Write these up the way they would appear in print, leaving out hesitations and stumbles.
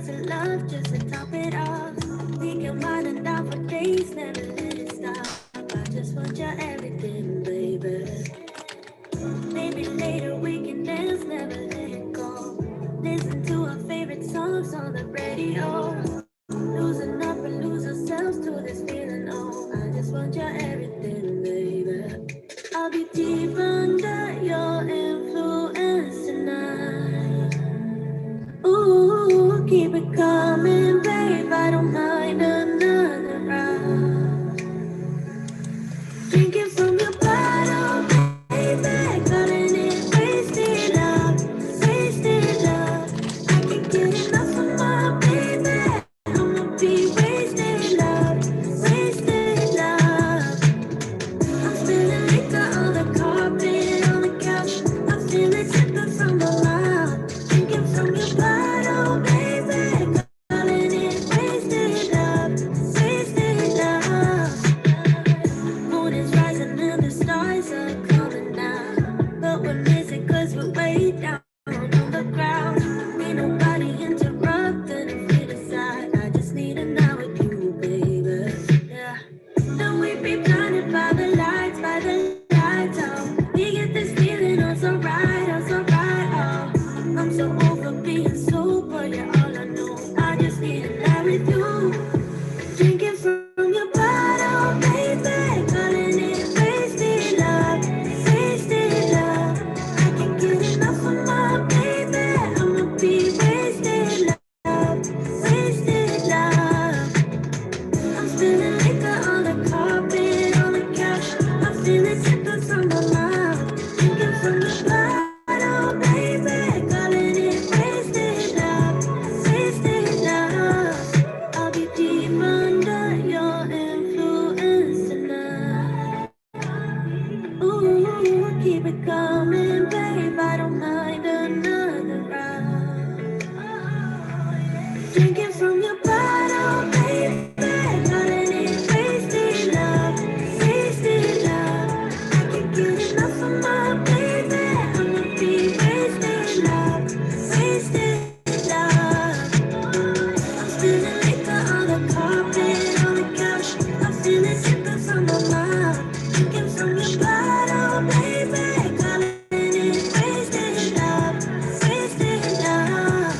shots of love just to top it off. We can wind it down for days, never let it stop. I just want your everything, baby. Maybe later we can dance, never let it go. Listen to our favorite songs on the radio. Losing up and lose ourselves to this feeling. Oh, I just want your everything, baby. I'll be deep under your influence tonight. Ooh, keep it coming, babe. I don't mind another round. Drinking from your bottle, baby. Calling it wasted love, wasted love. I can't get enough of my baby. I'ma be wasted love, wasted love. I'm spilling liquor on the carpet, on the couch. I'm feeling dripping from the mouth. Drinking from your bottle, baby. Calling it wasted love, wasted love. Moon is rising and the stars are coming out. But we're missing cause we're way down on the ground. Ain't nobody interrupting if we decide. I just need a night with you, baby. Yeah. And we be blinded by the lights, oh. We get this feeling, oh so right, oh. I'm so over being sober, you're all I know. I just need a night with you. Drinking from your bottle, baby. Calling it wasted love, wasted love. I can't get enough of my baby. I'ma be wasted love, wasted love. I'm spilling liquor on the carpet, on the couch. I'm feeling dripping from my mouth. Drinking from the bottle, baby. Calling it wasted love, wasted love. I'll be deep under your influence tonight. Ooh, keep it coming, babe. I don't mind another round. Drinking from your bottle, baby. Calling it wasted love, wasted love. I can't get enough of my baby. I'ma be wasted love, wasted love. I'm spilling liquor on the carpet, on the couch. I'm feeling dripping from my mouth. Drinking from your bottle, baby. Calling it wasted love, wasted love.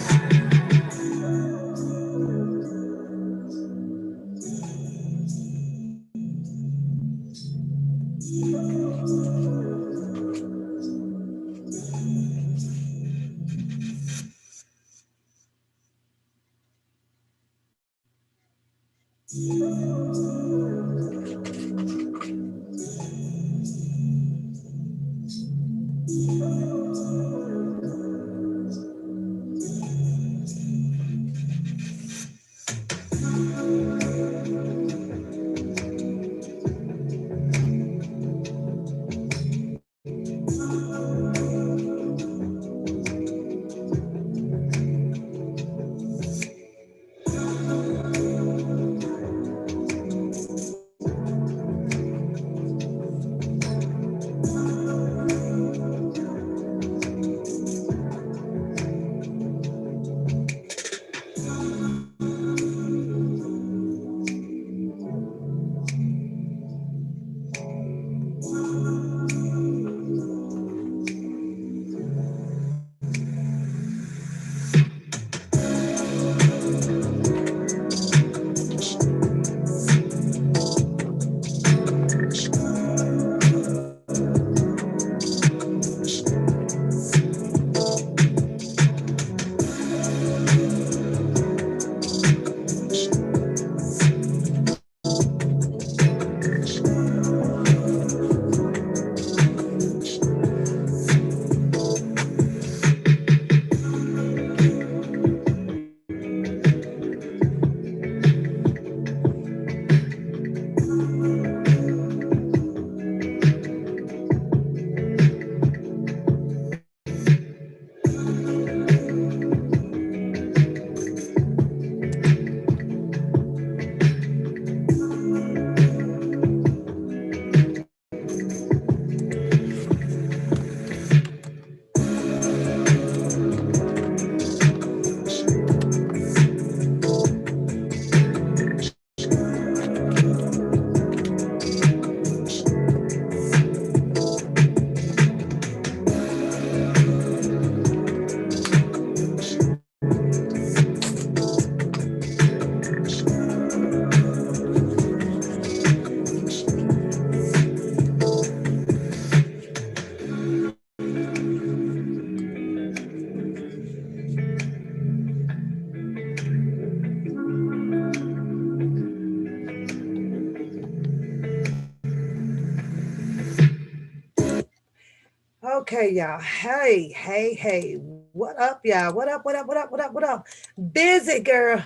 Okay, y'all. Hey, hey, hey. What up, y'all? What up? What up? What up? What up? What up? Busy, girl.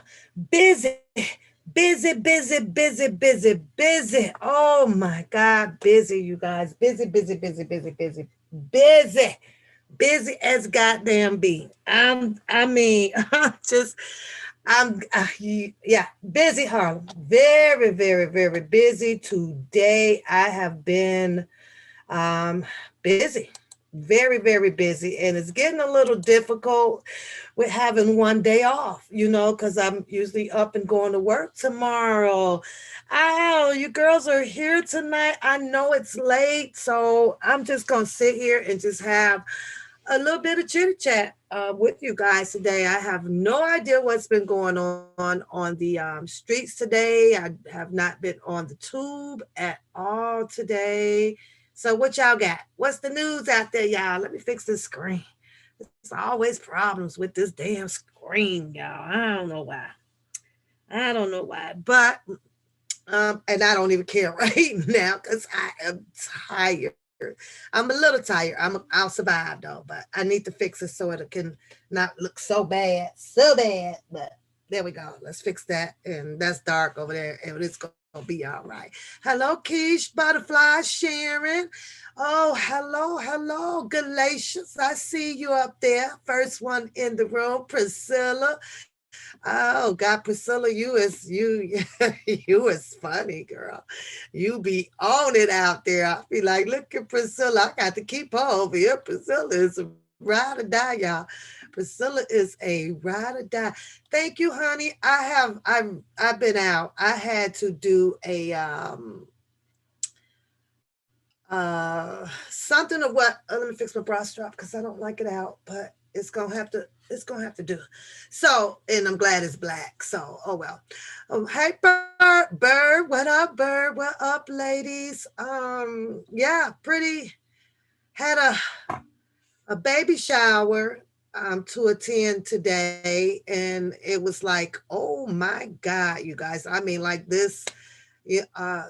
Busy. Busy, busy, busy, busy, busy. Oh my God. Busy, you guys. Busy, busy, busy, busy, busy, busy. Busy as goddamn bee. I mean, yeah, busy, Harlem. Very, very, very busy today. I have been um, busy, very, very busy. And it's getting a little difficult with having one day off, because I'm usually up and going to work tomorrow. Oh, you girls are here tonight. I know it's late. So I'm just going to sit here and just have a little bit of chit chat with you guys today. I have no idea what's been going on the streets today. I have not been on the tube at all today. So what y'all got? What's the news out there, y'all? Let me fix this screen. There's always problems with this damn screen, y'all. I don't know why. I don't know why, but and I don't even care right now because I am tired. I'm a little tired. I'll survive though, but I need to fix it so it can not look so bad. But there we go. Let's fix that. And that's dark over there, and it's gonna be all right. Hello, Keish, Butterfly, Sharon. Oh, hello, hello, Galatians. I see you up there. First one in the room, Priscilla. Oh God, Priscilla, you is funny, girl. You be on it out there. I be like, look at Priscilla. I got to keep her over here. Priscilla is a ride or die, y'all. Priscilla is a ride or die. Thank you, honey. I've been out. I had to do a something of what let me fix my bra strap because I don't like it out, but it's gonna have to do. So, and I'm glad it's black. So, oh well. Hey, Bird, what up, Bird? What up, ladies? Yeah, pretty. Had a baby shower to attend today, and it was like, oh my God, you guys. I mean, like this, yeah,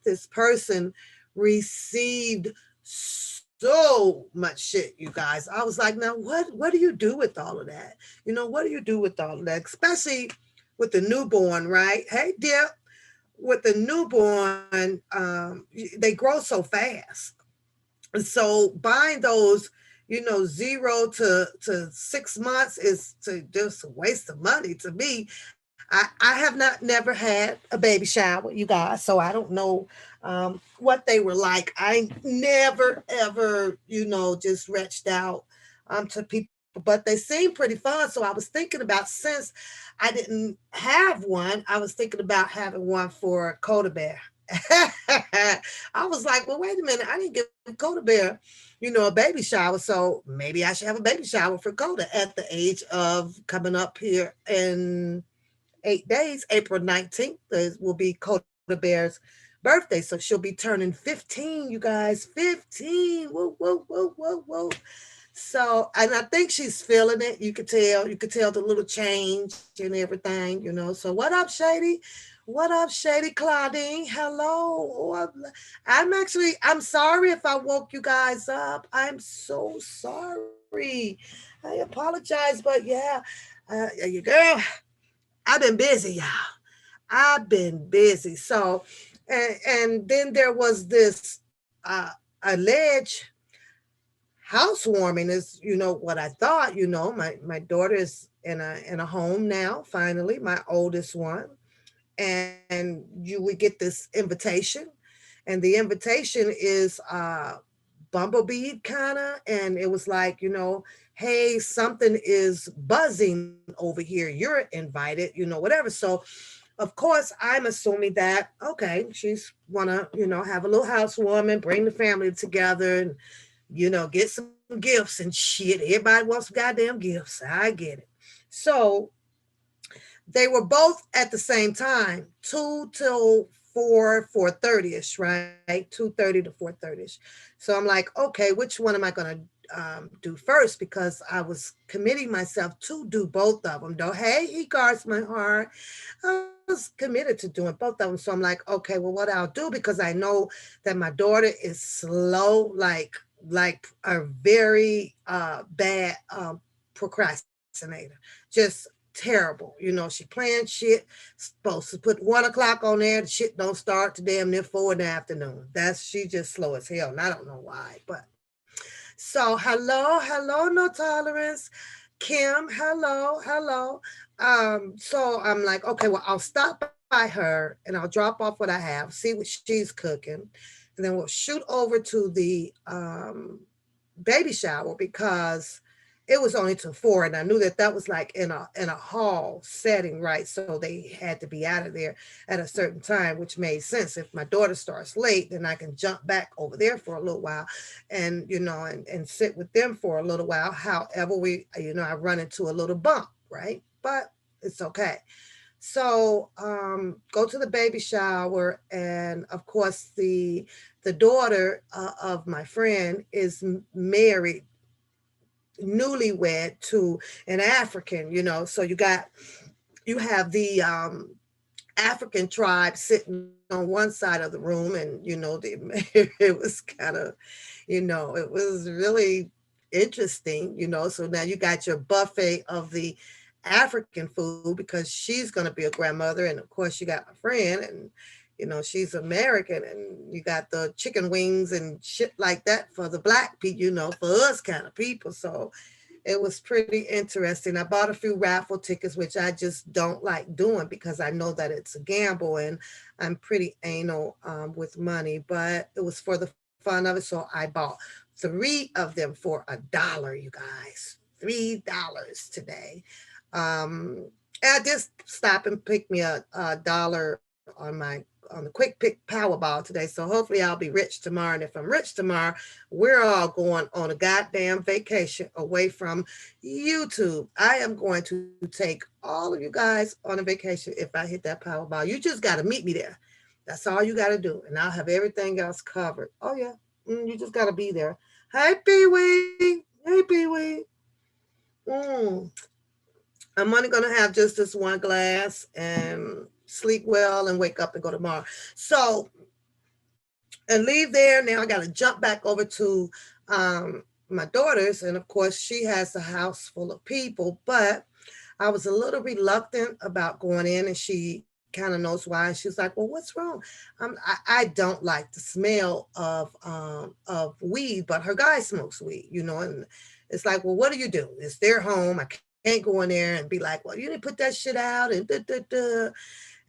this person received so much shit, you guys. I was like, now what do you do with all of that? What do you do with all of that? Especially with the newborn, right? Hey, dear, with the newborn, they grow so fast. And so buying those, 0 to 6 months is to just a waste of money to me. I have not never had a baby shower, you guys, so I don't know what they were like. I never ever, just reached out to people, but they seemed pretty fun. So I was thinking about since I didn't have one, I was thinking about having one for Coda Bear. I was like, well, wait a minute, I didn't give Coda Bear, a baby shower, so maybe I should have a baby shower for Coda at the age of coming up here in 8 days. April 19th will be Coda Bear's birthday. So she'll be turning 15, you guys. 15. Whoa, whoa, whoa, whoa, whoa. So, and I think she's feeling it. You could tell. You could tell the little change and everything. So, what up, Shady? What up, Shady Claudine? Hello. I'm sorry if I woke you guys up. I'm so sorry. I apologize, but yeah, you girl, I've been busy, y'all. I've been busy. So, and then there was this alleged housewarming. Is what I thought. My daughter is in a home now. Finally, my oldest one, and you would get this invitation, and the invitation is bumblebee kind of, and it was like, hey, something is buzzing over here, you're invited, whatever. So of course I'm assuming that, okay, she's wanna, have a little housewarming, bring the family together, and get some gifts and shit. Everybody wants goddamn gifts. I get it. So they were both at the same time, 2 till 4:30ish, right? 2:30 to 4:30ish. So I'm like, okay, which one am I gonna do first? Because I was committing myself to do both of them. Though, hey, he guards my heart. I was committed to doing both of them. So I'm like, okay, well, what I'll do, because I know that my daughter is slow, like like a very bad procrastinator, just terrible. She planned shit, supposed to put 1 o'clock on there. The shit don't start to damn near 4 in the afternoon. She just slow as hell, and I don't know why. But so hello, no tolerance. Kim, hello. So I'm like, okay, well, I'll stop by her and I'll drop off what I have, see what she's cooking, and then we'll shoot over to the baby shower because it was only till 4, and I knew that that was like in a hall setting, right? So they had to be out of there at a certain time, which made sense. If my daughter starts late, then I can jump back over there for a little while, and and sit with them for a little while. However, I run into a little bump, right? But it's okay. So go to the baby shower, and of course the daughter of my friend is married, newlywed to an African. So you have the African tribe sitting on one side of the room, and it was kind of, it was really interesting. So now you got your buffet of the African food because she's going to be a grandmother, and of course you got my friend, and she's American, and you got the chicken wings and shit like that for the black people, for us kind of people. So it was pretty interesting. I bought a few raffle tickets, which I just don't like doing because I know that it's a gamble, and I'm pretty anal with money, but it was for the fun of it. So I bought three of them for $1, you guys. $3 today. And I just stop and pick me a dollar on the quick pick Powerball today. So hopefully I'll be rich tomorrow. And if I'm rich tomorrow, we're all going on a goddamn vacation away from YouTube. I am going to take all of you guys on a vacation if I hit that Powerball. You just got to meet me there. That's all you got to do. And I'll have everything else covered. Oh, yeah. You just got to be there. Hey, Pee Wee. Hey, Pee Wee. Mm. I'm only going to have just this one glass and sleep well and wake up and go tomorrow. So, and leave there. Now I got to jump back over to my daughter's. And of course, she has a house full of people, but I was a little reluctant about going in, and she kind of knows why. She's like, "Well, what's wrong?" I don't like the smell of weed, but her guy smokes weed, and it's like, "Well, what do you do? It's their home. I can't go in there and be like, well, you didn't put that shit out and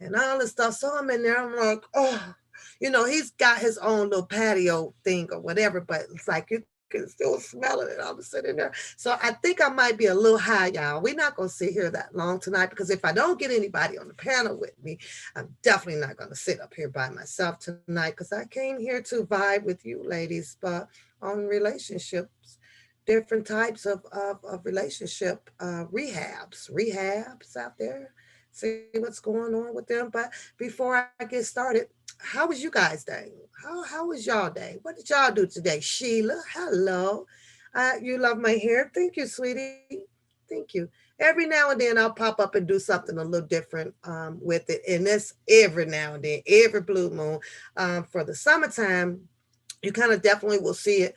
and all this stuff." So I'm in there. I'm like, oh, he's got his own little patio thing or whatever, but it's like you can still smell it. And I'm sitting there. So I think I might be a little high, y'all. We're not going to sit here that long tonight because if I don't get anybody on the panel with me, I'm definitely not going to sit up here by myself tonight because I came here to vibe with you ladies, but on relationships, different types of relationship rehabs out there. See what's going on with them. But before I get started, how was you guys' day? How was y'all day? What did y'all do today? Sheila, hello. You love my hair. Thank you, sweetie. Thank you. Every now and then I'll pop up and do something a little different with it. And that's every now and then, every blue moon. For the summertime, you kind of definitely will see it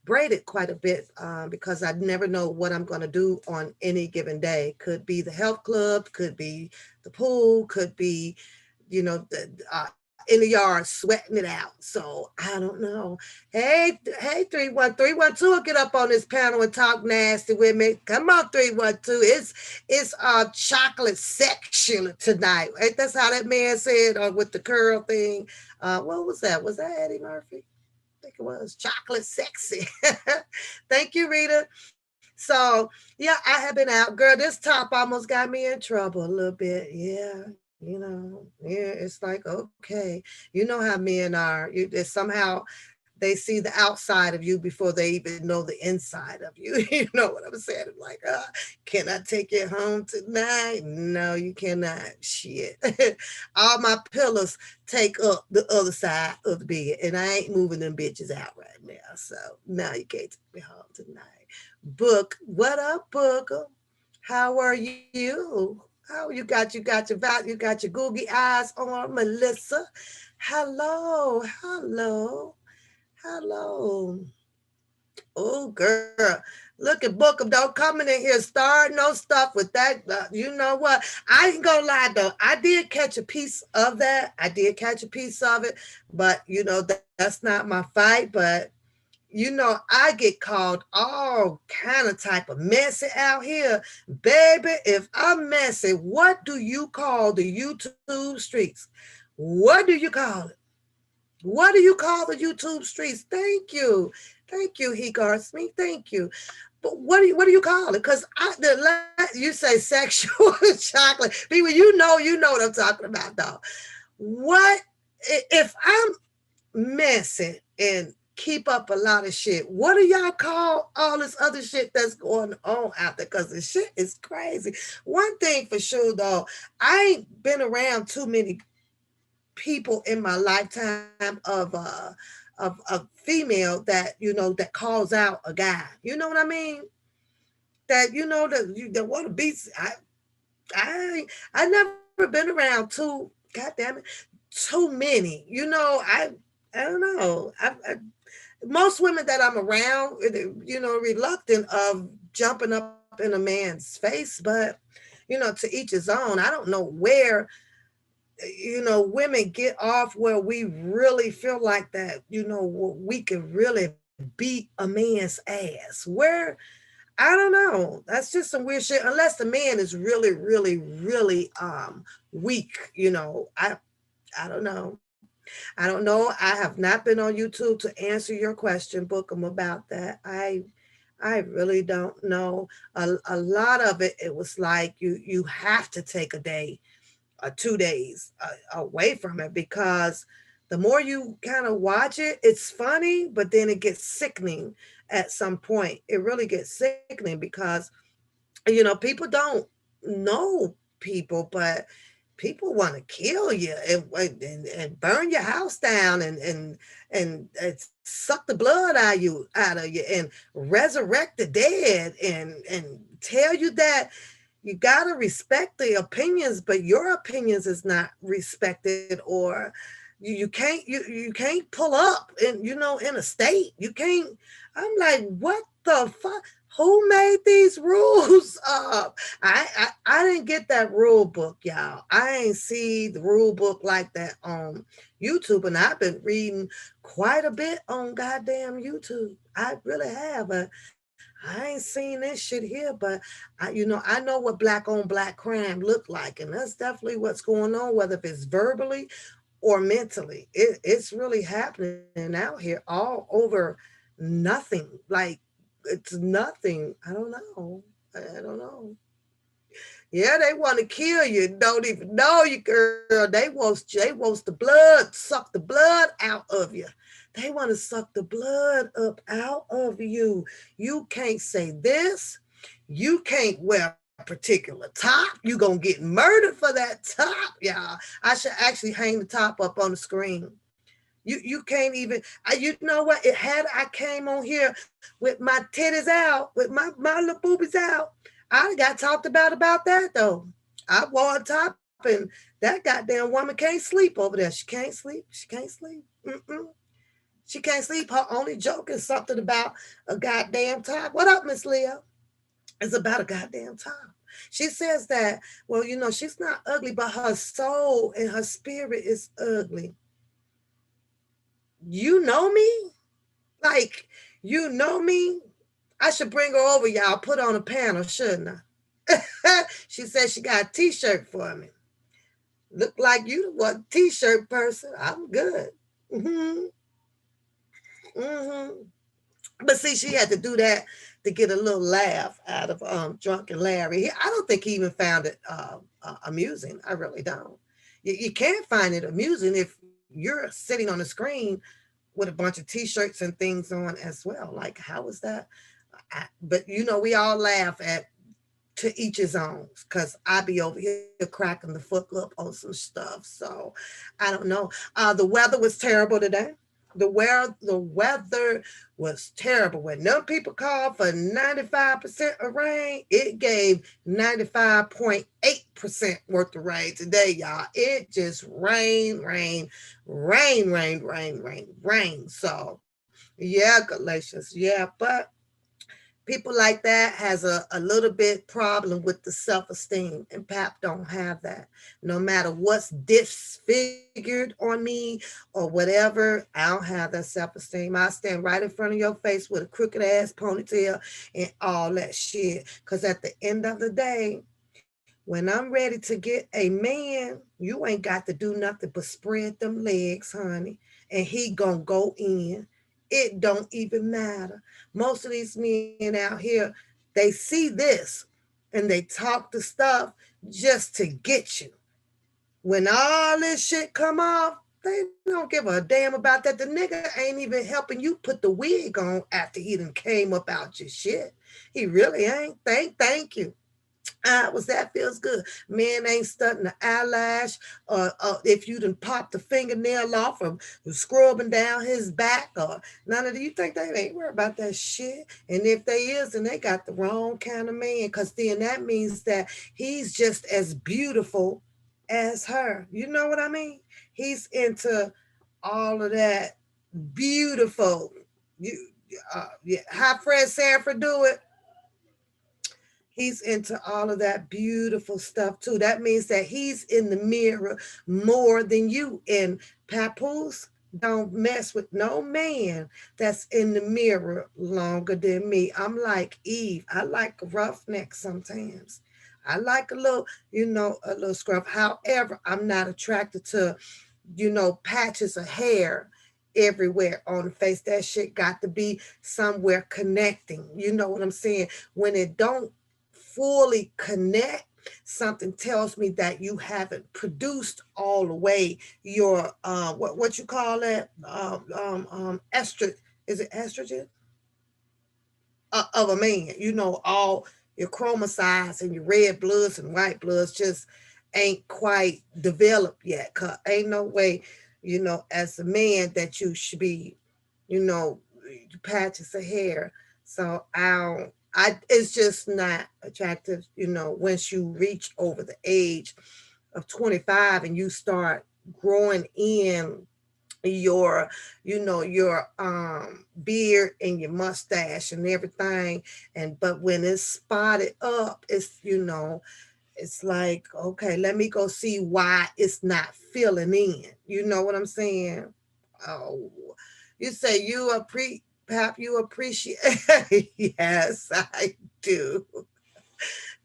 braided quite a bit because I never know what I'm going to do on any given day. Could be the health club, could be the pool, could be, in the yard sweating it out. So I don't know. Hey, 31312, get up on this panel and talk nasty with me. Come on, 312. It's chocolate section tonight. Ain't that's how that man said with the curl thing? What was that? Was that Eddie Murphy? Think it was chocolate sexy. Thank you, Rita. So yeah, I have been out, girl. This top almost got me in trouble a little bit. Yeah, yeah. It's like okay, you know how men are. Somehow they see the outside of you before they even know the inside of you. You know what I'm saying? I'm like, can I take it home tonight? No, you cannot. Shit. All my pillows take up the other side of the bed, and I ain't moving them bitches out right now. So now you can't take me home tonight. Book, what up, Booker? How are you? How you got your googie eyes on, Melissa. Hello. Hello. Oh, girl. Look at Booker. Don't come in here start no stuff with that. You know what? I ain't gonna lie though. I did catch a piece of that. I did catch a piece of it, but that's not my fight. But I get called all kind of type of messy out here, baby. If I'm messy, what do you call the YouTube streets? What do you call it? What do you call the YouTube streets? Thank you. He guards me. Thank you. But what do you call it? Because you say sexual chocolate. People, you know what I'm talking about, though. What if I'm messing and keep up a lot of shit? What do y'all call all this other shit that's going on out there? Because the shit is crazy. One thing for sure, though, I ain't been around too many people in my lifetime of female that calls out a guy. You know what I mean? That that want to be. I never been around too. God damn it, too many. I don't know. Most women that I'm around, reluctant of jumping up in a man's face, but to each his own. I don't know where women get off where we really feel like that, we can really beat a man's ass. Where I don't know. That's just some weird shit. Unless the man is really, really, really weak, I don't know. I don't know. I have not been on YouTube to answer your question, Bookham, about that. I really don't know. A lot of it was like you have to take a day 2 days away from it, because the more you kind of watch it, it's funny, but then it gets sickening at some point. It really gets sickening because, people don't know people, but people want to kill you and burn your house down and suck the blood out of you and resurrect the dead and tell you that you got to respect the opinions, but your opinions is not respected, or you can't pull up in a state. You can't. I'm like, what the fuck? Who made these rules up? I didn't get that rule book, y'all. I ain't see the rule book like that on YouTube, and I've been reading quite a bit on goddamn YouTube. I really have. I ain't seen this shit here, but I know what black on black crime look like, and that's definitely what's going on, whether if it's verbally or mentally. It's really happening out here all over nothing. Like, it's nothing. I don't know. I don't know. Yeah, they want to kill you. Don't even know you, girl. They wants the blood, suck the blood out of you. They want to suck the blood up out of you. You can't say this. You can't wear a particular top. You gonna get murdered for that top, y'all. I should actually hang the top up on the screen. You can't even. You know what? It had I came on here with my titties out, with my little boobies out, I got talked about that though. I wore a top, and that goddamn woman can't sleep over there. She can't sleep. She can't sleep. Mm-mm. She can't sleep. Her only joke is something about a goddamn top. What up, Miss Leo? It's about a goddamn top. She says that, well, she's not ugly, but her soul and her spirit is ugly. You know me? Like, you know me? I should bring her over, y'all. Put on a panel, shouldn't I? She said she got a t-shirt for me. Look like you the one t-shirt person. I'm good. Hmm. Hmm. But see, she had to do that to get a little laugh out of drunken Larry. I don't think he even found it amusing. I really don't. You can't find it amusing if you're sitting on the screen with a bunch of t-shirts and things on as well. Like, how is that? But we all laugh at to each his own, because I be over here cracking the fuck up on some stuff. So I don't know. The weather was terrible today. The weather was terrible. When them people called for 95% of rain, it gave 95.8% worth of rain today, y'all. It just rain. So Yeah, Galatians. Yeah, but people like that has a little bit problem with the self-esteem, and Pap don't have that. No matter what's disfigured on me or whatever, I don't have that self-esteem. I stand right in front of your face with a crooked ass ponytail and all that shit, because at the end of the day, when I'm ready to get a man, you ain't got to do nothing but spread them legs, honey, and he gonna go in. It don't even matter. Most of these men out here, they see this and they talk the stuff just to get you. When all this shit come off, they don't give a damn about that. The nigga ain't even helping you put the wig on after he done came up out your shit. He really ain't. Thank you. Was that feels good. Man ain't stunting the eyelash, or if you done popped the fingernail off from scrubbing down his back, or none of that. You think they ain't worried about that shit? And if they is, then they got the wrong kind of man, because then that means that he's just as beautiful as her. You know what I mean? He's into all of that beautiful. You, yeah, how Fred Sanford do it? He's into all of that beautiful stuff too. That means that he's in the mirror more than you. And Papoose don't mess with no man that's in the mirror longer than me. I'm like Eve. I like a roughneck sometimes. I like a little, a little scruff. However, I'm not attracted to, patches of hair everywhere on the face. That shit got to be somewhere connecting. You know what I'm saying? When it don't fully connect, something tells me that you haven't produced all the way your what you call that estrogen, is it estrogen, of a man. All your chromosomes and your red bloods and white bloods just ain't quite developed yet. Cause ain't no way, as a man that you should be, you know, patches of hair. So it's just not attractive, once you reach over the age of 25 and you start growing in your your beard and your mustache and everything. And but when it's spotted up, it's like, okay, let me go see why it's not filling in. You know what I'm saying? Oh, you say Pap, you appreciate. Yes, I do.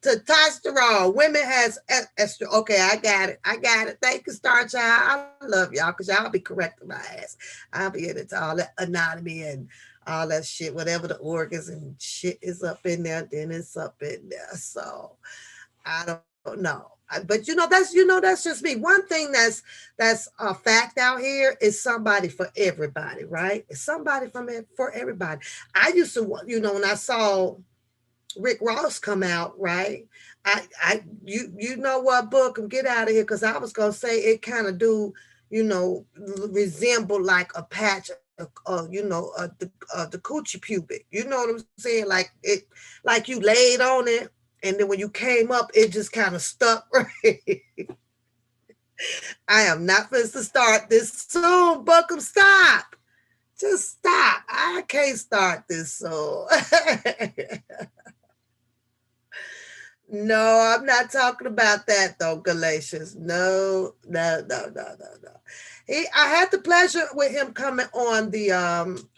Testosterone. Women has extra. Okay, I got it. I got it. Thank you, Star Child. I love y'all because y'all be correcting my ass. I'll be into all that anatomy and all that shit, whatever the organs and shit is up in there, then it's up in there. So I don't know. But that's just me. One thing that's a fact out here is somebody for everybody, right? It's somebody for everybody. I used to, when I saw Rick Ross come out, right? You know what, book him, get out of here, because I was gonna say it kind of do, you know, resemble like a patch of, the coochie pubic. You know what I'm saying? Like you laid on it, and then when you came up, it just kind of stuck. Right. I am not supposed to start this soon. Buckham, stop. Just stop. I can't start this soon. No, I'm not talking about that though, Galatians. No, no, no, no, no, no. I had the pleasure with him coming on the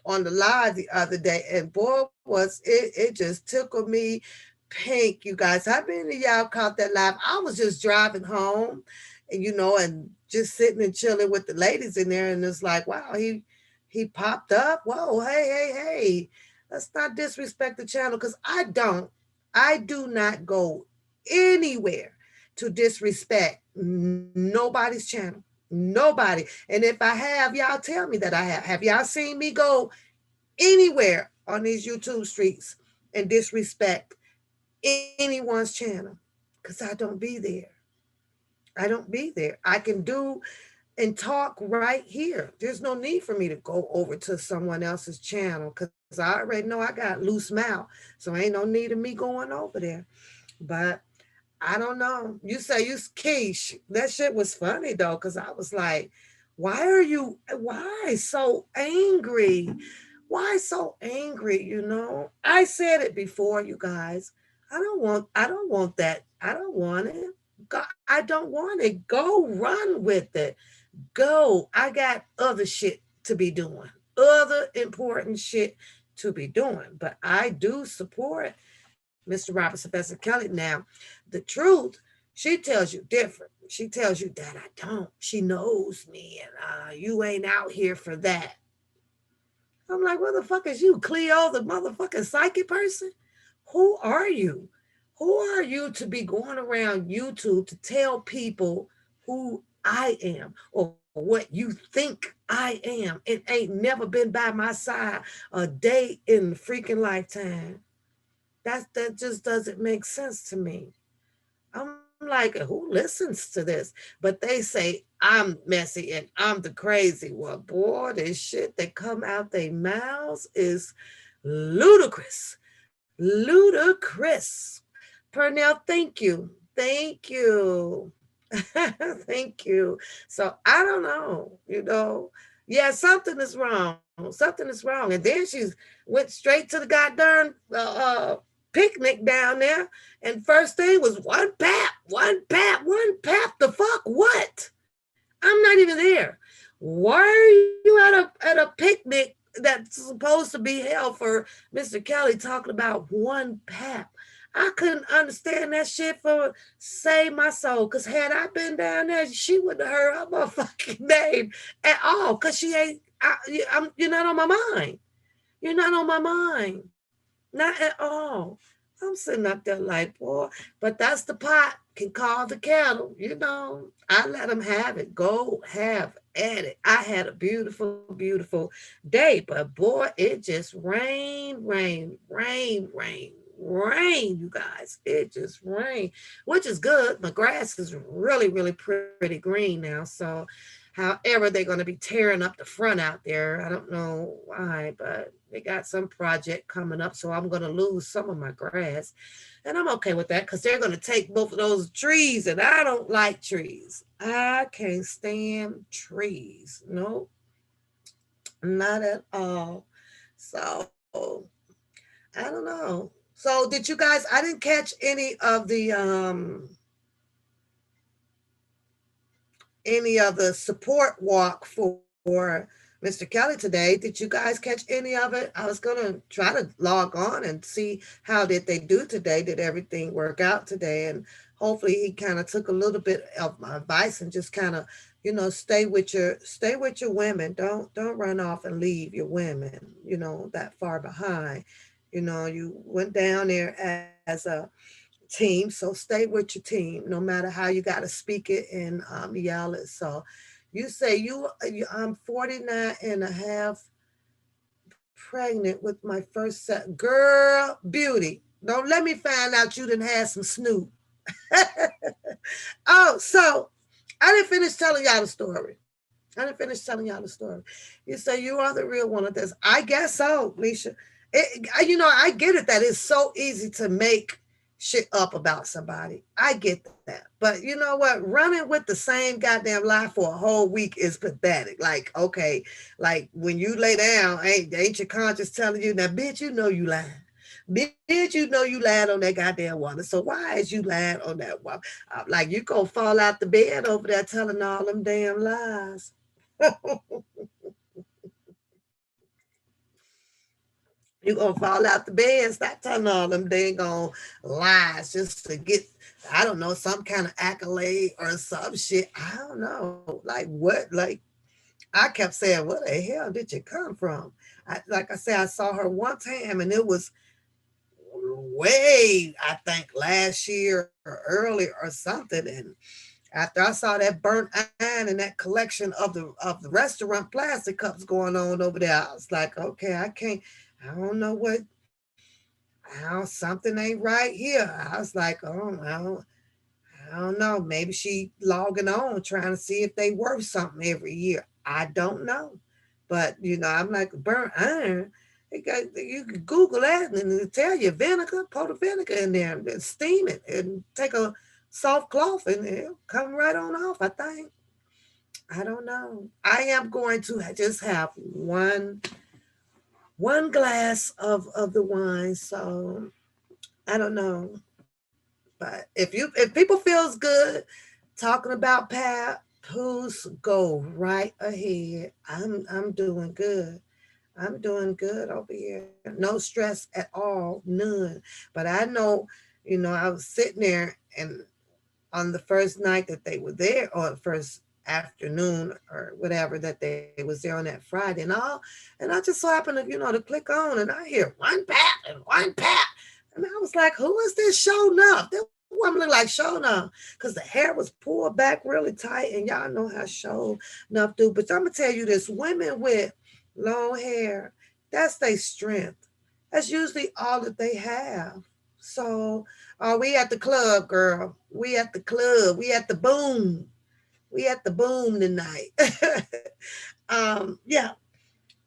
live the other day, and boy, was it just tickled me pink, you guys. How many of y'all caught that live? I was just driving home, and and just sitting and chilling with the ladies in there, and it's like, wow, he popped up. Whoa, hey. Let's not disrespect the channel, because I do not go anywhere to disrespect nobody's channel. Nobody. And if I have, y'all tell me that I have. Have y'all seen me go anywhere on these YouTube streets and disrespect anyone's channel? Because I don't be there. I don't be there. I can do and talk right here. There's no need for me to go over to someone else's channel, because I already know I got loose mouth. So ain't no need of me going over there. But I don't know. You say you Keish. That shit was funny though, because I was like, why so angry? Why so angry, you know? I said it before, you guys. I don't want that. I don't want it. I don't want it. Go run with it. Go. I got other shit to be doing. Other important shit to be doing. But I do support Mr. Robert Sylvester Kelly. Now, the truth, she tells you different. She tells you that I don't. She knows me and you ain't out here for that. I'm like, what the fuck is you, Cleo, the motherfucking psychic person? Who are you? Who are you to be going around YouTube to tell people who I am or what you think I am? It ain't never been by my side a day in the freaking lifetime. That just doesn't make sense to me. I'm like, who listens to this? But they say I'm messy and I'm the crazy one. Boy, this shit that come out their mouths is ludicrous. Ludicrous. Pernell, thank you. Thank you. Thank you. So I don't know, you know. Yeah, something is wrong. Something is wrong. And then she's went straight to the goddamn picnic down there. And first thing was one pap, one pap, one pap. The fuck what? I'm not even there. Why are you at a picnic that's supposed to be held for Mr. Kelly talking about one pap? I couldn't understand that shit for save my soul. Cause had I been down there, she wouldn't have heard her motherfucking name at all. Cause she ain't. You're not on my mind. You're not on my mind. Not at all. I'm sitting up there like, boy, but that's the pot can call the kettle. You know, I let them have it. Go have at it. I had a beautiful, beautiful day, but boy, it just rained, rained, rained, rained, rain, you guys. It just rained, which is good. My grass is really, really pretty green now. So, however, they're going to be tearing up the front out there. I don't know why, but they got some project coming up. So, I'm going to lose some of my grass. And I'm okay with that because they're going to take both of those trees, and I don't like trees. I can't stand trees. No, not at all. So, I don't know. So did you guys? I didn't catch any of the support walk for Mr. Kelly today. Did you guys catch any of it? I was gonna try to log on and see how did they do today. Did everything work out today? And hopefully he kind of took a little bit of my advice and just kind of, stay with your women. Don't run off and leave your women, that far behind. You went down there as a team. So stay with your team, no matter how you got to speak it and yell it. So you say I'm 49 and a half pregnant with my first set. Girl, beauty. Don't let me find out you didn't have some snoop. Oh, so I didn't finish telling y'all the story. I didn't finish telling y'all the story. You say you are the real one of this. I guess so, Leisha. I get it that it's so easy to make shit up about somebody. I get that. But you know what? Running with the same goddamn lie for a whole week is pathetic. Like, okay, like when you lay down, ain't your conscience telling you, now, bitch, you know you lying. Bitch, you know you lied on that goddamn woman. So why is you lying on that woman? Like you gonna fall out the bed over there telling all them damn lies. You gonna fall out the bed, stop telling all them dang on lies just to get, I don't know, some kind of accolade or some shit. I don't know. Like what? Like I kept saying, where the hell did you come from? Like I said, I saw her one time and it was way, I think last year or earlier or something. And after I saw that burnt iron and that collection of the restaurant plastic cups going on over there, I was like, okay, I can't. I don't know what. How something ain't right here. I was like, oh, I don't know. Maybe she logging on trying to see if they worth something every year. I don't know. But I'm like burnt iron. You can Google that and it'll tell you vinegar, pour the vinegar in there and steam it and take a soft cloth and it'll come right on off, I think. I don't know. I am going to just have one one glass of the wine. So I don't know, but if people feels good talking about Pat, who's go right ahead. I'm doing good. I'm doing good over here. No stress at all, none. But I know, I was sitting there and on the first night that they were there, or the first afternoon or whatever that they was there on that Friday and I just so happened to to click on and I hear one pat and one pat. And I was like, who is this show enough? That woman looked like show enough. Because the hair was pulled back really tight and y'all know how show enough do. But I'm gonna tell you this, women with long hair, that's their strength. That's usually all that they have. So we at the club, girl. We at the club. We at the boom. We at the boom tonight. Yeah,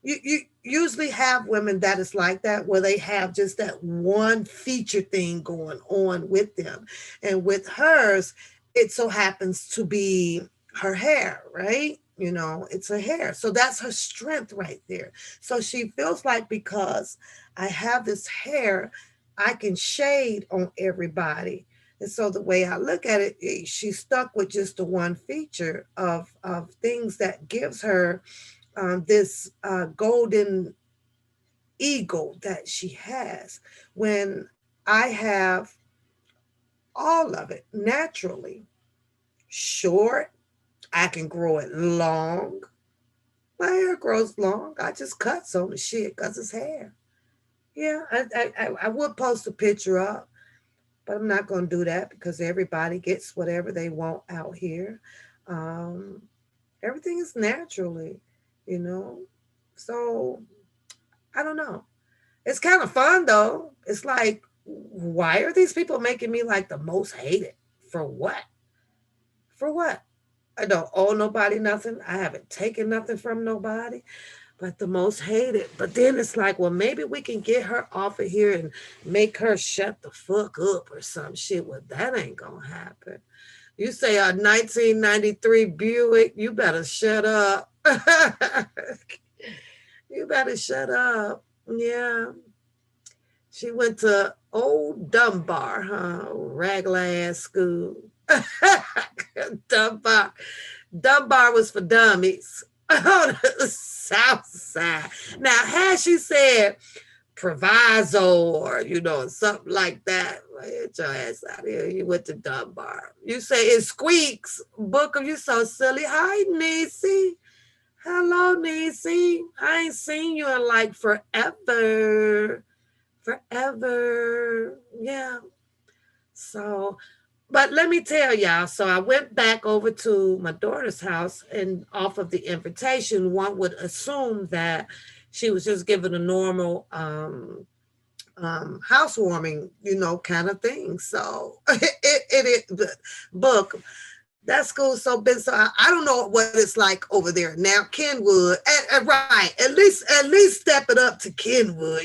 you usually have women that is like that, where they have just that one feature thing going on with them, and with hers, it so happens to be her hair, right? It's her hair, so that's her strength right there. So she feels like, because I have this hair, I can shade on everybody. And so the way I look at it, she's stuck with just the one feature of things that gives her this golden eagle that she has, when I have all of it naturally. Short, I can grow it long. My hair grows long. I just cuts on the shit because it's hair. Yeah, I would post a picture up, but I'm not going to do that because everybody gets whatever they want out here. Um, Everything is naturally, you know. So I don't know. It's kind of fun though. It's like, why are these people making me like the most hated? For what? For what? I don't owe nobody nothing. I haven't taken nothing from nobody, but the most hated. But then it's like, well, maybe we can get her off of here and make her shut the fuck up or some shit. Well, that ain't gonna happen. You say a 1993 Buick, you better shut up. You better shut up. Yeah. She went to old Dunbar, huh? Raglan school. Dunbar. Dunbar was for dummies on the south side. Now, had she said proviso or, something like that, get your ass out of here. You went to Dunbar. You say it squeaks. Booker, you so silly. Hi, Niecy. Hello, Niecy. I ain't seen you in like forever. Forever. Yeah. So, but let me tell y'all. So I went back over to my daughter's house, and off of the invitation, one would assume that she was just given a normal housewarming, kind of thing. So it book that school's so big. So I don't know what it's like over there now. Kenwood, and right, at least step it up to Kenwood,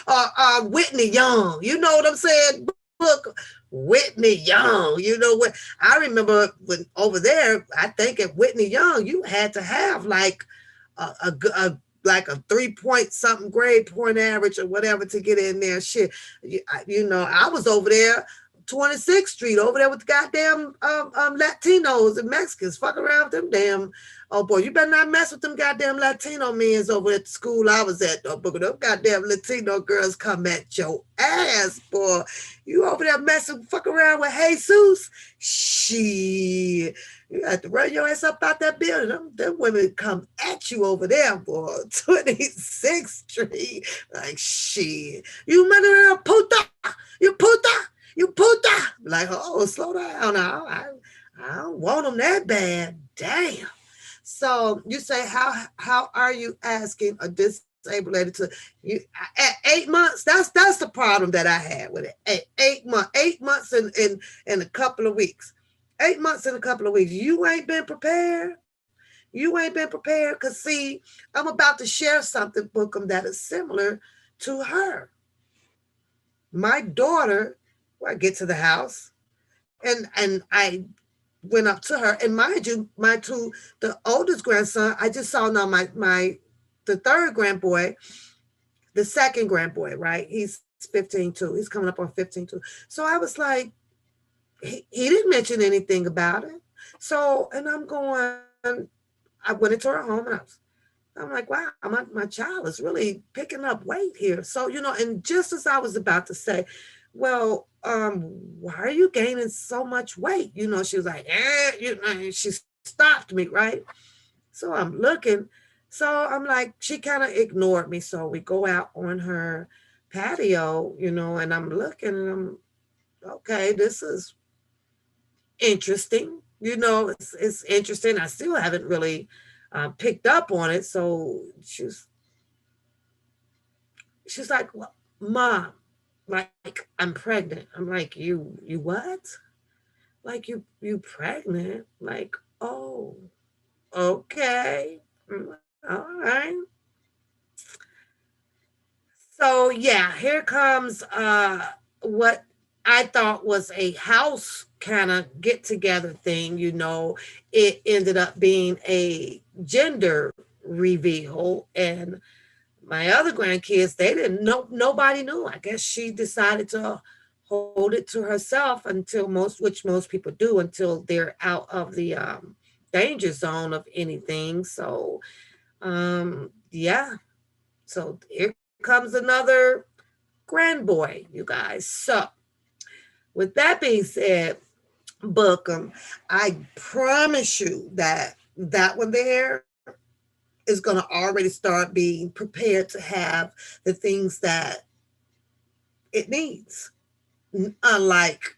or Whitney Young. You know what I'm saying? Book Whitney Young. You know what? I remember when over there. I think at Whitney Young, you had to have like a like a 3 point something grade point average or whatever to get in there. Shit, I was over there 26th Street over there with the goddamn Latinos and Mexicans. Fuck around with them damn. Oh boy, you better not mess with them goddamn Latino men's over at the school I was at. Though, but them goddamn Latino girls come at your ass, boy. You over there messing, fuck around with Jesus? Shit. You have to run your ass up out that building. Them women come at you over there, boy. 26th Street. Like, shit. You mother puta. You puta. You puta. Like, oh, slow down now. I don't want them that bad. Damn. So you say, how are you asking a disabled lady to you at 8 months? That's the problem that I had with it. 8 months, 8 months in a couple of weeks. 8 months in a couple of weeks. You ain't been prepared. You ain't been prepared. Cause see, I'm about to share something, Bookham, that is similar to her. My daughter, when I get to the house, and I went up to her, and mind you, the oldest grandson, I just saw now the third grandboy, the second grand boy, right? He's 15 too. He's coming up on 15 too. So I was like, he didn't mention anything about it. So, and I'm going, I went into her home and I'm like, wow, my child is really picking up weight here. So, and just as I was about to say, well, why are you gaining so much weight? She was like, and she stopped me, right? So I'm looking. So I'm like, she kind of ignored me. So we go out on her patio, and I'm looking and I'm, okay, this is interesting. It's interesting. I still haven't really picked up on it. So she's like, well, Mom, like I'm pregnant. I'm like, you what? Like you pregnant? Like, oh, okay. All right. So yeah, here comes what I thought was a house kind of get together thing. It ended up being a gender reveal, and my other grandkids, they didn't know, nobody knew. I guess she decided to hold it to herself until which most people do, until they're out of the danger zone of anything. So yeah, so here comes another grandboy, you guys. So with that being said, Bookham, I promise you that that one there is going to already start being prepared to have the things that it needs. Unlike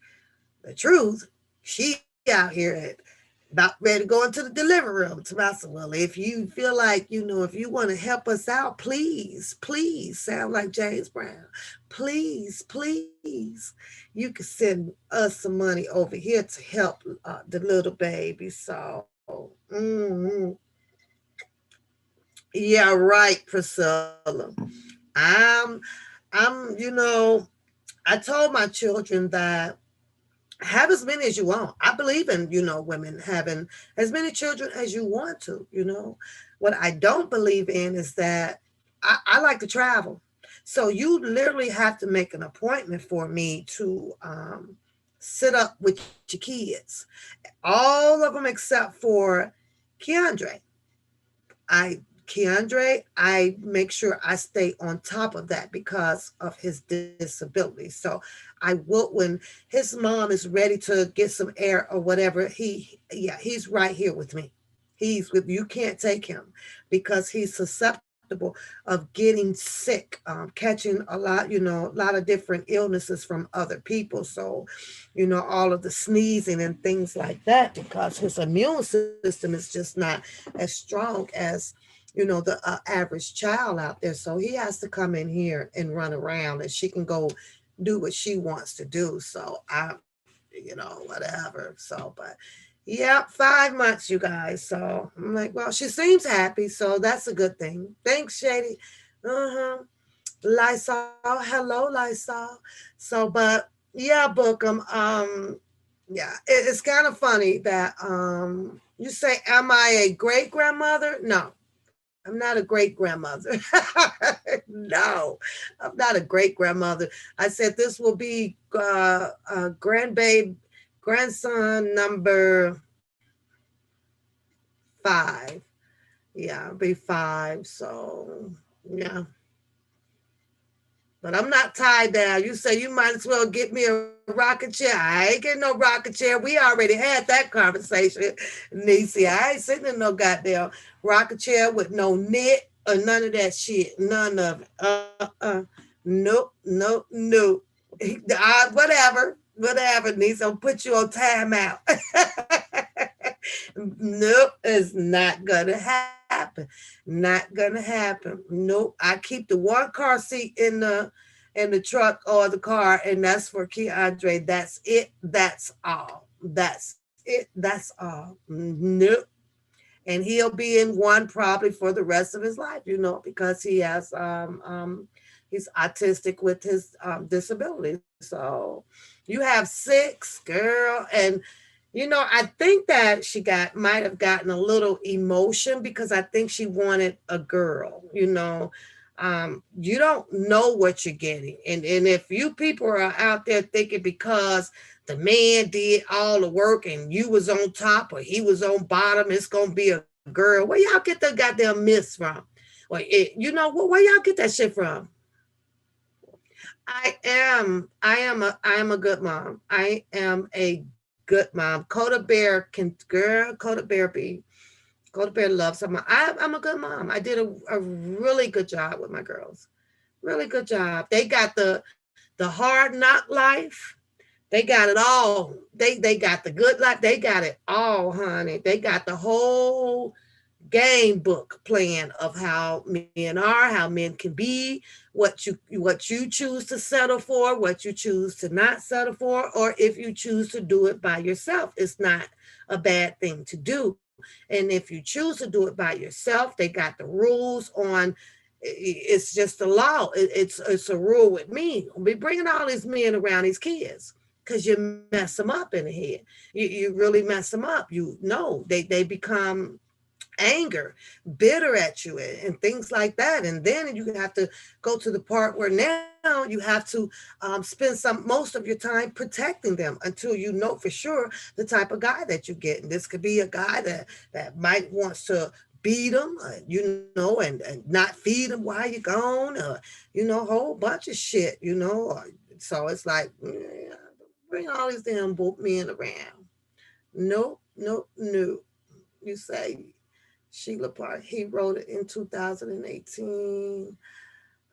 the truth, she out here about ready to go into the delivery room. To I said, well, if you feel like, if you want to help us out, please, please, sound like James Brown. Please, please, you can send us some money over here to help the little baby. So, yeah, right, Priscilla. I'm, I told my children that have as many as you want. I believe in, women having as many children as you want to. What I don't believe in is that I like to travel. So you literally have to make an appointment for me to sit up with your kids. All of them except for Keandre. I I make sure I stay on top of that because of his disability. So I will when his mom is ready to get some air or whatever, he's right here with me. He's with you can't take him because he's susceptible of getting sick, catching a lot of different illnesses from other people. So, all of the sneezing and things like that because his immune system is just not as strong as the average child out there. So he has to come in here and run around, and she can go do what she wants to do. So whatever. So, but yeah, 5 months, you guys. So I'm like, well, she seems happy, so that's a good thing. Thanks, Shady. Uh-huh. Lysol. Hello, Lysol. So, but yeah, Bookham. Yeah, it's kind of funny that you say, am I a great grandmother? No, I'm not a great grandmother. No, I'm not a great grandmother. I said this will be grandbabe, grandson number 5. Yeah, I'll be 5. So, yeah. But I'm not tied down. You say you might as well get me a rocking chair. I ain't getting no rocking chair. We already had that conversation, Niecy. I ain't sitting in no goddamn rocking chair with no knit or none of that shit. None of it. Nope, nope, nope. Whatever, Niece. I'll put you on timeout. Nope, it's not gonna happen. Not gonna happen. Nope. I keep the one car seat in the truck or the car, and that's for Keandre. That's it. That's all. That's it. That's all. Nope. And he'll be in one probably for the rest of his life, because he's autistic with his disability. So you have 6, girl, and I think that she might have gotten a little emotion because I think she wanted a girl. You don't know what you're getting. And if you people are out there thinking because the man did all the work and you was on top or he was on bottom, it's gonna be a girl. Where y'all get the goddamn myths from? Where y'all get that shit from? I am a good mom. I am a good mom. Coda Bear can girl, Coda Bear be Coda Bear loves her mom. I'm a good mom. I did a really good job with my girls. Really good job. They got the hard knock life. They got it all. They got the good life. They got it all, honey. They got the whole game book plan of how men are, how men can be, what you choose to settle for, what you choose to not settle for, or if you choose to do it by yourself. It's not a bad thing to do. And if you choose to do it by yourself, they got the rules on. It's just a law. It's a rule with me. Be bringing all these men around these kids because you mess them up in the head. You really mess them up. You know they become anger, bitter at you, and things like that. And then you have to go to the part where now you have to spend most of your time protecting them until you know for sure the type of guy that you get. And this could be a guy that might wants to beat them, and not feed them while you're gone, or a whole bunch of shit, So it's like, bring all these damn men around. Nope, nope, no. You say Sheila Park. He wrote it in 2018.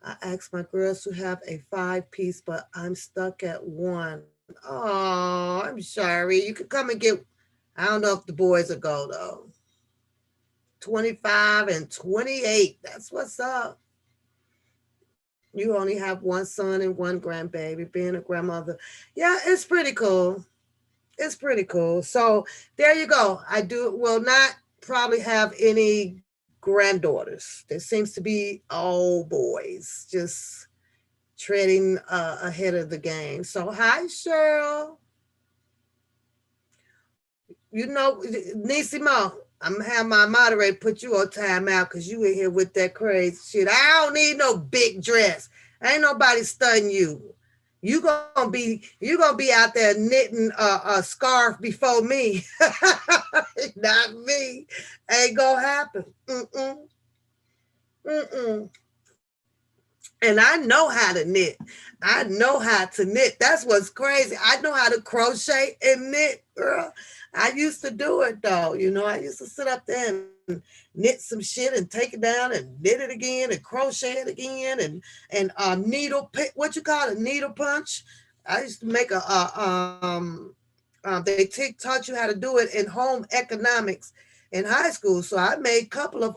I asked my girls to have a 5-piece, but I'm stuck at one. Oh, I'm sorry. You could come and get, I don't know if the boys will go though. 25 and 28. That's what's up. You only have one son and one grandbaby. Being a grandmother. Yeah, it's pretty cool. It's pretty cool. So there you go. I will not probably have any granddaughters. There seems to be all boys, just treading ahead of the game. So hi, Cheryl. Nisi Mo. I'm gonna have my moderator put you on timeout because you in here with that crazy shit. I don't need no big dress. Ain't nobody studying you. You gonna be out there knitting a scarf before me. Not me. Ain't gonna happen. Mm-mm. Mm-mm. And I know how to knit. I know how to knit. That's what's crazy. I know how to crochet and knit, girl. I used to do it though. I used to sit up there and knit some shit and take it down and knit it again and crochet it again and needle what you call it, needle punch. I used to make they taught you how to do it in home economics in high school. So I made a couple of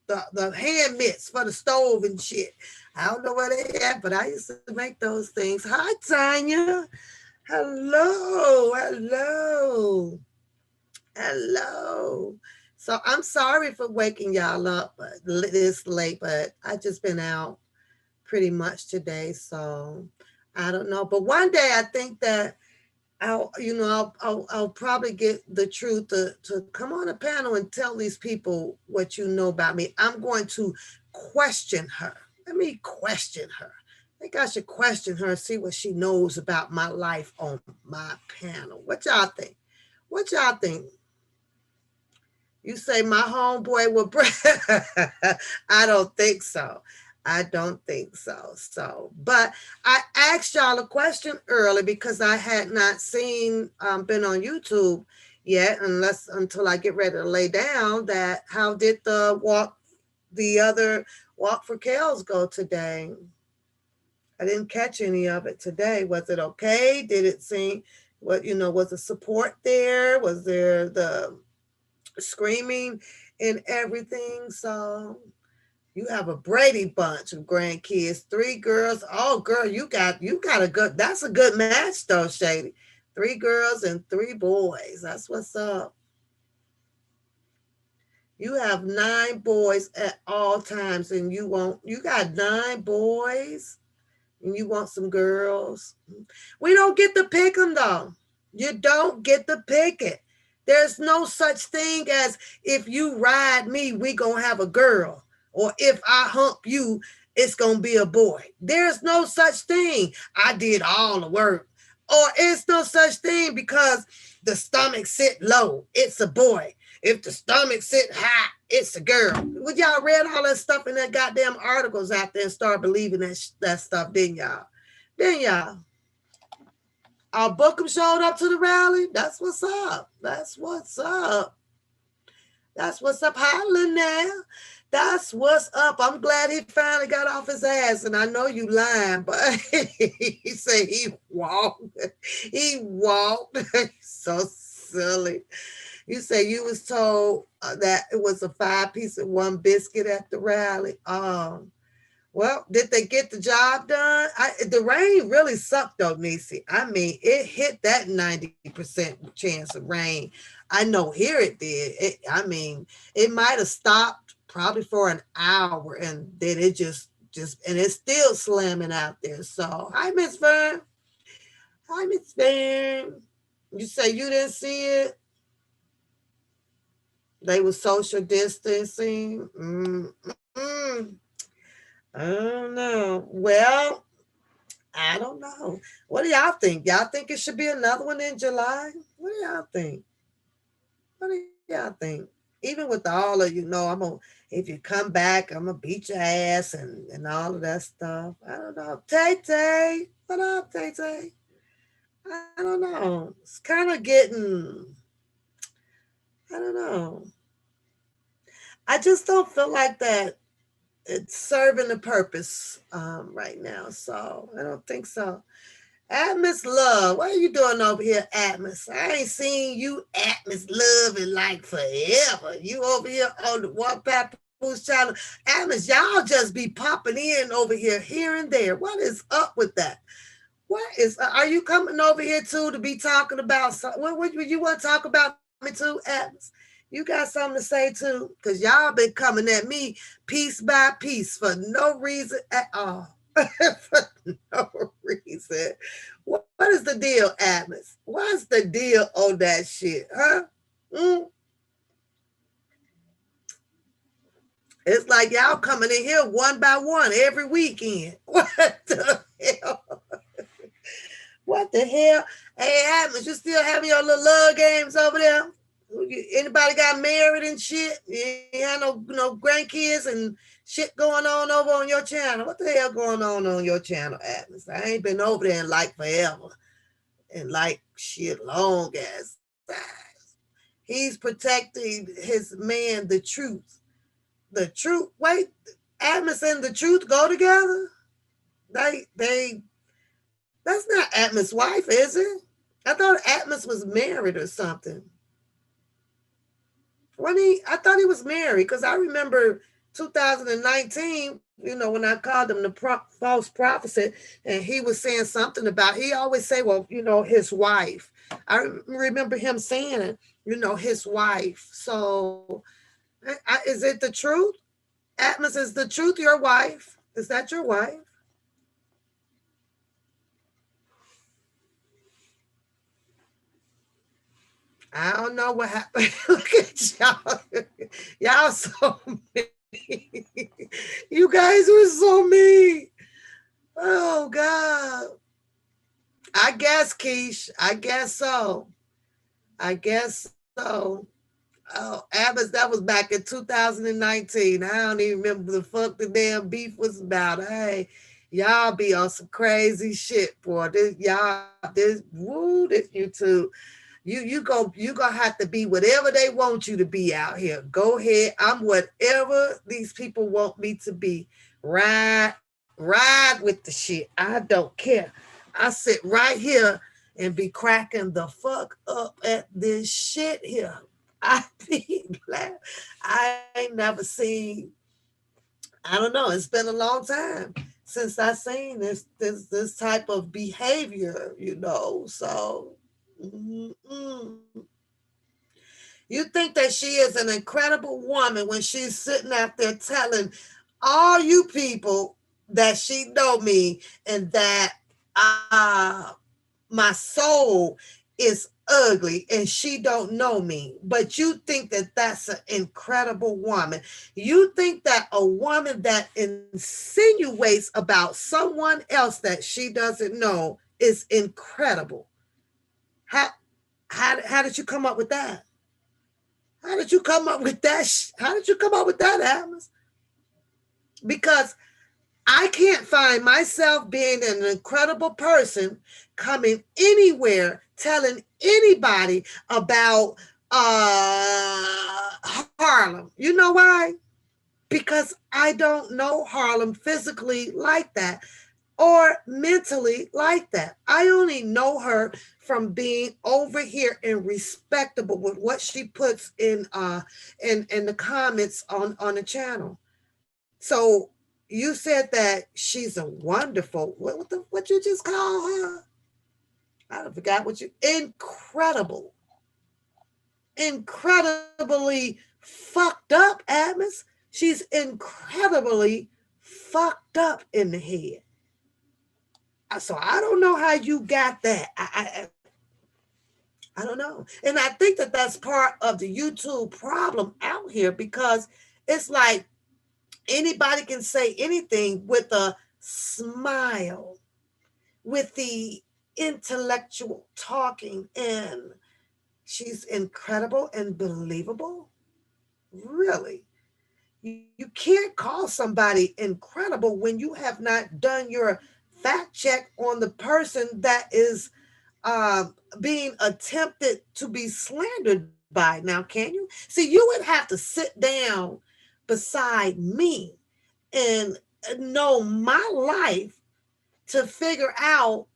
the hand mitts for the stove and shit. I don't know where they at, but I used to make those things. Hi, Tanya. Hello, hello, hello. So I'm sorry for waking y'all up this late, but I just been out pretty much today, so I don't know. But one day I think that I'll probably get the truth to come on a panel and tell these people what you know about me. I'm going to question her. Let me question her. I think I should question her and see what she knows about my life on my panel. What y'all think? What y'all think? You say my homeboy will bring. I don't think so. I don't think so. But I asked y'all a question early because I had not been on YouTube yet, until I get ready to lay down. That how did the other walk for Kels go today? I didn't catch any of it today. Was it okay? Did it seem was the support there? Was there the screaming and everything? So you have a Brady bunch of grandkids, 3 girls. Oh, girl, you got a good. That's a good match, though, Shady. 3 girls and 3 boys. That's what's up. You have 9 boys at all times, and you got 9 boys, and you want some girls. We don't get to pick them, though. You don't get to pick it. There's no such thing as if you ride me, we gonna have a girl. or if I hump you, it's gonna be a boy. There's no such thing. I did all the work. Or it's no such thing because the stomach sit low. It's a boy. If the stomach sit high, it's a girl. Would y'all read all that stuff in that goddamn articles out there and start believing that stuff, didn't y'all? Didn't y'all? Our Bookham showed up to the rally. That's what's up. That's what's up. That's what's up, hollering now. That's what's up. I'm glad he finally got off his ass. And I know you lying, but he said he walked. He walked. So silly. You say you was told that it was a 5-piece and 1 biscuit at the rally. Well, did they get the job done? The rain really sucked though, Nisi. I mean, it hit that 90% chance of rain. I know here it did. I mean, it might have stopped probably for an hour and then it just and it's still slamming out there. So hi Miss Fern. Hi Miss Fern. You say you didn't see it? They were social distancing. I don't know. Well, I don't know. What do y'all think? Y'all think it should be another one in July? What do y'all think? What do y'all think? Even with all of I'm gonna if you come back, I'm gonna beat your ass and all of that stuff. I don't know. Tay Tay, what up, Tay Tay? I don't know. It's kind of getting. I don't know. I just don't feel like that it's serving a purpose right now. So I don't think so. Atmos Love, what are you doing over here, Atmos? I ain't seen you, Atmos Love, in like forever. You over here on the Onepapoose channel. Atmos, y'all just be popping in over here and there. What is up with that? Are you coming over here too to be talking about something? What you want to talk about me too, Atmos? You got something to say too? Because y'all been coming at me piece by piece for no reason at all. For no reason. What is the deal, Atmos? What's the deal on that shit, huh? Mm? It's like y'all coming in here one by one every weekend. What the hell? What the hell? Hey, Atmos, you still having your little love games over there? Anybody got married and shit? You ain't had no grandkids and shit going on over on your channel. What the hell going on your channel, Atmos? I ain't been over there in like forever. And like shit long ass time. He's protecting his man, the truth. The truth. Wait, Atmos and the truth go together? They that's not Atmos' wife, is it? I thought Atmos was married or something. I thought he was married because I remember 2019, when I called him the false prophet, and he was saying something about, he always say, well, his wife. I remember him saying, his wife. So is it the truth? Atmos, is the truth your wife? Is that your wife? I don't know what happened. Look at y'all. Y'all so mean. You guys were so mean. Oh God. I guess, Keish. I guess so. I guess so. Oh, Abbas, that was back in 2019. I don't even remember the fuck the damn beef was about. Hey, y'all be on some crazy shit, boy. This YouTube. You gonna have to be whatever they want you to be out here. Go ahead. I'm whatever these people want me to be. Ride with the shit. I don't care. I sit right here and be cracking the fuck up at this shit here. I be glad. I ain't never seen. I don't know. It's been a long time since I seen this type of behavior. So. Mm-mm. You think that she is an incredible woman when she's sitting out there telling all you people that she know me and that my soul is ugly and she don't know me, but you think that that's an incredible woman. You think that a woman that insinuates about someone else that she doesn't know is incredible. How how did you come up with that? How did you come up with that? How did you come up with that, Atlas? Because I can't find myself being an incredible person coming anywhere telling anybody about Harlem. You know why? Because I don't know Harlem physically like that or mentally like that. I only know her from being over here and respectable with what she puts in the comments on the channel. So you said that she's a wonderful what you just call her? I forgot what you incredible, incredibly fucked up, Atmos. She's incredibly fucked up in the head. So I don't know how you got that. I don't know, and I think that that's part of the YouTube problem out here because it's like anybody can say anything with a smile, with the intellectual talking, and she's incredible and believable. Really, you can't call somebody incredible when you have not done your fact check on the person that is being attempted to be slandered by. Now, can you see? You would have to sit down beside me and know my life to figure out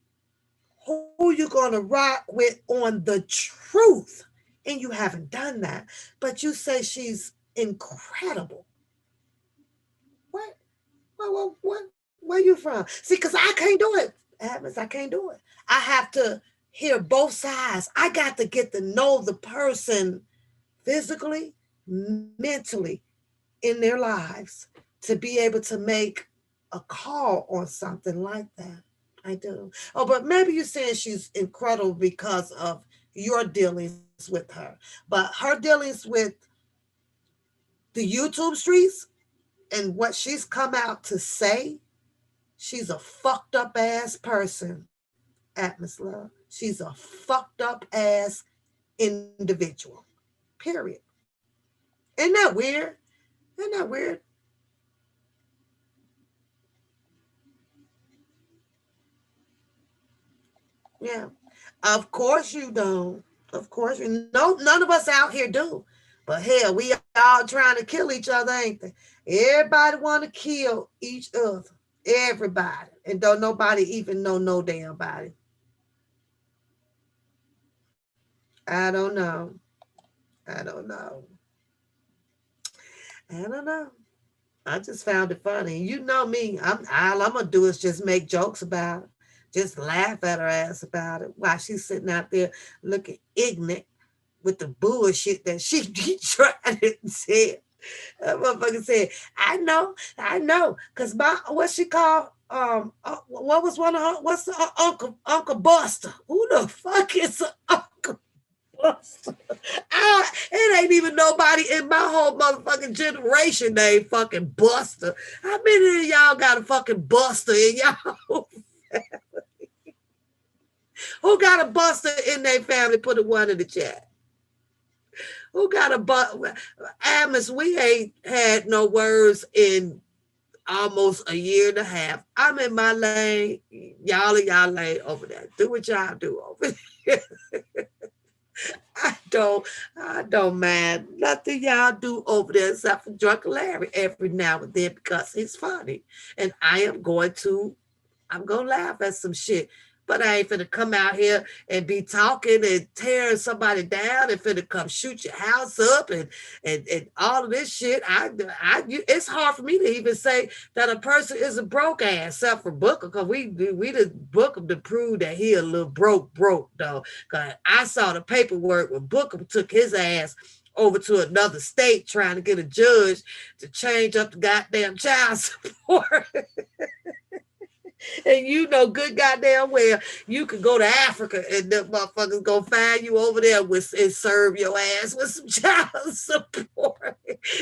who you're going to rock with on the truth. And you haven't done that. But you say she's incredible. What? Where you from? See, because I can't do it. Happens, I can't do it. I have to hear both sides. I got to get to know the person physically, mentally, in their lives to be able to make a call on something like that. I do. Oh, but maybe you're saying she's incredible because of your dealings with her. But her dealings with the YouTube streets and what she's come out to say, she's a fucked up ass person, Atmos Love. She's a fucked up ass individual. Period. Isn't that weird? Isn't that weird? Yeah. Of course you don't. Of course you no none of us out here do. But hell, we all trying to kill each other, ain't they? Everybody wanna kill each other. Everybody. And don't nobody even know no damn body. I don't know. I don't know. I don't know. I just found it funny. You know me. All I'm gonna do is just make jokes about it. Just laugh at her ass about it while she's sitting out there looking ignorant with the bullshit that she tried and said. That motherfucker said, I know, cause my what she called what was one of her what's the, Uncle Buster? Who the fuck is Uncle Buster? It ain't even nobody in my whole motherfucking generation named fucking Buster. How many of y'all got a fucking Buster in y'all? Who got a Buster in their family? Put a one in the chat. Who got a Amos? We ain't had no words in almost a year and a half. I'm in my lane. Y'all lane over there. Do what y'all do over there. I don't, I don't mind nothing y'all do over there except for Drunk Larry every now and then because he's funny, and I'm gonna laugh at some shit. But I ain't finna come out here and be talking and tearing somebody down and finna come shoot your house up and all of this shit. It's hard for me to even say that a person is a broke ass, except for Booker, because we just book him to prove that he a little broke though. Cause I saw the paperwork when Booker took his ass over to another state trying to get a judge to change up the goddamn child support. And you know good goddamn well you could go to Africa and the motherfuckers gonna find you over there with and serve your ass with some child support.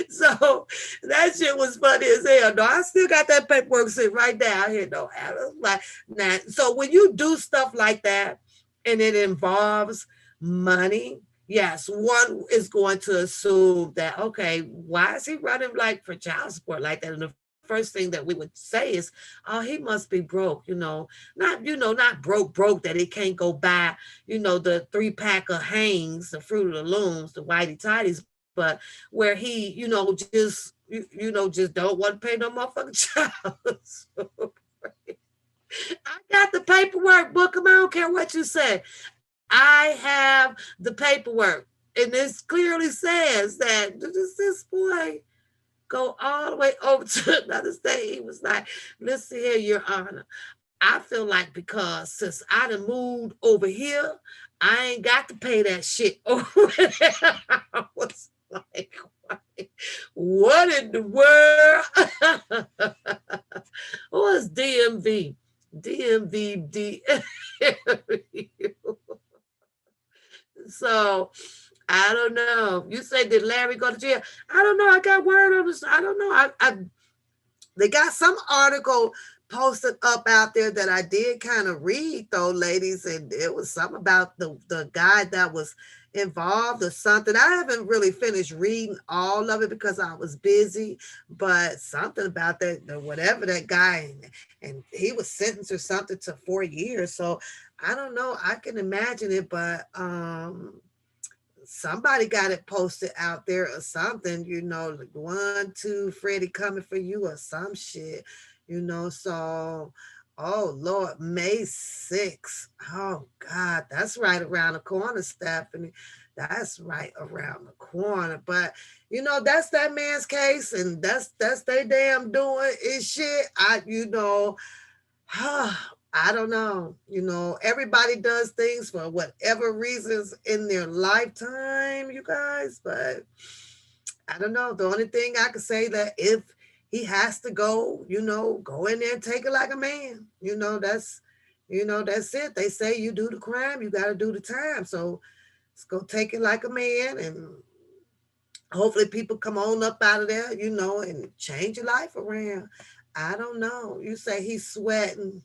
So that shit was funny as hell. No, I still got that paperwork sitting right down here. No, I was like, nah. So when you do stuff like that and it involves money, yes, one is going to assume that okay, why is he running like for child support like that? And the first thing that we would say is, oh, he must be broke, not broke that he can't go buy, the 3 pack of Hanes, the Fruit of the Looms, the Whitey Tidies, but where he, just don't want to pay no motherfucking child support. I got the paperwork, book him. I don't care what you say. I have the paperwork, and this clearly says that this boy go all the way over to another state. He was like, listen here, Your Honor. I feel like because since I done moved over here, I ain't got to pay that shit over there. I was like, what in the world? What's DMV? DMV. So I don't know. You say did Larry go to jail? I don't know. I got word on this. I don't know. I they got some article posted up out there that I did kind of read though, ladies, and it was something about the guy that was involved or something. I haven't really finished reading all of it because I was busy, but something about that whatever that guy and he was sentenced or something to 4 years. So I don't know. I can imagine it, but somebody got it posted out there or something, like 1, 2, Freddie coming for you or some shit. So, oh Lord, May 6th. Oh God, that's right around the corner, Stephanie. That's right around the corner. But that's that man's case, and that's they damn doing is shit. I don't know. Everybody does things for whatever reasons in their lifetime, you guys, but I don't know. The only thing I can say that if he has to go, go in there and take it like a man. That's it. They say you do the crime, you got to do the time. So let's go take it like a man, and hopefully people come on up out of there, and change your life around. I don't know. You say he's sweating.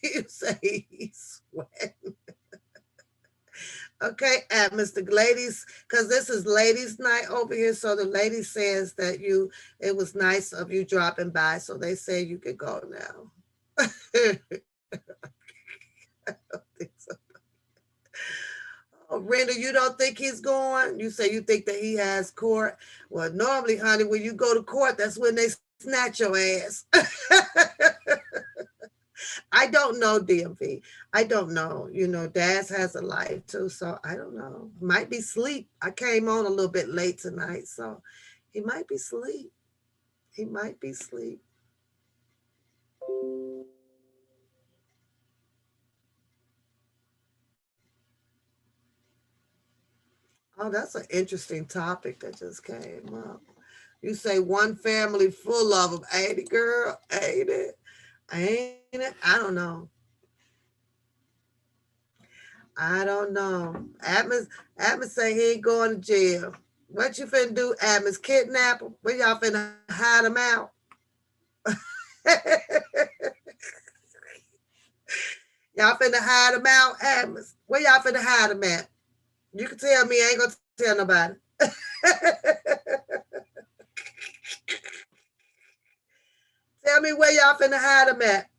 You say he's sweating. Okay, Mr. Ladies, because this is ladies' night over here. So the lady says that it was nice of you dropping by. So they say you could go now. Oh, Renda, you don't think he's going? You say you think that he has court? Well, normally, honey, when you go to court, that's when they snatch your ass. I don't know, DMV. I don't know. Daz has a life too, so I don't know. Might be sleep. I came on a little bit late tonight, so he might be sleep. He might be sleep. Oh, that's an interesting topic that just came up. You say one family full of them, ain't it, girl? Ain't it? Ain't it? I don't know. I don't know. Atmos say he ain't going to jail. What you finna do, Atmos? Kidnap him? Where y'all finna hide him out? Y'all finna hide him out, Atmos? Where y'all finna hide him at? You can tell me. I ain't gonna tell nobody. Tell me where y'all finna hide him at.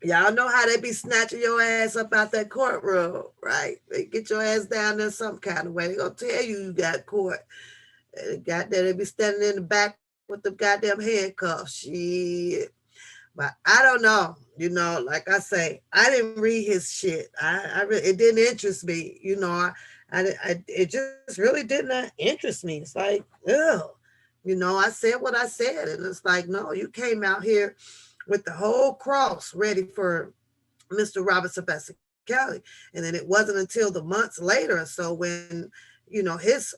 Y'all know how they be snatching your ass up out that courtroom, right? They get your ass down there some kind of way. They gonna tell you got court. Got there, they be standing in the back with the goddamn handcuffs. Shit. But I don't know. Like I say, I didn't read his shit. It didn't interest me. It just really did not interest me. It's like, ugh. I said what I said, and it's like, no, you came out here with the whole cross ready for Mr. Robert Sylvester Kelly, and then it wasn't until the months later or so when his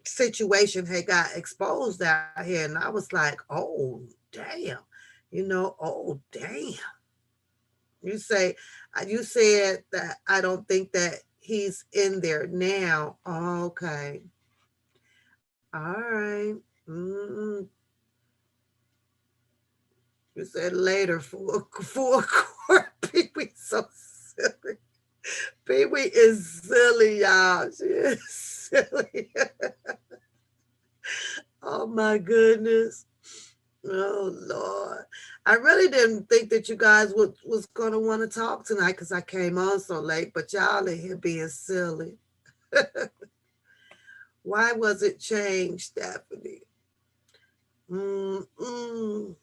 situation had got exposed out here, and I was like, oh damn, oh damn. You said that I don't think that he's in there now. Okay, all right. Mm, you said later for court. Pee Wee so silly. Pee Wee is silly, y'all. She is silly. Oh my goodness. Oh Lord. I really didn't think that you guys was gonna want to talk tonight because I came on so late, but y'all in here being silly. Why was it changed, Stephanie? Mm-mm.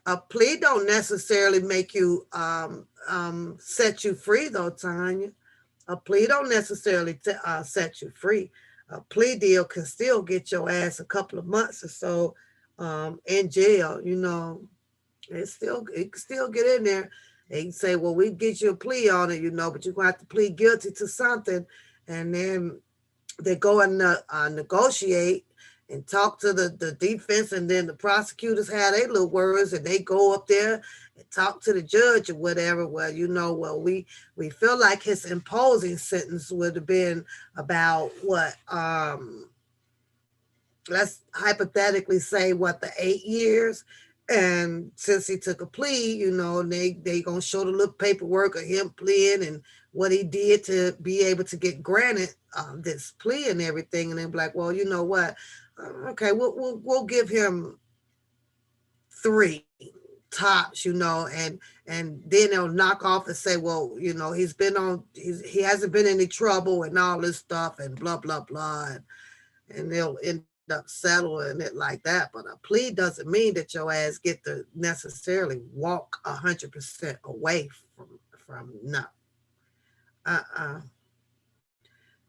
A plea don't necessarily make you set you free though, Tanya. A plea don't necessarily set you free. A plea deal can still get your ass a couple of months or so in jail. It can still get in there. They can say, well, we get you a plea on it, but you're gonna have to plead guilty to something, and then they go and negotiate and talk to the defense, and then the prosecutors have their little words, and they go up there and talk to the judge or whatever. Well, we feel like his imposing sentence would have been about what let's hypothetically say what the 8 years. And since he took a plea, they gonna show the little paperwork of him pleading and what he did to be able to get granted this plea and everything. And they're like, well, you know what? Okay, we'll give him 3 tops, and then they'll knock off and say, well, he hasn't been in any trouble and all this stuff and blah blah blah, and they'll end up settling it like that. But a plea doesn't mean that your ass get to necessarily walk 100% away from no. Uh-uh.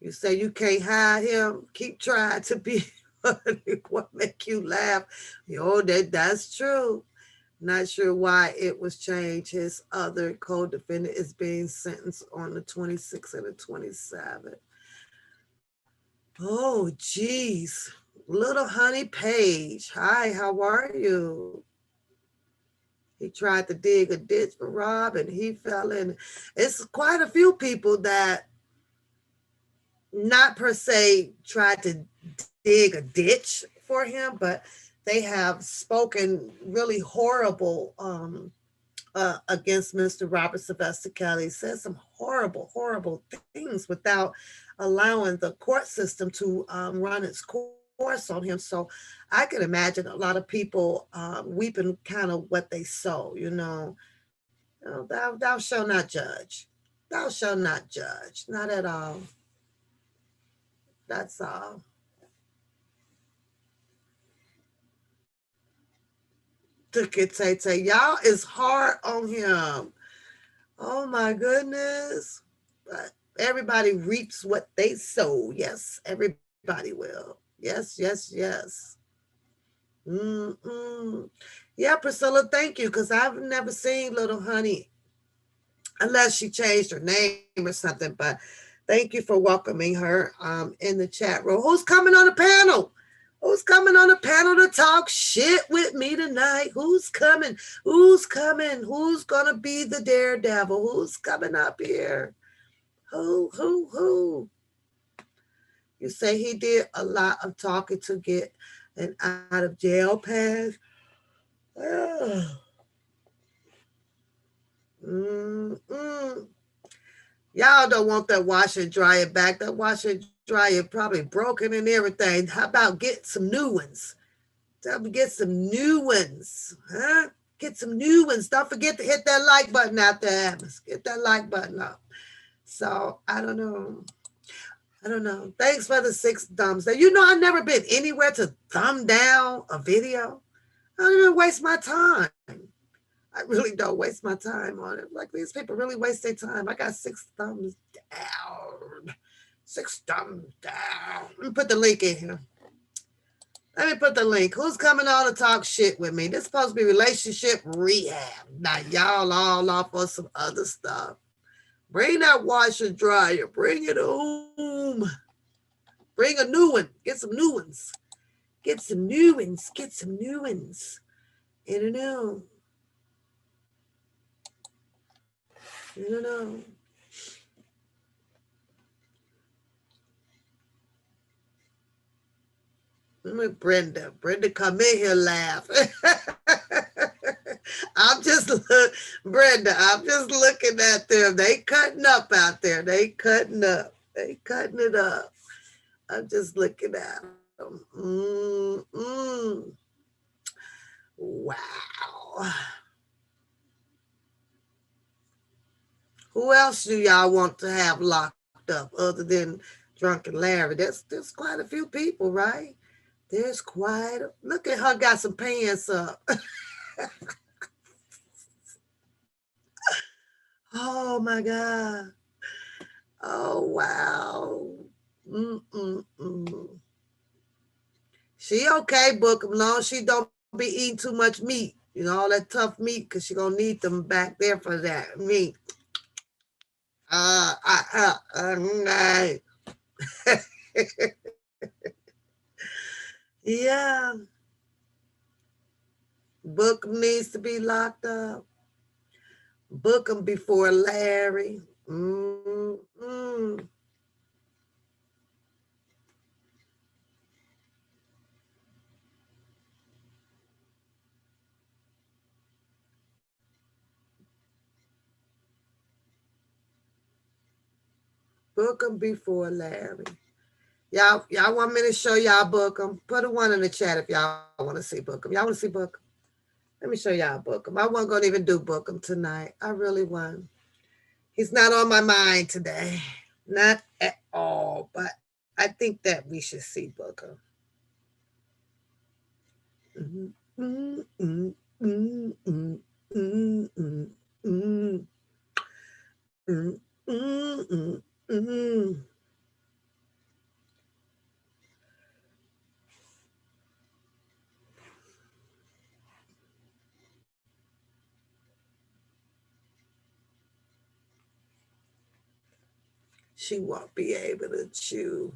You say you can't hide him, keep trying to be funny. What make you laugh? That's true. Not sure why it was changed. His other co-defendant is being sentenced on the 26th and the 27th. Oh, geez. Little Honey Page. Hi, how are you? He tried to dig a ditch for Rob and he fell in. It's quite a few people that not per se tried to dig a ditch for him, but they have spoken really horrible against Mr. Robert Sylvester Kelly, said some horrible, horrible things without allowing the court system to run its course on him. So I can imagine a lot of people weeping kind of what they sow, thou shalt not judge. Thou shalt not judge. Not at all. That's all. Took it, Tay Tay. Y'all is hard on him. Oh my goodness. But everybody reaps what they sow. Yes, everybody will. Yes, yes, yes. Mm-mm. Yeah, Priscilla, thank you, because I've never seen Little Honey unless she changed her name or something. But thank you for welcoming her in the chat room. Who's coming on the panel? Who's coming on the panel to talk shit with me tonight? Who's coming? Who's coming? Who's gonna be the daredevil? Who's coming up here? Who? You say he did a lot of talking to get an out of jail pass. Ugh. Mm-mm. Y'all don't want that washer and dryer back. That washer and dryer probably broken and everything. How about get some new ones? Tell me get some new ones, huh? Get some new ones. Don't forget to hit that like button out there. Get that like button up. So I don't know. Thanks for the 6 thumbs. I've never been anywhere to thumb down a video. I don't even waste my time. I really don't waste my time on it. Like these people really waste their time. I got 6 thumbs down. 6 thumbs down. Let me put the link in here. Let me put the link. Who's coming on to talk shit with me? This is supposed to be relationship rehab. Now y'all all off on some other stuff. Bring that washer dryer. Bring it home. Bring a new one. Get some new ones. Get some new ones. Get some new ones. I don't know. I don't know. Brenda. Brenda come in here laugh. I'm just Brenda. I'm just looking at them. They cutting up out there. They cutting up. They cutting it up. I'm just looking at them. Wow. Who else do y'all want to have locked up other than Drunken Larry? There's quite a few people, right? There's quite a, look at her got some pants up. Oh my God. Oh wow. Mm-mm-mm. She okay, book them long. She don't be eating too much meat. You know, all that tough meat, because she gonna need them back there for that meat. Right. Yeah. Book needs to be locked up. Book him before Larry. Book him before Larry. Y'all want me to show y'all book him? Put a one in the chat if y'all want to see book him. Y'all want to see book him? Let me show y'all book him. I wasn't gonna even do book him tonight. I really wasn't. He's not on my mind today. Not at all. But I think that we should see book him. Mm, mm, mm, mm, mm, mm, mm, mm, mm, mm, mm. She won't be able to chew.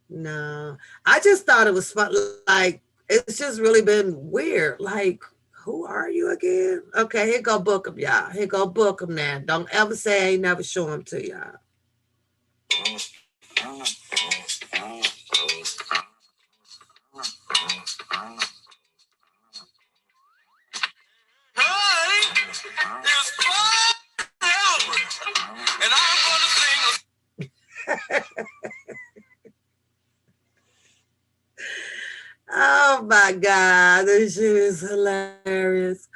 No, I just thought it was fun. Like, it's just really been weird. Like, who are you again? Okay, here go book him, y'all. Here go book him now. Don't ever say I ain't never show him to y'all. Oh my God, this shit is hilarious.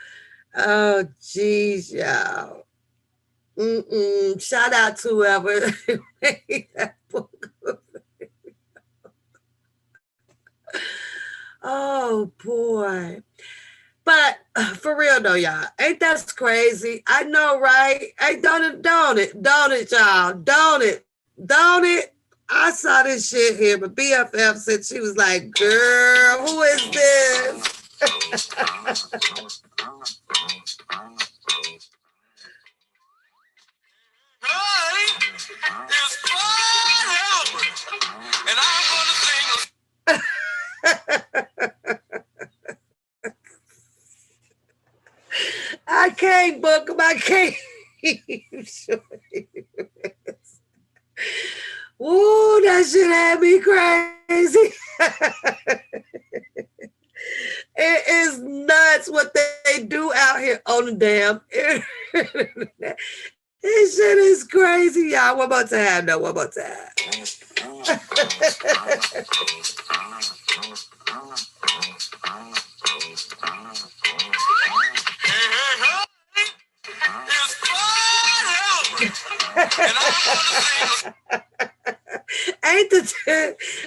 Oh, jeez, y'all. Shout out to whoever made that book. Oh boy. But for real though, y'all, ain't that crazy? I know, right? Hey, don't it, y'all, don't it. I saw this shit here, but BFF said she was like, "Girl, who is this?" I can't book him. I can't. Ooh, that shit had me crazy. It is nuts what they do out here on the damn internet. This shit is crazy, y'all. One more time, no, one more time.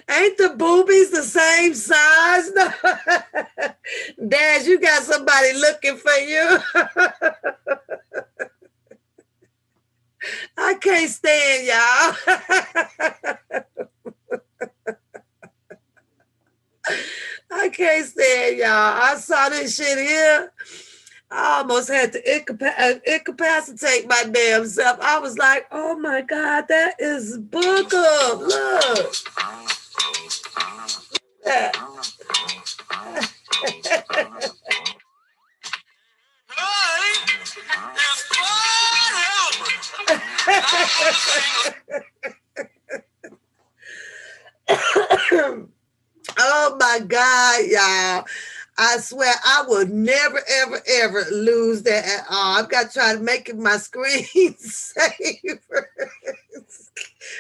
Ain't the boobies the same size? No. Dad, you got somebody looking for you. I can't stand y'all. I can't stand y'all. I saw this shit here. I almost had to incapacitate my damn self. I was like, oh my God, that is Booker. Look. That. Oh my God, y'all. I swear I would never, ever, ever lose that at all. I've got to try to make it my screen saver.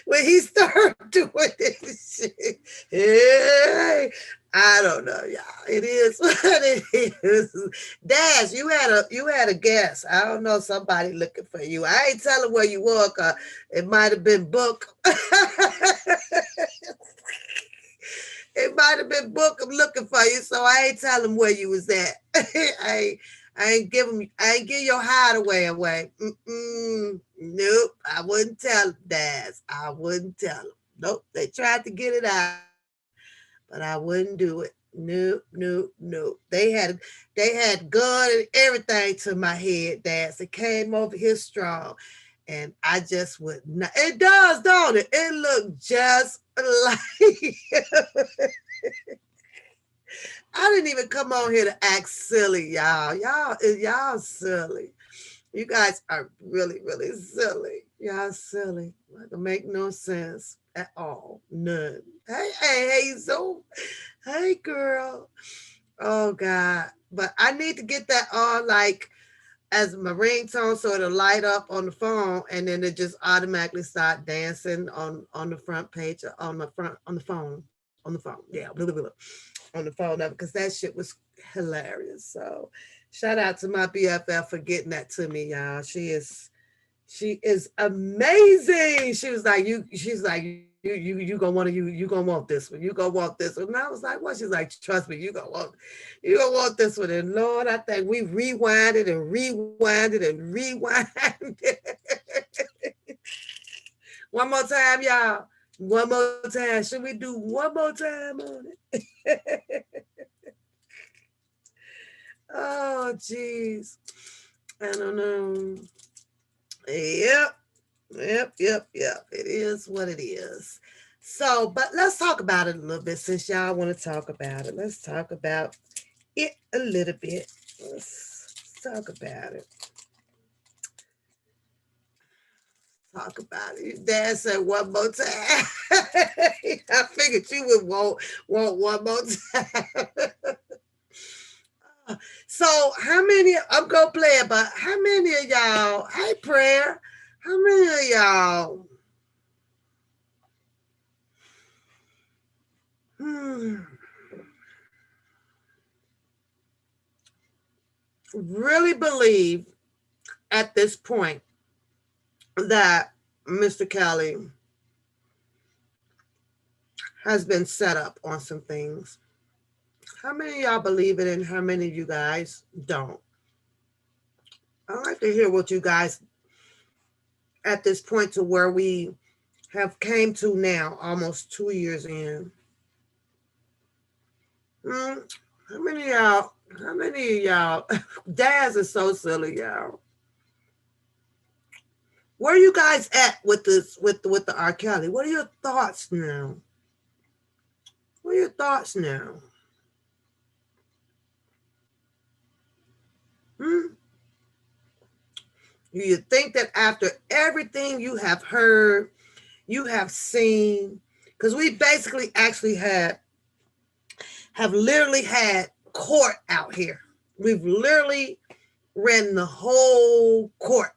When he started doing this shit. Hey, I don't know, y'all. It is what it is. Dash, you had a guess. I don't know, somebody looking for you. I ain't telling where you were, cause it might have been Book. It might have been Book. I'm looking for you, so I ain't tell him where you was at. I ain't give your hideaway away. Nope, I wouldn't tell him, Daz. I wouldn't tell him. Nope, they tried to get it out of me, but I wouldn't do it. Nope, nope, nope. They had gun and everything to my head, Daz. It came over here strong, and I just would not. It does, don't it? It looked just like. I didn't even come on here to act silly, y'all. Y'all silly. You guys are really, really silly. Y'all silly. Like, it make no sense at all. None. Hey, Hazel. Hey, girl. Oh God. But I need to get that on like as my ringtone so it'll light up on the phone and then it just automatically start dancing on the front page on the phone. On the phone. Yeah. Blah, blah, blah, on the phone up because that shit was hilarious. So shout out to my BFF for getting that to me, y'all. She is amazing. She's like, you gonna want this one. You gonna want this one. And I was like, what? She's like, trust me, you gonna want this one. And Lord, I think we rewinded and rewinded and rewinded. One more time, y'all. One more time. Should we do one more time on it? Oh, jeez. I don't know. Yep. Yep. It is what it is. So, but let's talk about it a little bit since y'all want to talk about it. Let's talk about it a little bit. Let's talk about it. Talk about it. Dad said one more time. I figured you would want one more time. So how many? I'm gonna play it, but how many of y'all? Hey, prayer. How many of y'all? Hmm, really believe at this point that Mr. Kelly has been set up on some things. How many of y'all believe it and how many of you guys don't? I'd like to hear what you guys at this point to where we have came to now, almost 2 years in. Hmm, how many of y'all? How many of y'all? Daz is so silly, y'all. Where are you guys at with this with the R. Kelly? What are your thoughts now? What are your thoughts now? Hmm? Do you think that after everything you have heard, you have seen, because we basically actually have literally had court out here. We've literally ran the whole court.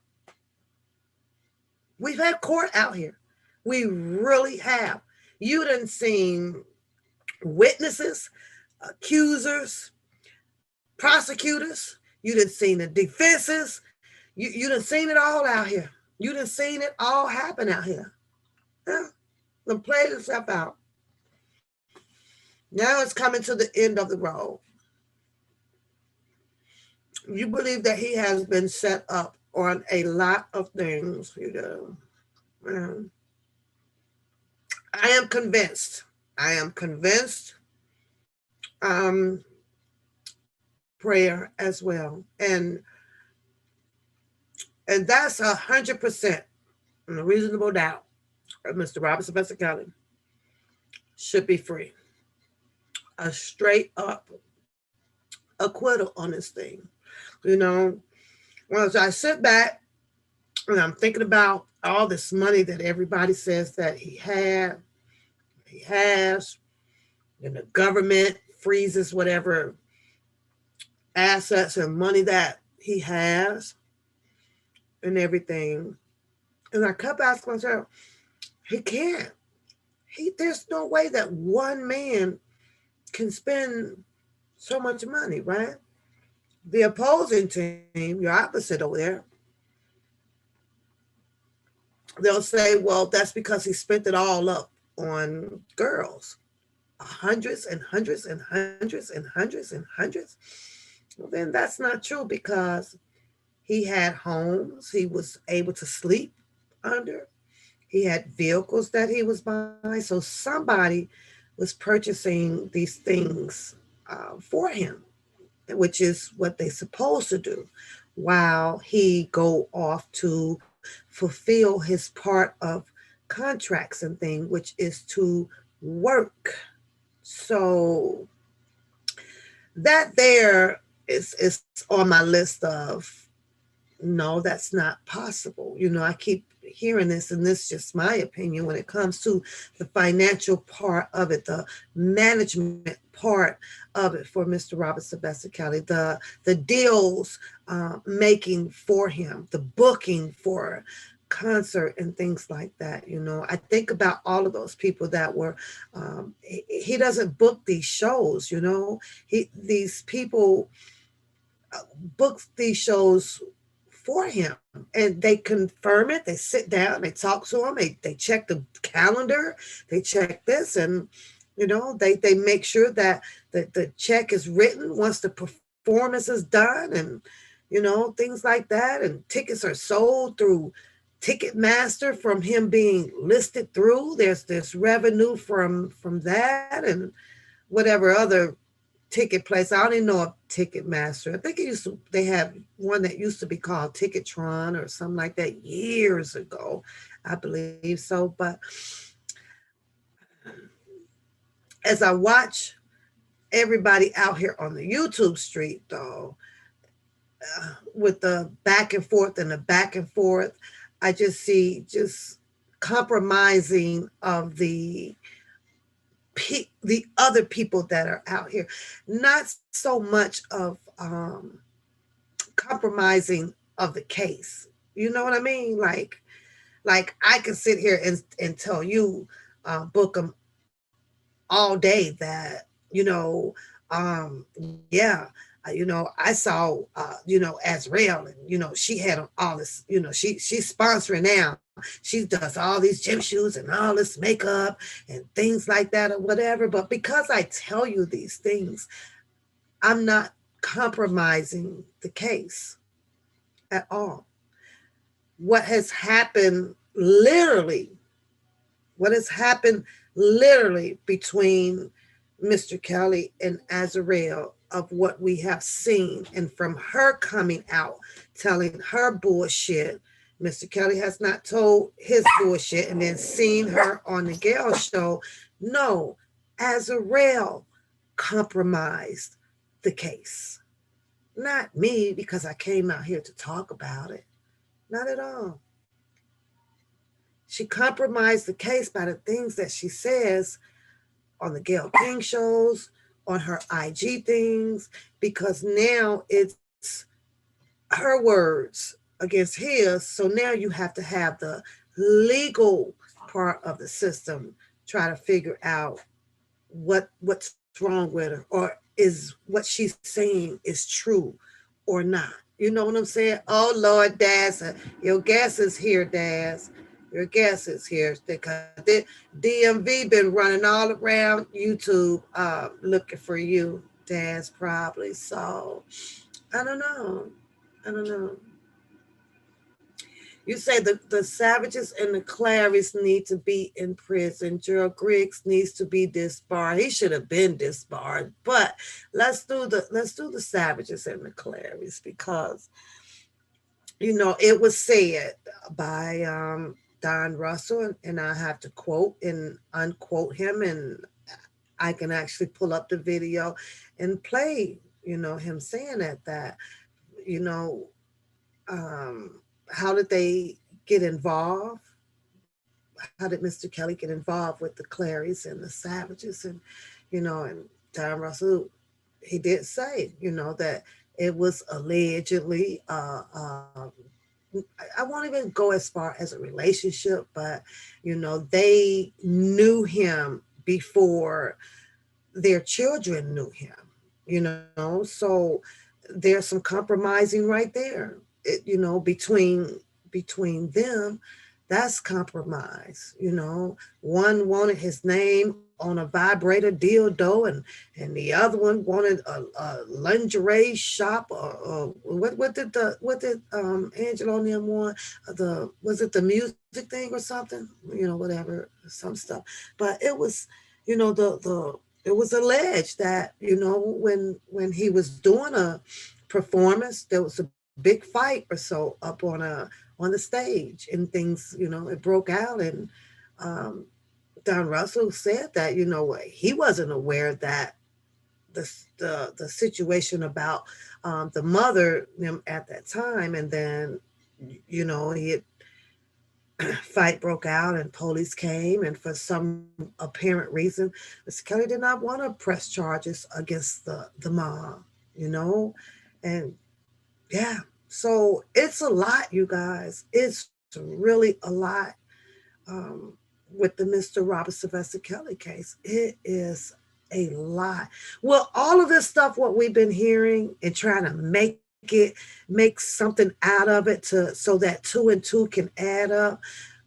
We've had court out here. We really have. You done seen witnesses, accusers, prosecutors. You done seen the defenses. You done seen it all out here. You done seen it all happen out here. Yeah. Done played itself out. Now it's coming to the end of the road. You believe that he has been set up on a lot of things, you know. Um, I am convinced. I am convinced. Um, prayer as well. And And that's 100% a reasonable doubt. Mr. Robert Sylvester Kelly should be free. A straight up acquittal on this thing. You know, once I sit back and I'm thinking about all this money that everybody says that he has, and the government freezes whatever assets and money that he has and everything. And I kept asking myself, he can't. There's no way that one man can spend so much money, right? The opposing team, your opposite over there, they'll say, well, that's because he spent it all up on girls. Hundreds and hundreds and hundreds and hundreds and hundreds. Well, then that's not true because he had homes he was able to sleep under. He had vehicles that he was buying. So somebody was purchasing these things for him, which is what they supposed to do, while he go off to fulfill his part of contracts and thing, which is to work. So that there is on my list of no, that's not possible. I keep hearing this, and this is just my opinion when it comes to the financial part of it, the management part of it for Mr. Robert Sylvester Kelly, the deals making for him, the booking for concert and things like that. I think about all of those people that were he doesn't book these shows. These people book these shows for him, and they confirm it. They sit down, they talk to him, they check the calendar, they check this, and they make sure that the check is written once the performance is done, and things like that. And tickets are sold through Ticketmaster from him being listed through. There's this revenue from that, and whatever other ticket place. I don't even know of Ticketmaster. I think they have one that used to be called Ticketron or something like that years ago. I believe so. But as I watch everybody out here on the YouTube street, though, with the back and forth and the back and forth, I just see just compromising of the other people that are out here, not so much of compromising of the case. You know what I mean? Like I can sit here and tell you, book them all day that yeah, I saw Azrael, and she had all this. She's sponsoring now. She does all these gym shoes and all this makeup and things like that or whatever. But because I tell you these things, I'm not compromising the case at all. What has happened literally, what has happened literally between Mr. Kelly and Azrael, of what we have seen, and from her coming out telling her bullshit. Mr. Kelly has not told his bullshit, and then seen her on the Gail show. No, Azrael compromised the case. Not me, because I came out here to talk about it. Not at all. She compromised the case by the things that she says on the Gail King shows, on her IG things, because now it's her words against his. So now you have to have the legal part of the system try to figure out what's wrong with her, or is what she's saying is true or not. You know what I'm saying? Oh Lord, Daz, your guess is here, Daz. Your guess is here, because the DMV been running all around YouTube looking for you, Daz, probably. So I don't know. I don't know. You say the Savages and the Clarys need to be in prison. Gerald Griggs needs to be disbarred. He should have been disbarred. But let's do the Savages and the Clarys, because It was said by Don Russell, and I have to quote and unquote him, and I can actually pull up the video and play, him saying that, you know, um, how did they get involved? How did Mr. Kelly get involved with the Clarys and the Savages? And Don Russell, he did say, that it was allegedly, I won't even go as far as a relationship, but, they knew him before their children knew him. So there's some compromising right there, between them. That's compromise. One wanted his name on a vibrator dildo, and the other one wanted a lingerie shop, or what did Angelo and them want? Was it the music thing or something? Whatever, some stuff. But the it was alleged that, when he was doing a performance, there was a big fight or so up on the stage, and things, it broke out. And um, Don Russell said that, he wasn't aware that the situation about the mother, at that time. And then, he had fight broke out, and police came, and for some apparent reason, Mr. Kelly did not want to press charges against the mom, you know, and yeah. So it's a lot, you guys. It's really a lot, um, with the Mr. Robert Sylvester Kelly case. It is a lot. Well, all of this stuff, what we've been hearing and trying to make something out of it, so that two and two can add up.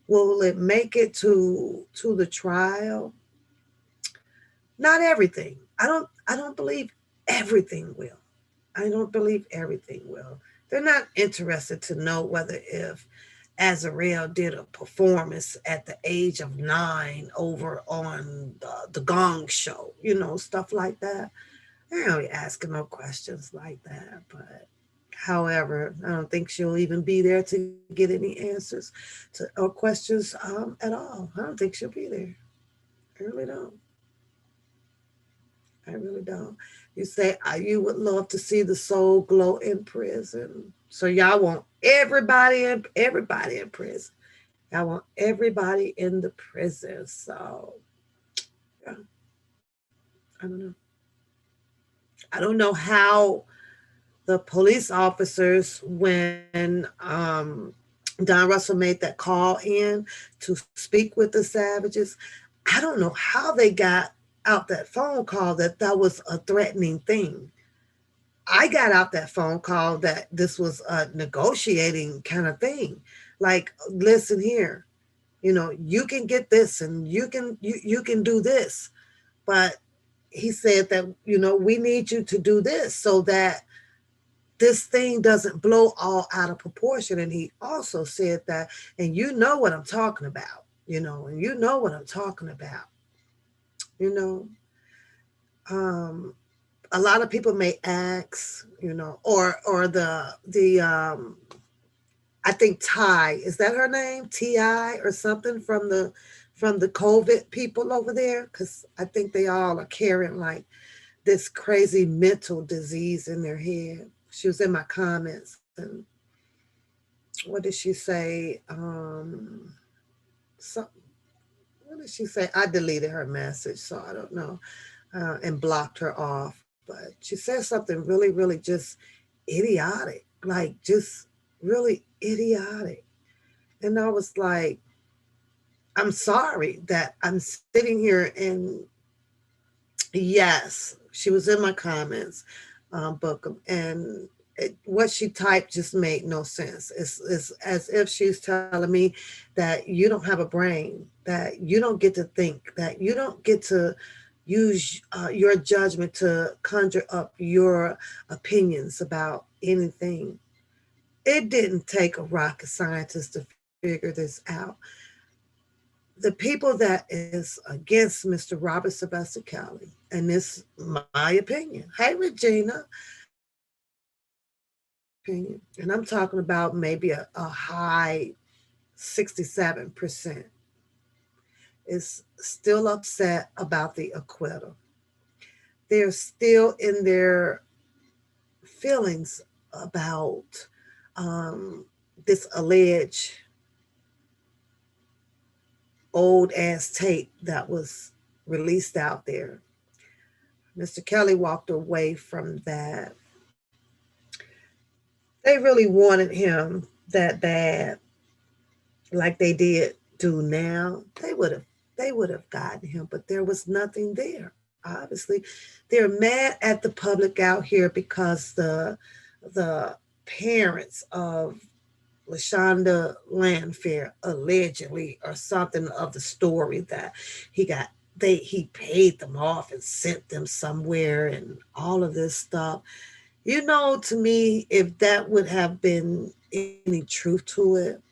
Will it make it to the trial? Not everything. I don't believe everything will. I don't believe everything will. They're not interested to know whether if Azarel did a performance at the age of 9 over on the Gong Show, stuff like that. They're not really asking no questions like that. But however, I don't think she'll even be there to get any answers or questions at all. I don't think she'll be there. I really don't. I really don't. You say you would love to see the soul glow in prison. So y'all want everybody in prison. Y'all want everybody in the prison. So yeah, I don't know. I don't know how the police officers, when Don Russell made that call in to speak with the Savages, I don't know how they got out that phone call that was a threatening thing. I got out that phone call that this was a negotiating kind of thing. Like, listen here, you can get this, and you can do this, but he said that, we need you to do this so that this thing doesn't blow all out of proportion. And he also said that, and you know what I'm talking about, and you know what I'm talking about, you know. Um, a lot of people may ask, or the I think Ty, is that her name? Ti or something, from the COVID people over there, because I think they all are carrying like this crazy mental disease in their head. She was in my comments, and what did she say? So, what did she say? I deleted her message, so I don't know, and blocked her off. But she said something really, really just idiotic, like just really idiotic. And I was like, I'm sorry that I'm sitting here, and yes, she was in my comments, book 'em, and what she typed just made no sense. It's as if she's telling me that you don't have a brain, that you don't get to think, that you don't get to use your judgment to conjure up your opinions about anything. It didn't take a rocket scientist to figure this out. The people that is against Mr. Robert Sylvester Kelly, and this my opinion. Hey, Regina. opinion, and I'm talking about maybe a high 67%, is still upset about the acquittal. They're still in their feelings about um, this alleged old ass tape that was released out there. Mr. Kelly walked away from that. They really wanted him that bad, like they did do now. They would have gotten him, but there was nothing there. Obviously, they're mad at the public out here because the parents of LaShonda Landfair allegedly, or something of the story, that he got he paid them off and sent them somewhere and all of this stuff. To me, if that would have been any truth to it,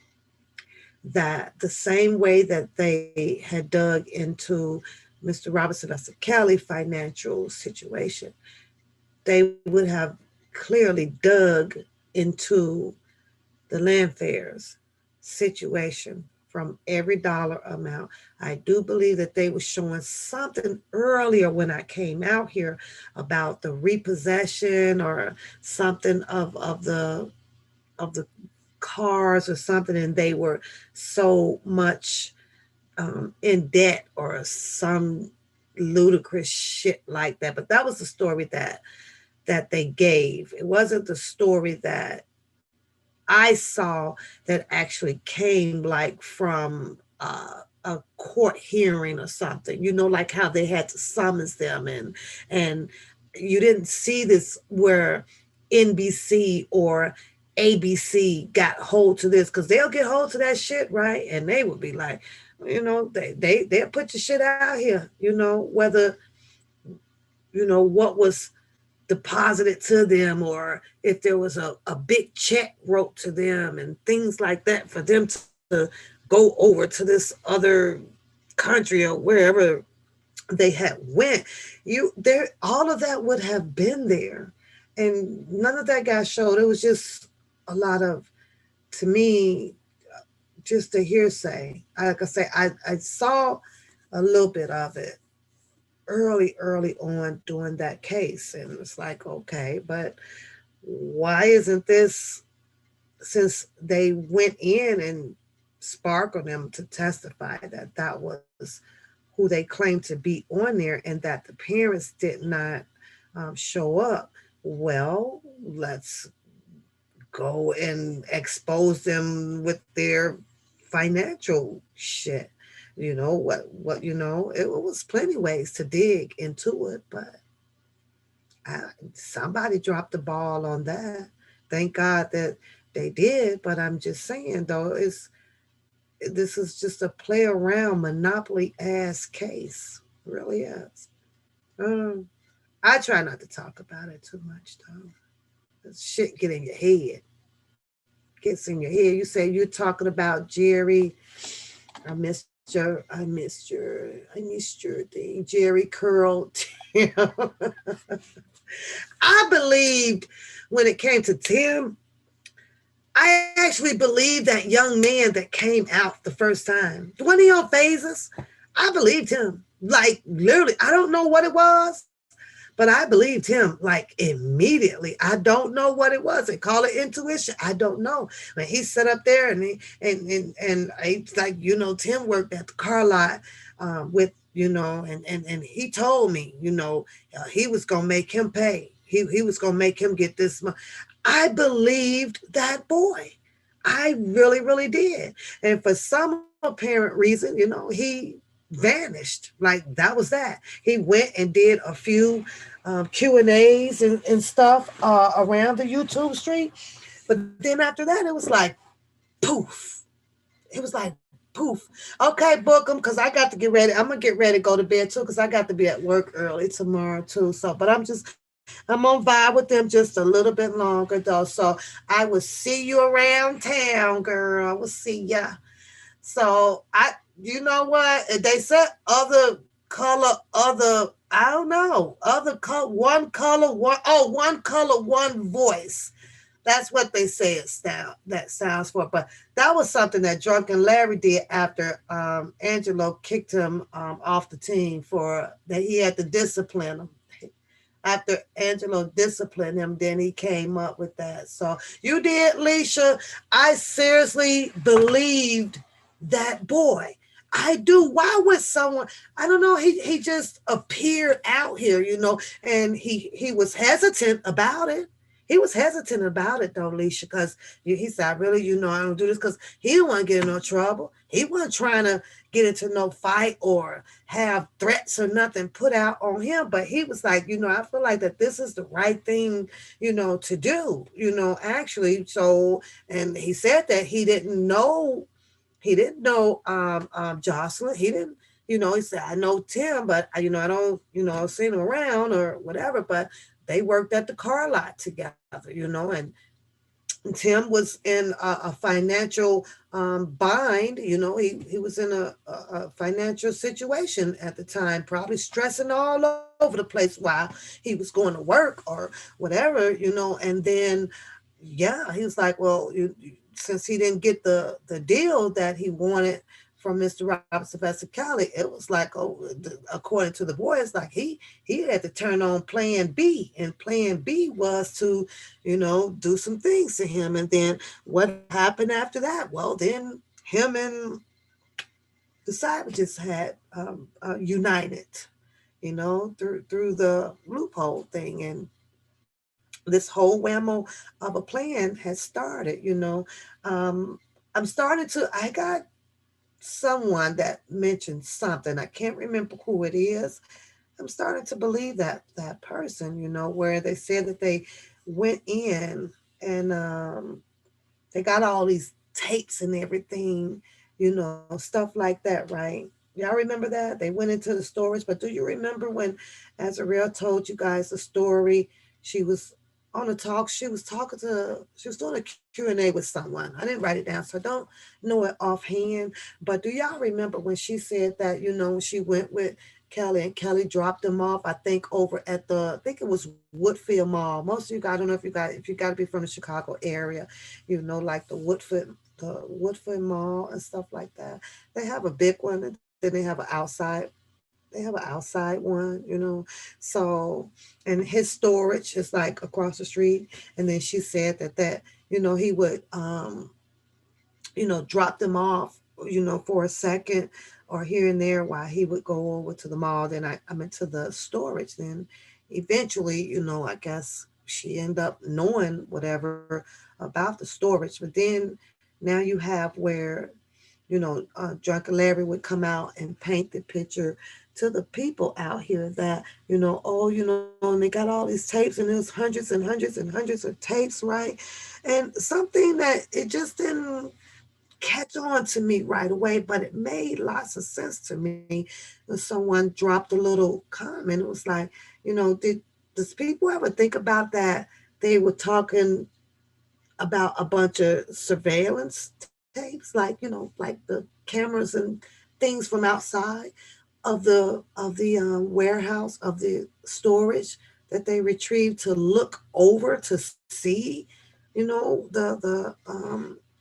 that the same way that they had dug into Mr. Robinson Vessel Kelly financial situation, they would have clearly dug into the Landfairs situation from every dollar amount. I do believe that they were showing something earlier when I came out here about the repossession or something of the cars or something, and they were so much in debt or some ludicrous shit like that. But that was the story that they gave. It wasn't the story that I saw that actually came like from a court hearing or something. Like how they had to summons them, and you didn't see this where NBC or ABC got hold to this, because they'll get hold to that shit, right? And they would be like, they'll put your shit out here, whether what was deposited to them, or if there was a big check wrote to them and things like that for them to go over to this other country or wherever they had went. All of that would have been there, and none of that got showed. It was just a lot of, to me, just a hearsay. Like I say, I saw a little bit of it early on during that case, and it's like, okay, but why isn't this, since they went in and sparkled them to testify that that was who they claimed to be on there, and that the parents did not show up? Well, let's go and expose them with their financial shit. It was plenty ways to dig into it, but I, somebody dropped the ball on that. Thank God that they did, but I'm just saying though, this is just a play around monopoly ass case. It really is. Um, I try not to talk about it too much though. This shit get in your head. Gets in your head. You say you're talking about Jerry. I missed your thing. Jerry Curl. I believed when it came to Tim, I actually believed that young man that came out the first time. When he on phases, I believed him. Like literally, I don't know what it was, but I believed him like immediately. I don't know what it was. They call it intuition. I don't know. When he sat up there and it's like, Tim worked at the car lot with, and he told me, he was gonna make him pay. He was gonna make him get this money. I believed that boy. I really, really did. And for some apparent reason, he vanished. Like that was that. He went and did a few Q&As and stuff around the YouTube street. But then after that, it was like poof. It was like poof. Okay, book them, because I got to get ready. I'm going to get ready to go to bed too, because I got to be at work early tomorrow too. So, but I'm on vibe with them just a little bit longer though. So I will see you around town, girl. I will see ya. So you know what? They said other color, I don't know, other color, one color, one color, one voice. That's what they say it that sounds for. But that was something that Drunken Larry did after Angelo kicked him off the team for that he had to discipline him. After Angelo disciplined him, then he came up with that. So you did, Leisha. I seriously believed that boy. I do. Why would someone? I don't know. He just appeared out here, and he was hesitant about it. He was hesitant about it though, Leisha, because he said, "I really, I don't do this," because he didn't want to get in no trouble. He wasn't trying to get into no fight or have threats or nothing put out on him. But he was like, I feel like that this is the right thing, to do, actually. So, and he said that he didn't know Jocelyn. He didn't, he said, I know Tim, but I don't, see him around or whatever. But they worked at the car lot together, and Tim was in a financial bind. He was in a financial situation at the time, probably stressing all over the place while he was going to work or whatever, and then, yeah, he was like, well, since he didn't get the deal that he wanted from Mr. Robinson Vesicali, it was like, oh, according to the boy, it's like he had to turn on Plan B, and Plan B was to, do some things to him. And then what happened after that? Well, then him and the Savages had united, through the loophole thing, and this whole whammo of a plan has started. Um, I'm starting to. I got someone that mentioned something. I can't remember who it is. I'm starting to believe that person, where they said that they went in and they got all these tapes and everything, stuff like that, right? Y'all remember that? They went into the storage, but do you remember when Azarel told you guys the story? She was on a talk, she was doing a Q&A with someone. I didn't write it down, so I don't know it offhand. But do y'all remember when she said that, she went with Kelly and Kelly dropped them off, I think over at I think it was Woodfield Mall. Most of you guys, I don't know if you got to be from the Chicago area, like the Woodford Mall and stuff like that. They have a big one, and then they have an outside one, So, and his storage is like across the street. And then she said that he would drop them off, for a second or here and there while he would go over to the mall. Then I went to the storage. Then eventually, I guess she ended up knowing whatever about the storage. But then now you have where, Drunken Larry would come out and paint the picture to the people out here that, oh, and they got all these tapes, and there's hundreds and hundreds and hundreds of tapes, right? And something that it just didn't catch on to me right away, but it made lots of sense to me when someone dropped a little comment. It was like, does people ever think about that? They were talking about a bunch of surveillance tapes, like the cameras and things from outside of the warehouse, of the storage, that they retrieved to look over to see, the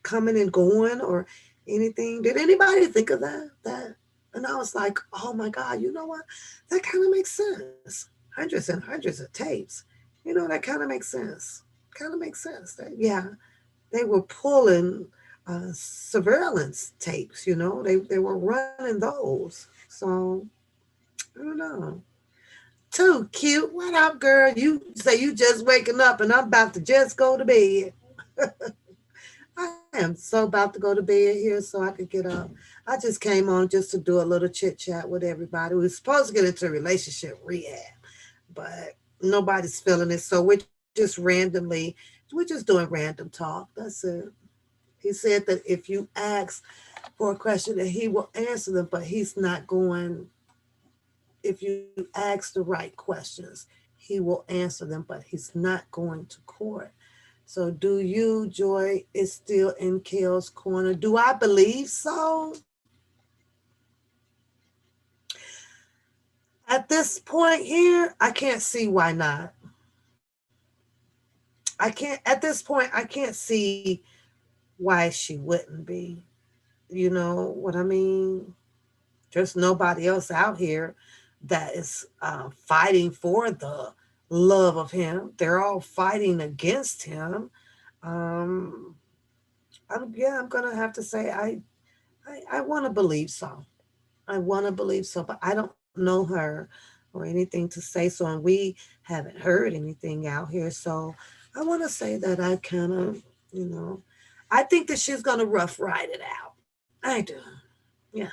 coming and going or anything. Did anybody think of that? And I was like, oh my God, you know what? That kind of makes sense. Hundreds and hundreds of tapes. That kind of makes sense. Kind of makes sense. Yeah, they were pulling surveillance tapes. They were running those. So I don't know. Too cute. What up, girl? You say you just waking up, and I'm about to just go to bed. I am so about to go to bed here so I could get up. I just came on just to do a little chit chat with everybody. We were supposed to get into relationship rehab, but nobody's feeling it. So we're just doing random talk. That's it. He said that if you ask for a question, that he will answer them, but he's not going. If you ask the right questions, he will answer them, but he's not going to court. So, do you, Joy, is still in Kale's corner? Do I believe so? At this point here, I can't see why not. I can't at this point. I can't see why she wouldn't be. You know what I mean? There's nobody else out here that is fighting for the love of him. They're all fighting against him. Um, yeah, I'm gonna have to say I want to believe so. I want to believe so, but I don't know her or anything to say so, and we haven't heard anything out here. So I want to say that I kind of, you know, I think that she's gonna rough ride it out. I do. Yeah,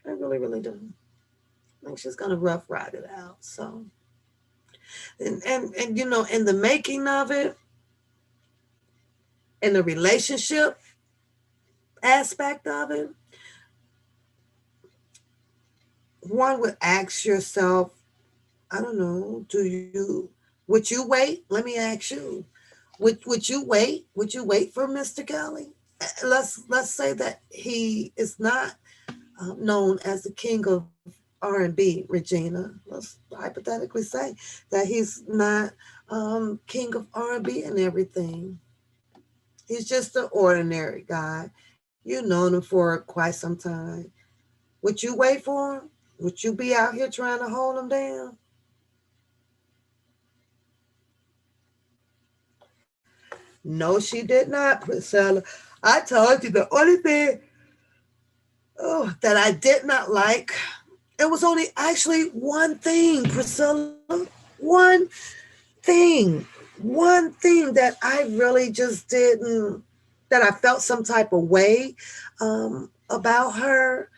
I really, really do. I think she's gonna rough ride it out. So, and you know, in the making of it, in the relationship aspect of it, one would ask yourself, I don't know, would you wait? Let me ask you, would you wait? Would you wait for Mr. Kelly? Let's say that he is not known as the king of R&B, Regina. Let's hypothetically say that he's not king of R&B and everything. He's just an ordinary guy. You've known him for quite some time. Would you wait for him? Would you be out here trying to hold him down? No, she did not, Priscilla. I told you the only thing that I did not like, it was only actually one thing, Priscilla. One thing. One thing that I really just didn't, that I felt some type of way about her.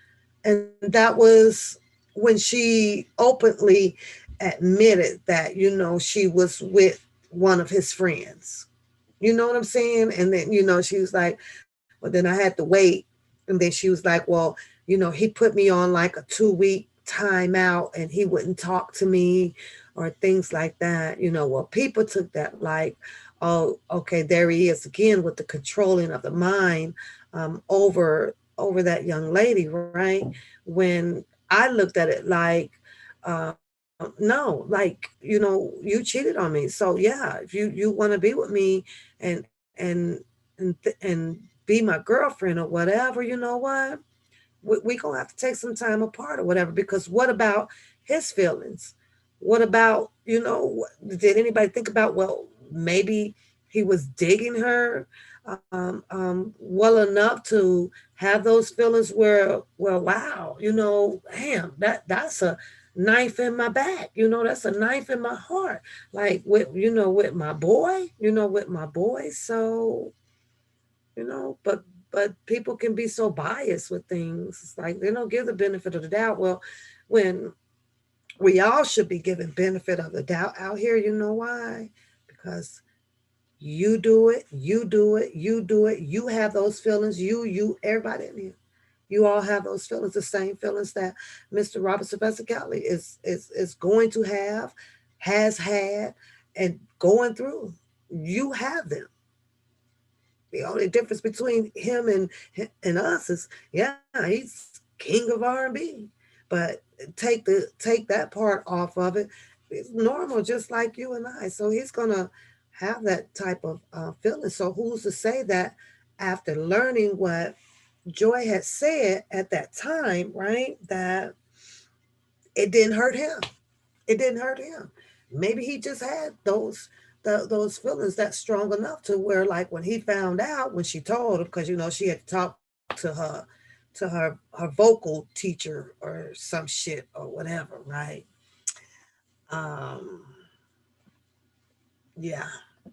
And that was when she openly admitted that, you know, she was with one of his friends. You know what I'm saying? And then, you know, she was like, well, then I had to wait. And then she was like, well, you know, he put me on like a 2 week timeout and he wouldn't talk to me or things like that. You know, well, people took that like, oh, okay, there he is again with the controlling of the mind over that young lady, right? When I looked at it like, no, like, you know, you cheated on me. So yeah, if you want to be with me and and and be my girlfriend or whatever, you know what? We gonna have to take some time apart or whatever. Because what about his feelings? What about, you know? Did anybody think about, well, maybe he was digging her well enough to have those feelings where, well, wow, you know, damn, that's a knife in my back, you know, that's a knife in my heart, like with, you know, with my boy, you know, with my boy. So, you know, but people can be so biased with things. It's like they don't give the benefit of the doubt. Well, when we all should be given benefit of the doubt out here, you know why? Because you do it, you do it, you do it. You have those feelings. Everybody in here. You all have those feelings, the same feelings that Mr. Robert Sylvester Kelly is going to have, has had, and going through. You have them. The only difference between him and us is, yeah, he's king of R&B, but take that part off of it. It's normal, just like you and I. So he's gonna have that type of feeling. So who's to say that after learning what Joy had said at that time, right? That it didn't hurt him. It didn't hurt him. Maybe he just had those feelings that strong enough to where, like, when he found out, when she told him, because you know she had talked to her vocal teacher or some shit or whatever, right? Um, yeah,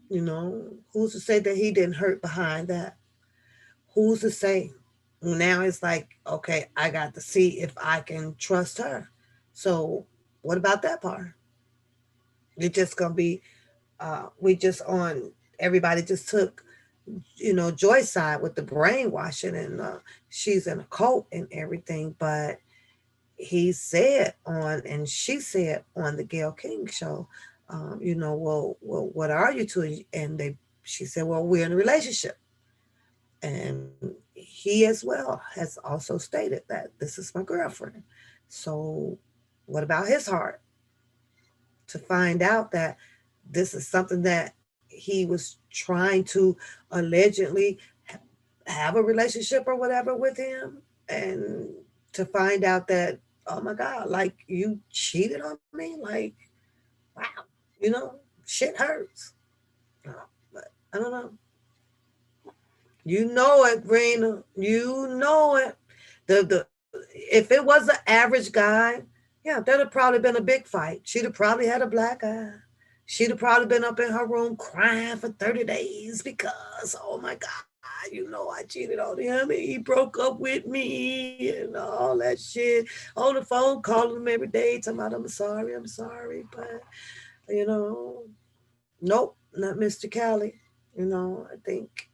you know, who's to say that he didn't hurt behind that? Who's to say? Now it's like, okay, I got to see if I can trust her. So what about that part? It's just gonna be we just on everybody just took, you know, Joy's side with the brainwashing and she's in a cult and everything. But he said on and she said on the Gail King show, you know, well, what are you two? And she said, well, we're in a relationship. And he as well has also stated that this is my girlfriend. So what about his heart to find out that this is something that he was trying to allegedly have a relationship or whatever with him, and to find out that, oh my God, like you cheated on me, like wow, you know, shit hurts. Uh, but I don't know. You know it, Rena. You know it. The if it was an average guy, yeah, there'd have probably been a big fight. She'd have probably had a black eye. She'd have probably been up in her room crying for 30 days because, oh my God, you know, I cheated on him and he broke up with me and all that shit. On the phone, calling him every day, talking about, I'm sorry, but, you know, nope, not Mr. Callie. You know, I think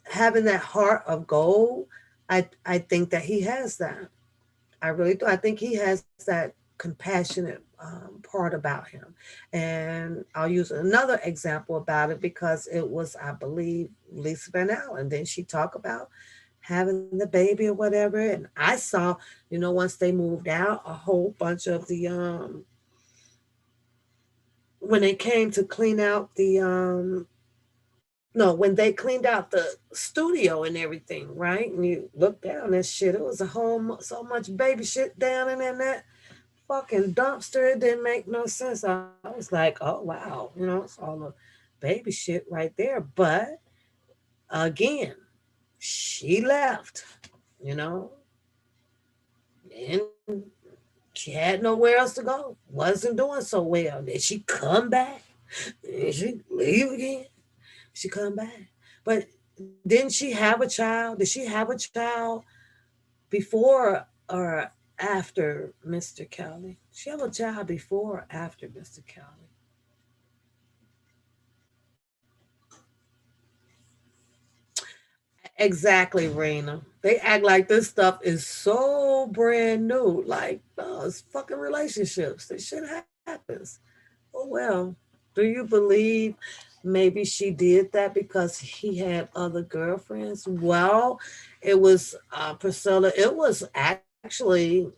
having that heart of gold, I think that he has that. I really do. I think he has that compassionate part about him. And I'll use another example about it because it was, I believe, Lisa Van Allen. Then she talked about having the baby or whatever. And I saw, you know, once they moved out, a whole bunch of the when they came to clean out the no, when they cleaned out the studio and everything, right? And you look down that shit, it was a whole so much baby shit down in that fucking dumpster. It didn't make no sense. I was like, oh wow, you know, it's all the baby shit right there. But again, she left, you know, and she had nowhere else to go. Wasn't doing so well. Did she come back? Did she leave again? She come back. But didn't she have a child? Did she have a child before or after Mr. Kelly? She have a child before or after Mr. Kelly? Exactly, Raina. They act like this stuff is so brand new. Like, no, it's fucking relationships. This shit happens. Oh well. Do you believe maybe she did that because he had other girlfriends? Well, it was Priscilla. It was actually,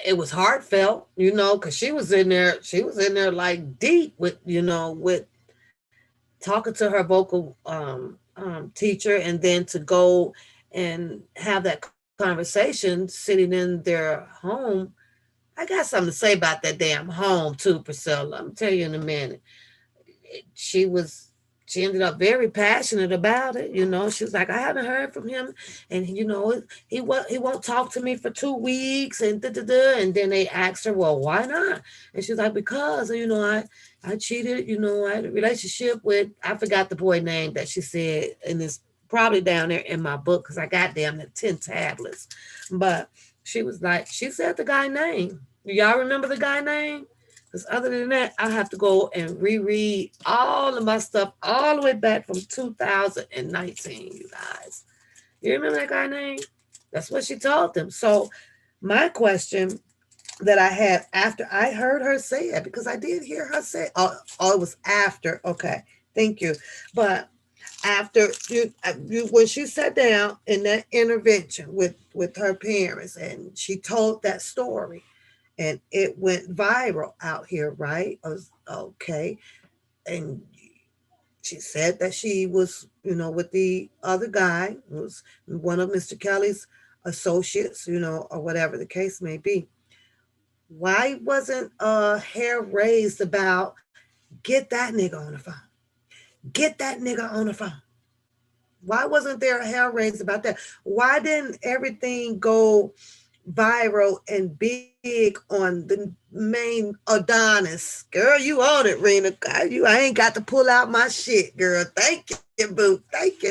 it was heartfelt, you know, because she was in there. She was in there like deep with, you know, with talking to her vocal teacher, and then to go and have that conversation sitting in their home. I got something to say about that damn home too, Priscilla. I'm tell you in a minute. She was she ended up very passionate about it. You know, she was like, I haven't heard from him, and you know, he won't talk to me for 2 weeks, and da da da. And then they asked her, well, why not? And she's like, because you know, I cheated. You know, I had a relationship with, I forgot the boy name that she said, and it's probably down there in my book because I got damn the 10 tablets. But she was like, she said the guy name. Do y'all remember the guy name? Because other than that, I have to go and reread all of my stuff all the way back from 2019, you guys. You remember that guy name? That's what she told them. So my question that I had after I heard her say it, because I did hear her say, oh, it was after. Okay, thank you. But after when she sat down in that intervention with her parents and she told that story, and it went viral out here, right? I was okay. And she said that she was, you know, with the other guy, was one of Mr. Kelly's associates, you know, or whatever the case may be. Why wasn't hair raised about get that nigga on the phone? Get that nigga on the phone. Why wasn't there a hair raised about that? Why didn't everything go viral and big on the main Adonis? Girl, you own it, Rena. God, I ain't got to pull out my shit, girl. Thank you, boo. Thank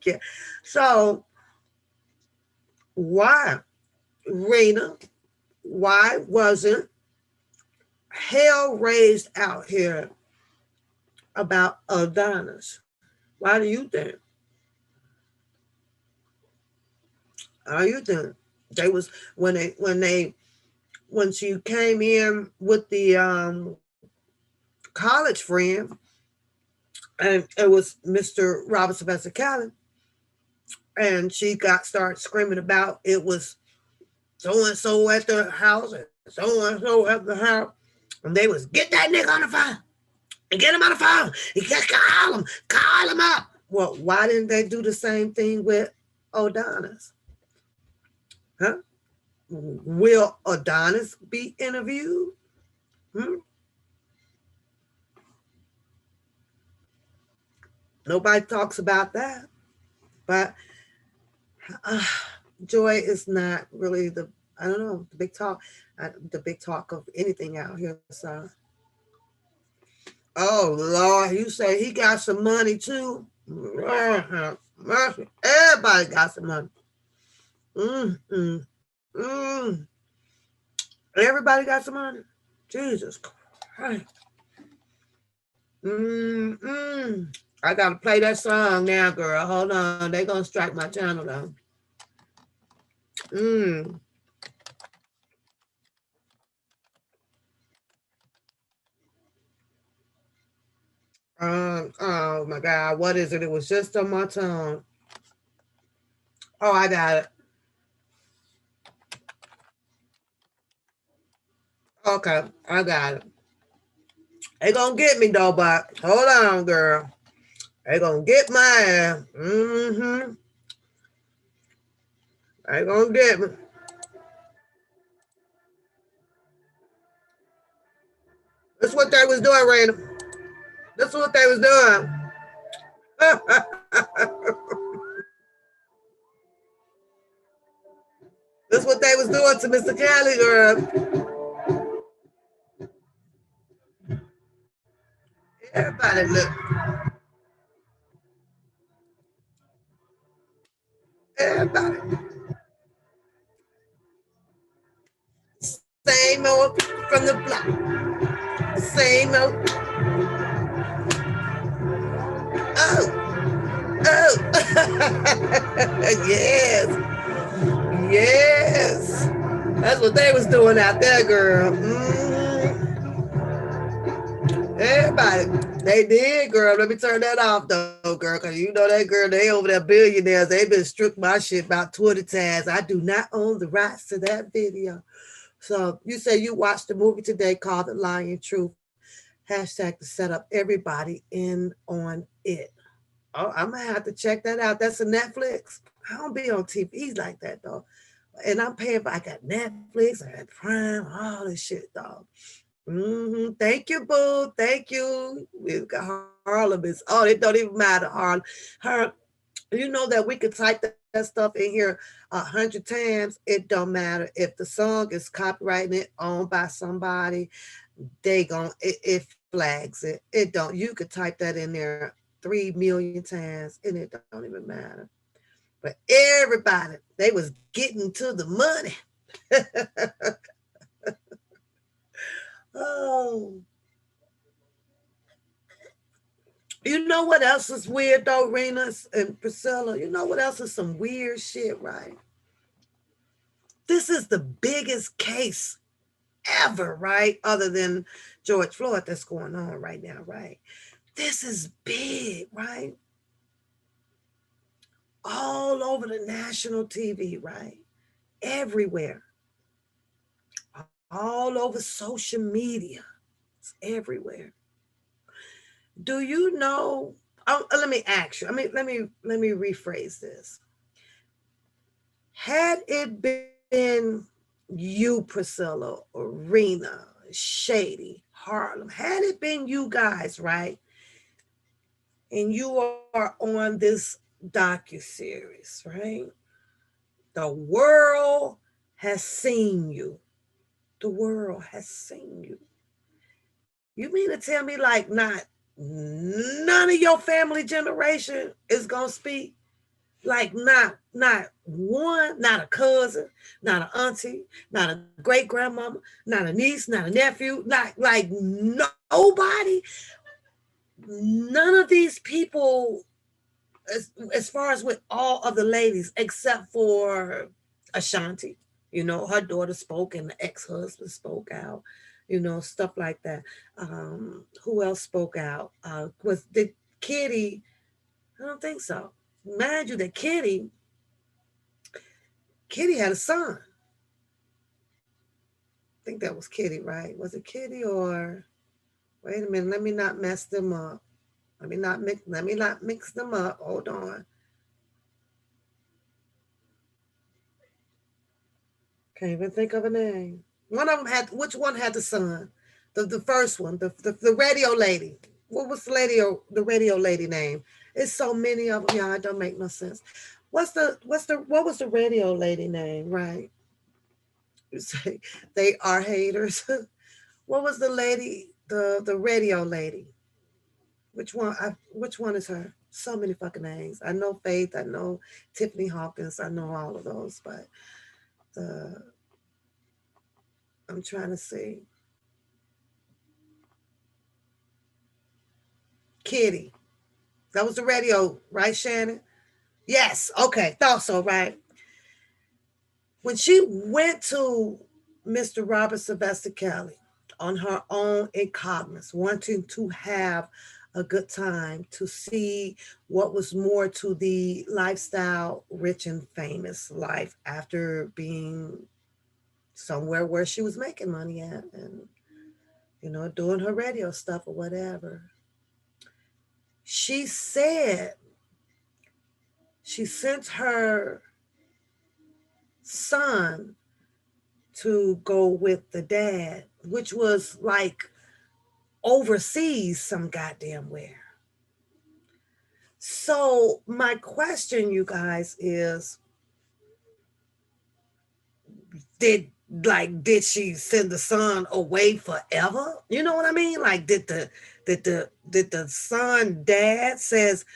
you. So why, Rena, why wasn't hell raised out here about Adonis? Why do you think? How you think? They was when she came in with the college friend, and it was Mr. Robert Sylvester Callan, and she got started screaming about it was so and so at the house and so at the house. And they was, get that nigga on the phone. And get him on the phone. You just call him up. Well, why didn't they do the same thing with Adonis? Huh? Will Adonis be interviewed? Hmm? Nobody talks about that. But uh, joy is not really the, I don't know, the big talk of anything out here. So, oh Lord, you say he got some money too? Everybody got some money. Mm, mm, mm. Everybody got some money. Jesus Christ. I gotta play that song now, girl. Hold on. They gonna strike my channel though. Mm. Oh my God. What is it? It was just on my tongue. Oh, I got it. Okay, I got it. They gonna get me though, but hold on, girl. They gonna get my ass. Mm-hmm. They gonna get me. That's what they was doing, Random. That's what they was doing. That's what they was doing to Mr. Cali, girl. Everybody look. Everybody. Same old from the block. Same old. Oh, oh. Yes, yes. That's what they was doing out there, girl. Everybody, they did, girl. Let me turn that off, though, girl, because you know that girl, they over there billionaires. They been struck my shit about 20 times. I do not own the rights to that video. So you say you watched the movie today called The Lying Truth. Hashtag to set up everybody in on it. Oh, I'm gonna have to check that out. That's a Netflix. I don't be on TVs like that though. And I'm paying for, I got Netflix, I got Prime, all this shit, dog. Thank you, boo. Thank you. We got Harlem is, oh, it don't even matter, Harlem. Her, you know that we could type that stuff in here 100 times. It don't matter if the song is copyrighted owned by somebody. They gon' it flags it. It don't. You could type that in there 3 million times, and it don't even matter. But everybody, they was getting to the money. Oh, you know what else is weird though, Renas and Priscilla? You know what else is some weird shit, right? This is the biggest case ever, right? Other than George Floyd that's going on right now, right? This is big, right? All over the national TV, right? Everywhere, all over social media. It's everywhere. Do you know? Oh, let me ask you. I mean, let me rephrase this. Had it been you, Priscilla, Arena, Shady, Harlem, had it been you guys, right? And you are on this docu-series, right? The world has seen you. The world has seen you. You mean to tell me like not none of your family generation is gonna speak? Like not one, not a cousin, not an auntie, not a great grandmama, not a niece, not a nephew, not like nobody. None of these people, as far as with all of the ladies, except for Ashanti. You know, her daughter spoke and the ex-husband spoke out. You know, stuff like that. Who else spoke out? Was the Kitty? I don't think so. Mind you, that Kitty had a son. think that was Kitty, right? Was it Kitty or wait a minute, let me not mess them up. Let me not mix them up. Hold on. Can't even think of a name. One of them had which one had the son? The first one, the radio lady. What was the radio lady name? It's so many of them, y'all. It don't make no sense. What was the radio lady name? Right? You say they are haters. What was the lady? The radio lady. Which one is her? So many fucking names. I know Faith. I know Tiffany Hawkins. I know all of those, but the I'm trying to see. Kitty. That was the radio, right, Shannon? Yes. Okay. Thought so, right? When she went to Mr. Robert Sylvester Kelly on her own incognizance, wanting to have a good time, to see what was more to the lifestyle, rich and famous life after being somewhere where she was making money at and, doing her radio stuff or whatever. She said she sent her son to go with the dad, which was like overseas some goddamn where. So my question, you guys, is did did she send the son away forever? You know what I mean? Like did the son dad says,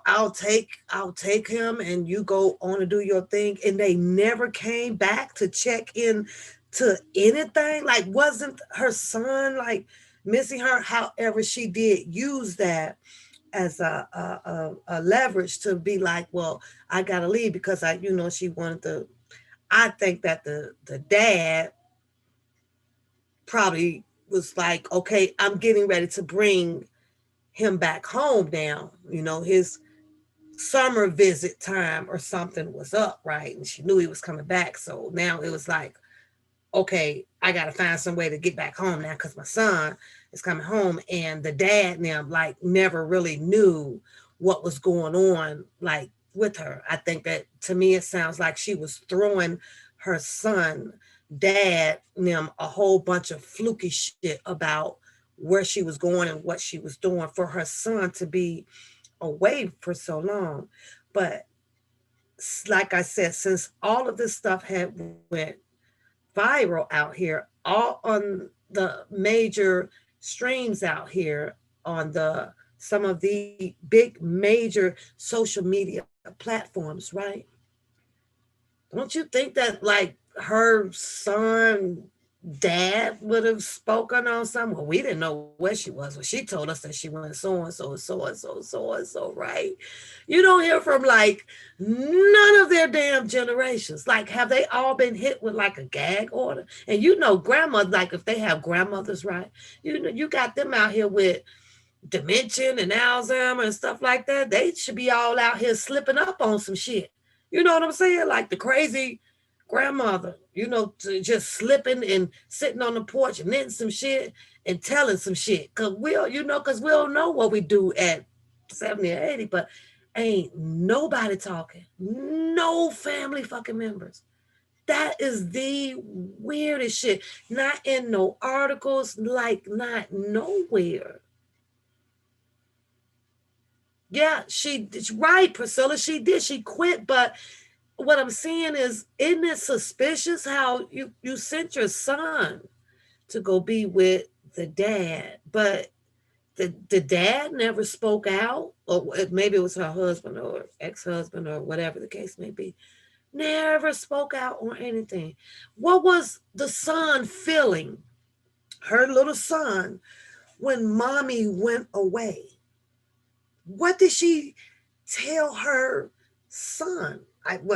I'll take him and you go on and do your thing, and they never came back to check in to anything? Like, wasn't her son like missing her? However, she did use that as a leverage to be like, well, I gotta leave because she wanted to. I think that the dad probably was like, okay, I'm getting ready to bring him back home now. His summer visit time or something was up, right? And she knew he was coming back. So now it was like, okay, I got to find some way to get back home now because my son is coming home. And the dad now, like, never really knew what was going on, like, with her. I think that to me, it sounds like she was throwing her son, dad, them a whole bunch of fluky shit about where she was going and what she was doing for her son to be away for so long. But like I said, since all of this stuff had went viral out here, all on the major streams out here, on the some of the big major social media platforms, right? Don't you think that like her son dad would have spoken on something? Well, we didn't know where she was. Well, she told us that she went so and so and so and so and so and so, right? You don't hear from like none of their damn generations. Like, have they all been hit with like a gag order? And grandmothers, like if they have grandmothers, right? You got them out here with dementia and Alzheimer and stuff like that. They should be all out here slipping up on some shit. You know what I'm saying? Like the crazy grandmother, just slipping and sitting on the porch and knitting some shit and telling some shit. Cause we'll know what we do at 70 or 80, but ain't nobody talking. No family fucking members. That is the weirdest shit. Not in no articles, like not nowhere. Yeah, right, Priscilla. She did. She quit, but what I'm saying is, isn't it suspicious how you sent your son to go be with the dad, but the dad never spoke out, or maybe it was her husband or ex-husband or whatever the case may be. Never spoke out on anything. What was the son feeling, her little son, when mommy went away? What did she tell her son?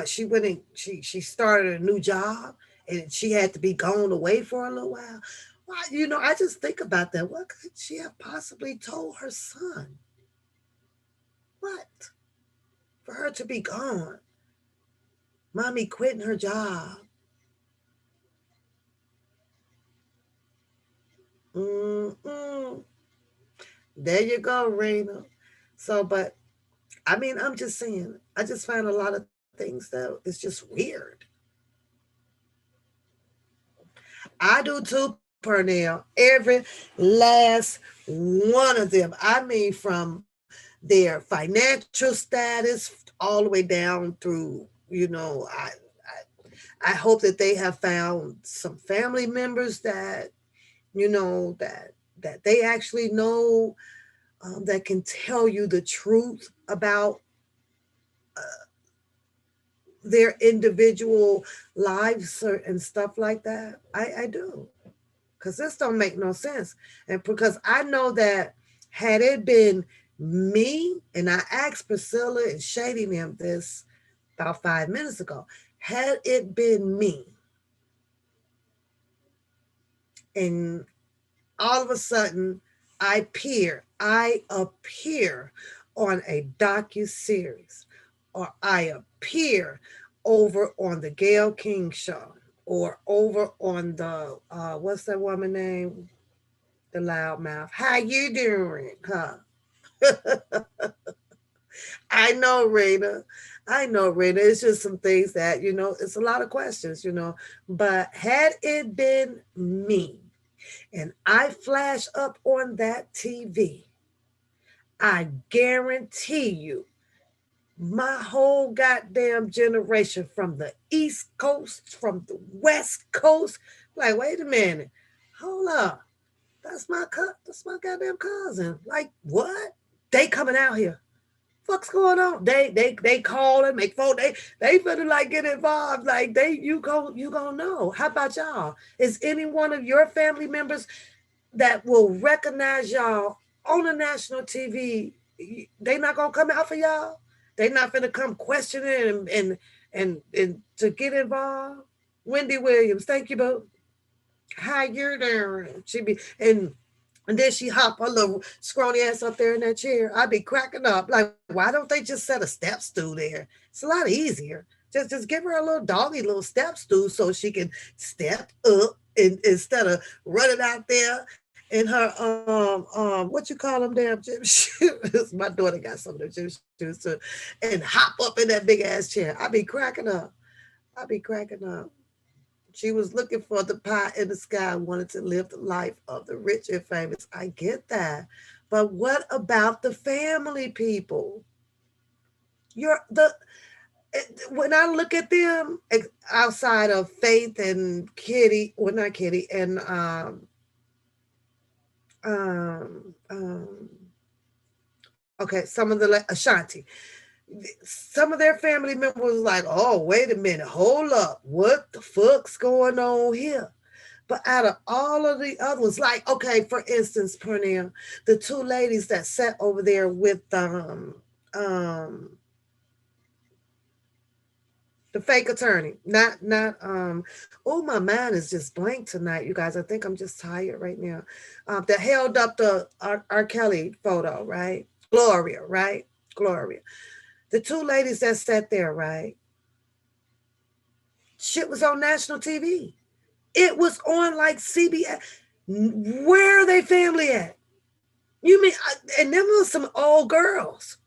She went and she started a new job and she had to be gone away for a little while. Well, I just think about that. What could she have possibly told her son? What? For her to be gone. Mommy quitting her job. Mm-mm. There you go, Rena. So, but I mean, I'm just saying, I just find a lot of things that is just weird. I do too, Pernell. Every last one of them. I mean, from their financial status all the way down through, I hope that they have found some family members that, that they actually know, that can tell you the truth about their individual lives and stuff like that. I do. Because this don't make no sense. And because I know that had it been me, and I asked Priscilla and Shady them this about 5 minutes ago, had it been me, and all of a sudden I appear on a docu-series, or I appear over on the Gayle King show, or over on the what's that woman name, the loudmouth, how you doing, huh? I know, Rena. I know, Rena. It's just some things that, it's a lot of questions, But had it been me and I flash up on that TV, I guarantee you, my whole goddamn generation from the East Coast, from the West Coast, like, wait a minute, hold up. That's my goddamn cousin. Like, what? They coming out here. What's going on? They call and make phone. They finna like get involved. Like you gonna know. How about y'all? Is any one of your family members that will recognize y'all on the national TV? They not gonna come out for y'all. They not finna come questioning and to get involved. Wendy Williams, thank you, boo. How you doing? She be and then she hop her little scrawny ass up there in that chair. I'd be cracking up. Like, why don't they just set a step stool there? It's a lot easier. Just give her a little doggy little step stool so she can step up instead of running out there in her what you call them damn gym shoes. My daughter got some of the gym shoes too, and hop up in that big ass chair. I'd be cracking up. I'd be cracking up. She was looking for the pie in the sky, wanted to live the life of the rich and famous. I get that. But what about the family people? You're the when I look at them outside of Faith and Kitty, well not Kitty and um um okay, some of the Ashanti, some of their family members was like, oh, wait a minute, hold up, what the fuck's going on here? But out of all of the other ones, like, okay, for instance, Pernell, the two ladies that sat over there with um the fake attorney, not oh, my mind is just blank tonight, you guys. I think I'm just tired right now. That held up the R. Kelly photo, right? Gloria, right? Gloria. The two ladies that sat there, right? Shit was on national TV. It was on like CBS. Where are they family at? You mean, and there was some old girls.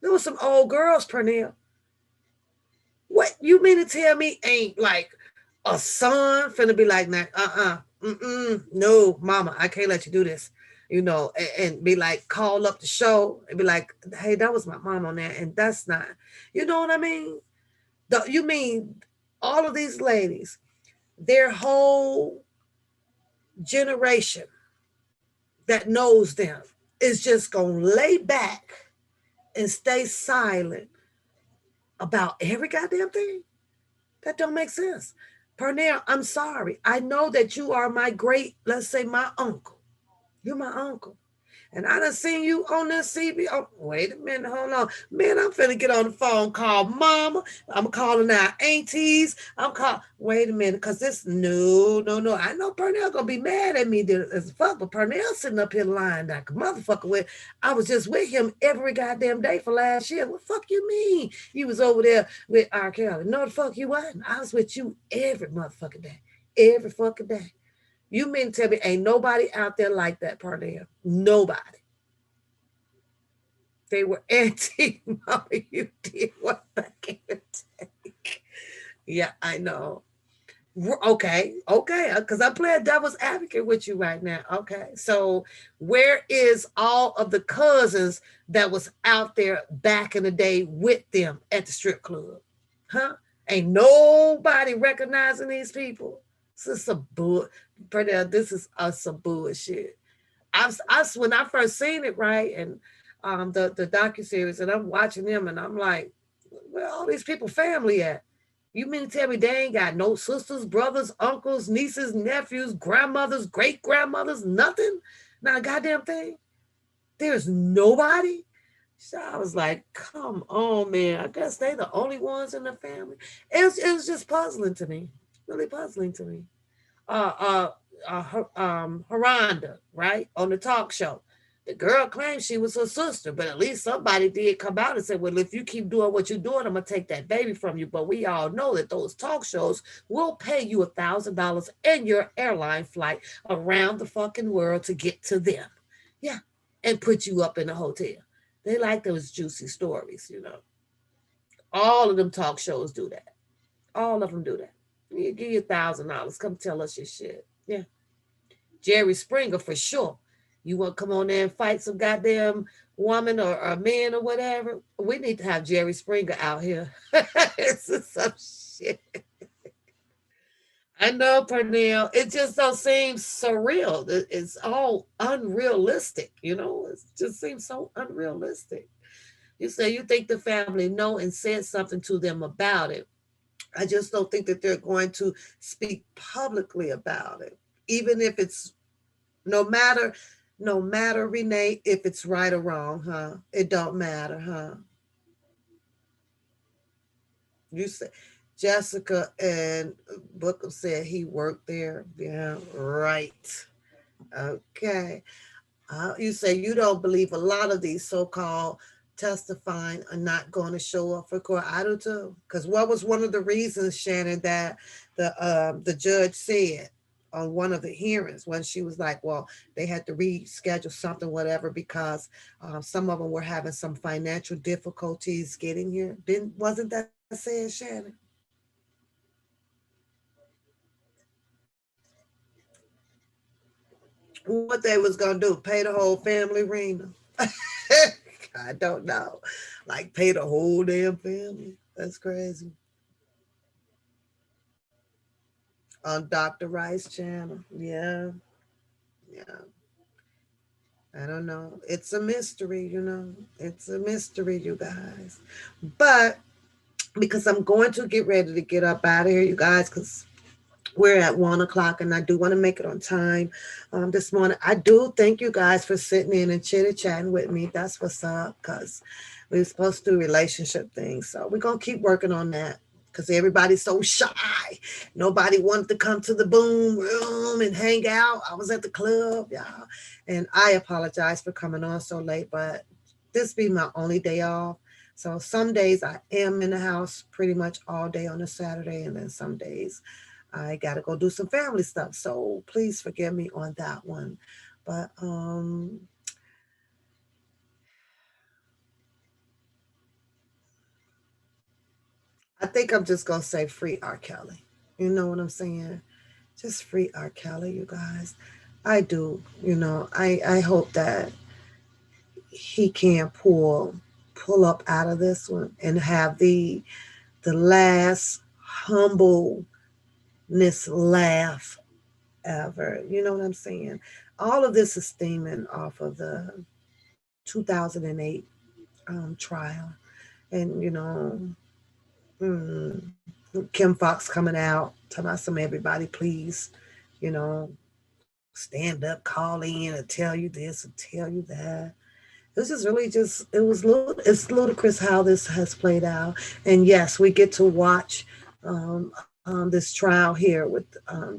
There was some old girls, Pernell. What you mean to tell me ain't like a son finna be like, nah, no, mama, I can't let you do this. And be like, call up the show and be like, hey, that was my mom on there, and that's not, you know what I mean? You mean all of these ladies, their whole generation that knows them is just gonna lay back and stay silent about every goddamn thing? That don't make sense. Pernell, I'm sorry. I know that you are my great, let's say my uncle. You're my uncle. And I done seen you on this CB. Oh, wait a minute, hold on. Man, I'm finna get on the phone, call mama. I'm calling our aunties. I'm calling, wait a minute, because this, no, no, no. I know Pernell gonna be mad at me as fuck, but Pernell sitting up here lying like a motherfucker with, I was just with him every goddamn day for last year. What the fuck you mean? You was over there with R. Kelly. No, the fuck you wasn't. I was with you every motherfucking day. Every fucking day. You mean to tell me ain't nobody out there like that, Parnell? Nobody. They were anti mama. You did what I can't take. Yeah, I know. Okay, okay, because I'm playing devil's advocate with you right now. Okay, so where is all of the cousins that was out there back in the day with them at the strip club? Huh? Ain't nobody recognizing these people. This is some bull. This is some bullshit. When I first seen it, right, and the docu series, and I'm watching them, and I'm like, where all these people family at? You mean to tell me they ain't got no sisters, brothers, uncles, nieces, nephews, grandmothers, great grandmothers, nothing? Not a goddamn thing. There's nobody. So I was like, come on, man. I guess they the only ones in the family. It was just puzzling to me, really puzzling to me. uh, uh, Haronda, right, on the talk show. The girl claimed she was her sister, but at least somebody did come out and say, well, if you keep doing what you're doing, I'm going to take that baby from you. But we all know that those talk shows will pay you $1,000 and your airline flight around the fucking world to get to them. Yeah. And put you up in a hotel. They like those juicy stories, you know. All of them talk shows do that. All of them do that. You give you $1,000. Come tell us your shit. Yeah. Jerry Springer for sure. You want to come on there and fight some goddamn woman or man or whatever? We need to have Jerry Springer out here. It's just some shit. I know, Pernell. It just don't seem surreal. It's all unrealistic, you know? It just seems so unrealistic. You say you think the family know and said something to them about it. I just don't think that they're going to speak publicly about it, even if it's no matter, no matter, Renee, if it's right or wrong, huh? It don't matter, huh? You said Jessica and Booker said he worked there. Yeah, right. Okay. You say you don't believe a lot of these so-called testifying are not going to show up for court. I do too. Because what was one of the reasons, Shannon, that the judge said on one of the hearings when she was like, well, they had to reschedule something, whatever, because some of them were having some financial difficulties getting here. Didn't wasn't that said, Shannon? What they was gonna do? Pay the whole family, Rena? I don't know. Like pay the whole damn family. That's crazy. On Dr. Rice channel. Yeah. Yeah. I don't know. It's a mystery, you know. It's a mystery, you guys. But because I'm going to get ready to get up out of here, you guys, because we're at 1 o'clock and I do want to make it on time this morning. I do thank you guys for sitting in and chitty chatting with me. That's what's up, because we were supposed to do relationship things. So we're going to keep working on that because everybody's so shy. Nobody wanted to come to the boom room and hang out. I was at the club, y'all. And I apologize for coming on so late, but this be my only day off. So some days I am in the house pretty much all day on a Saturday, and then some days I gotta go do some family stuff. So please forgive me on that one. But I think I'm just gonna say free R. Kelly. You know what I'm saying? Just free R. Kelly, you guys. I do, you know, I hope that he can pull up out of this one and have the last humbleness laugh ever. You know what I'm saying? All of this is stemming off of the 2008 trial. And, you know, mm, Kim Fox coming out, talking about some everybody, please, you know, stand up, call in, and tell you this and tell you that. This is really just, it's ludicrous how this has played out. And yes, we get to watch this trial here with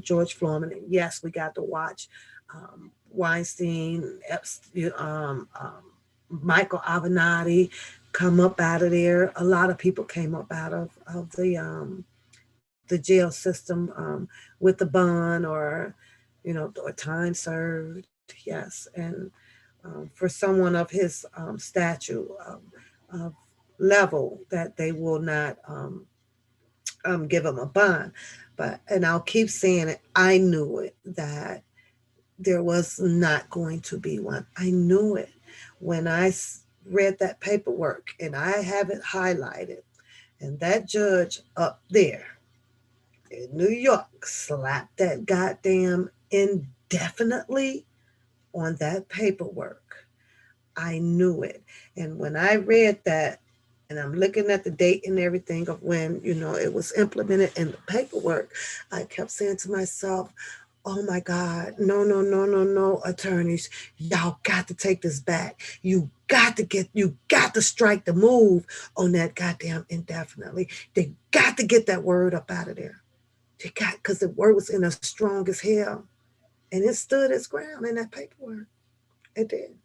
George Floyd. And yes, we got to watch Weinstein, Epstein, Michael Avenatti come up out of there. A lot of people came up out of the jail system with the bond or or time served, yes. And for someone of his statue, of level, that they will not give him a bond. And I'll keep saying it, I knew it, that there was not going to be one. I knew it when read that paperwork, and I have it highlighted. And that judge up there in New York slapped that goddamn indefinitely on that paperwork. I knew it. And when I read that, and I'm looking at the date and everything of when, it was implemented in the paperwork, I kept saying to myself, oh my God, no, no, no, no, no, attorneys, y'all got to take this back. You got to strike the move on that goddamn indefinitely. They got to get that word up out of there. Because the word was in as strong as hell. And it stood its ground in that paperwork. It did.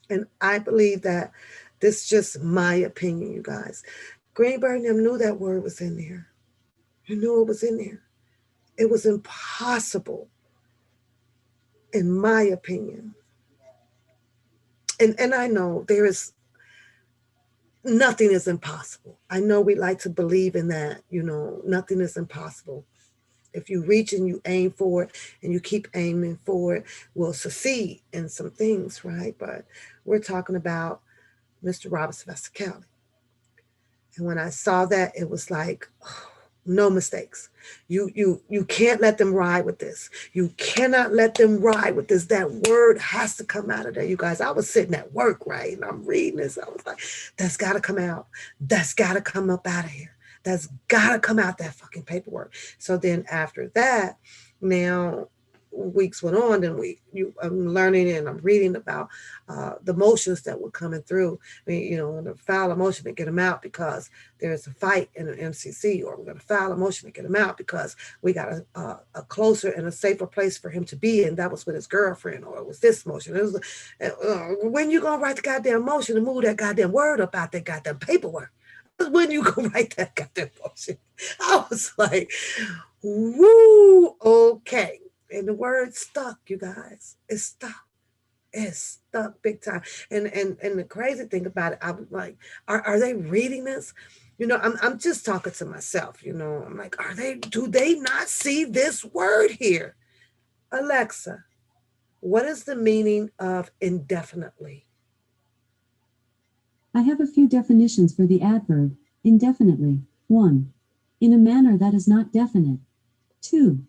And I believe that this is just my opinion, you guys. Greenberg and them knew that word was in there. You knew it was in there. It was impossible, in my opinion. And I know there is nothing is impossible. I know we like to believe in that, nothing is impossible. If you reach and you aim for it and you keep aiming for it, will succeed in some things, right? But we're talking about Mr. Robert Sylvester Kelly. And when I saw that, it was like, oh, no mistakes. You can't let them ride with this. You cannot let them ride with this. That word has to come out of there, you guys. I was sitting at work, right? And I'm reading this. I was like, that's got to come out. That's got to come up out of here. That's got to come out, that fucking paperwork. So then after that, now weeks went on, and I'm learning and I'm reading about the motions that were coming through. I mean, to file a motion to get them out because there's a fight in an MCC, or we're going to file a motion to get him out because we got a closer and a safer place for him to be, and that was with his girlfriend, or it was this motion. It was, when you going to write the goddamn motion to move that goddamn word up out that goddamn paperwork? When you go write that goddamn motion? I was like, woo, okay. And the word stuck, you guys. It stuck. It's stuck big time. And the crazy thing about it, I was like, are they reading this? I'm just talking to myself, I'm like, do they not see this word here? Alexa, what is the meaning of indefinitely? I have a few definitions for the adverb, indefinitely. 1. In a manner that is not definite. 2.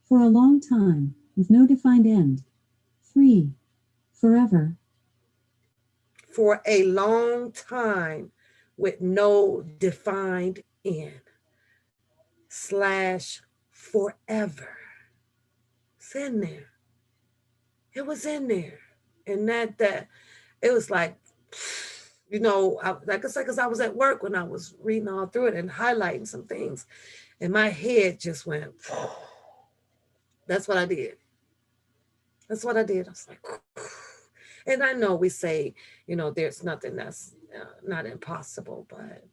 For a long time, with no defined end. 3. Forever. For a long time with no defined end. Slash forever. It's in there. It was in there. And that it was like, like I said, because I was at work when I was reading all through it and highlighting some things, and my head just went. That's what I did. That's what I did. I was like, and I know we say, there's nothing that's not impossible, but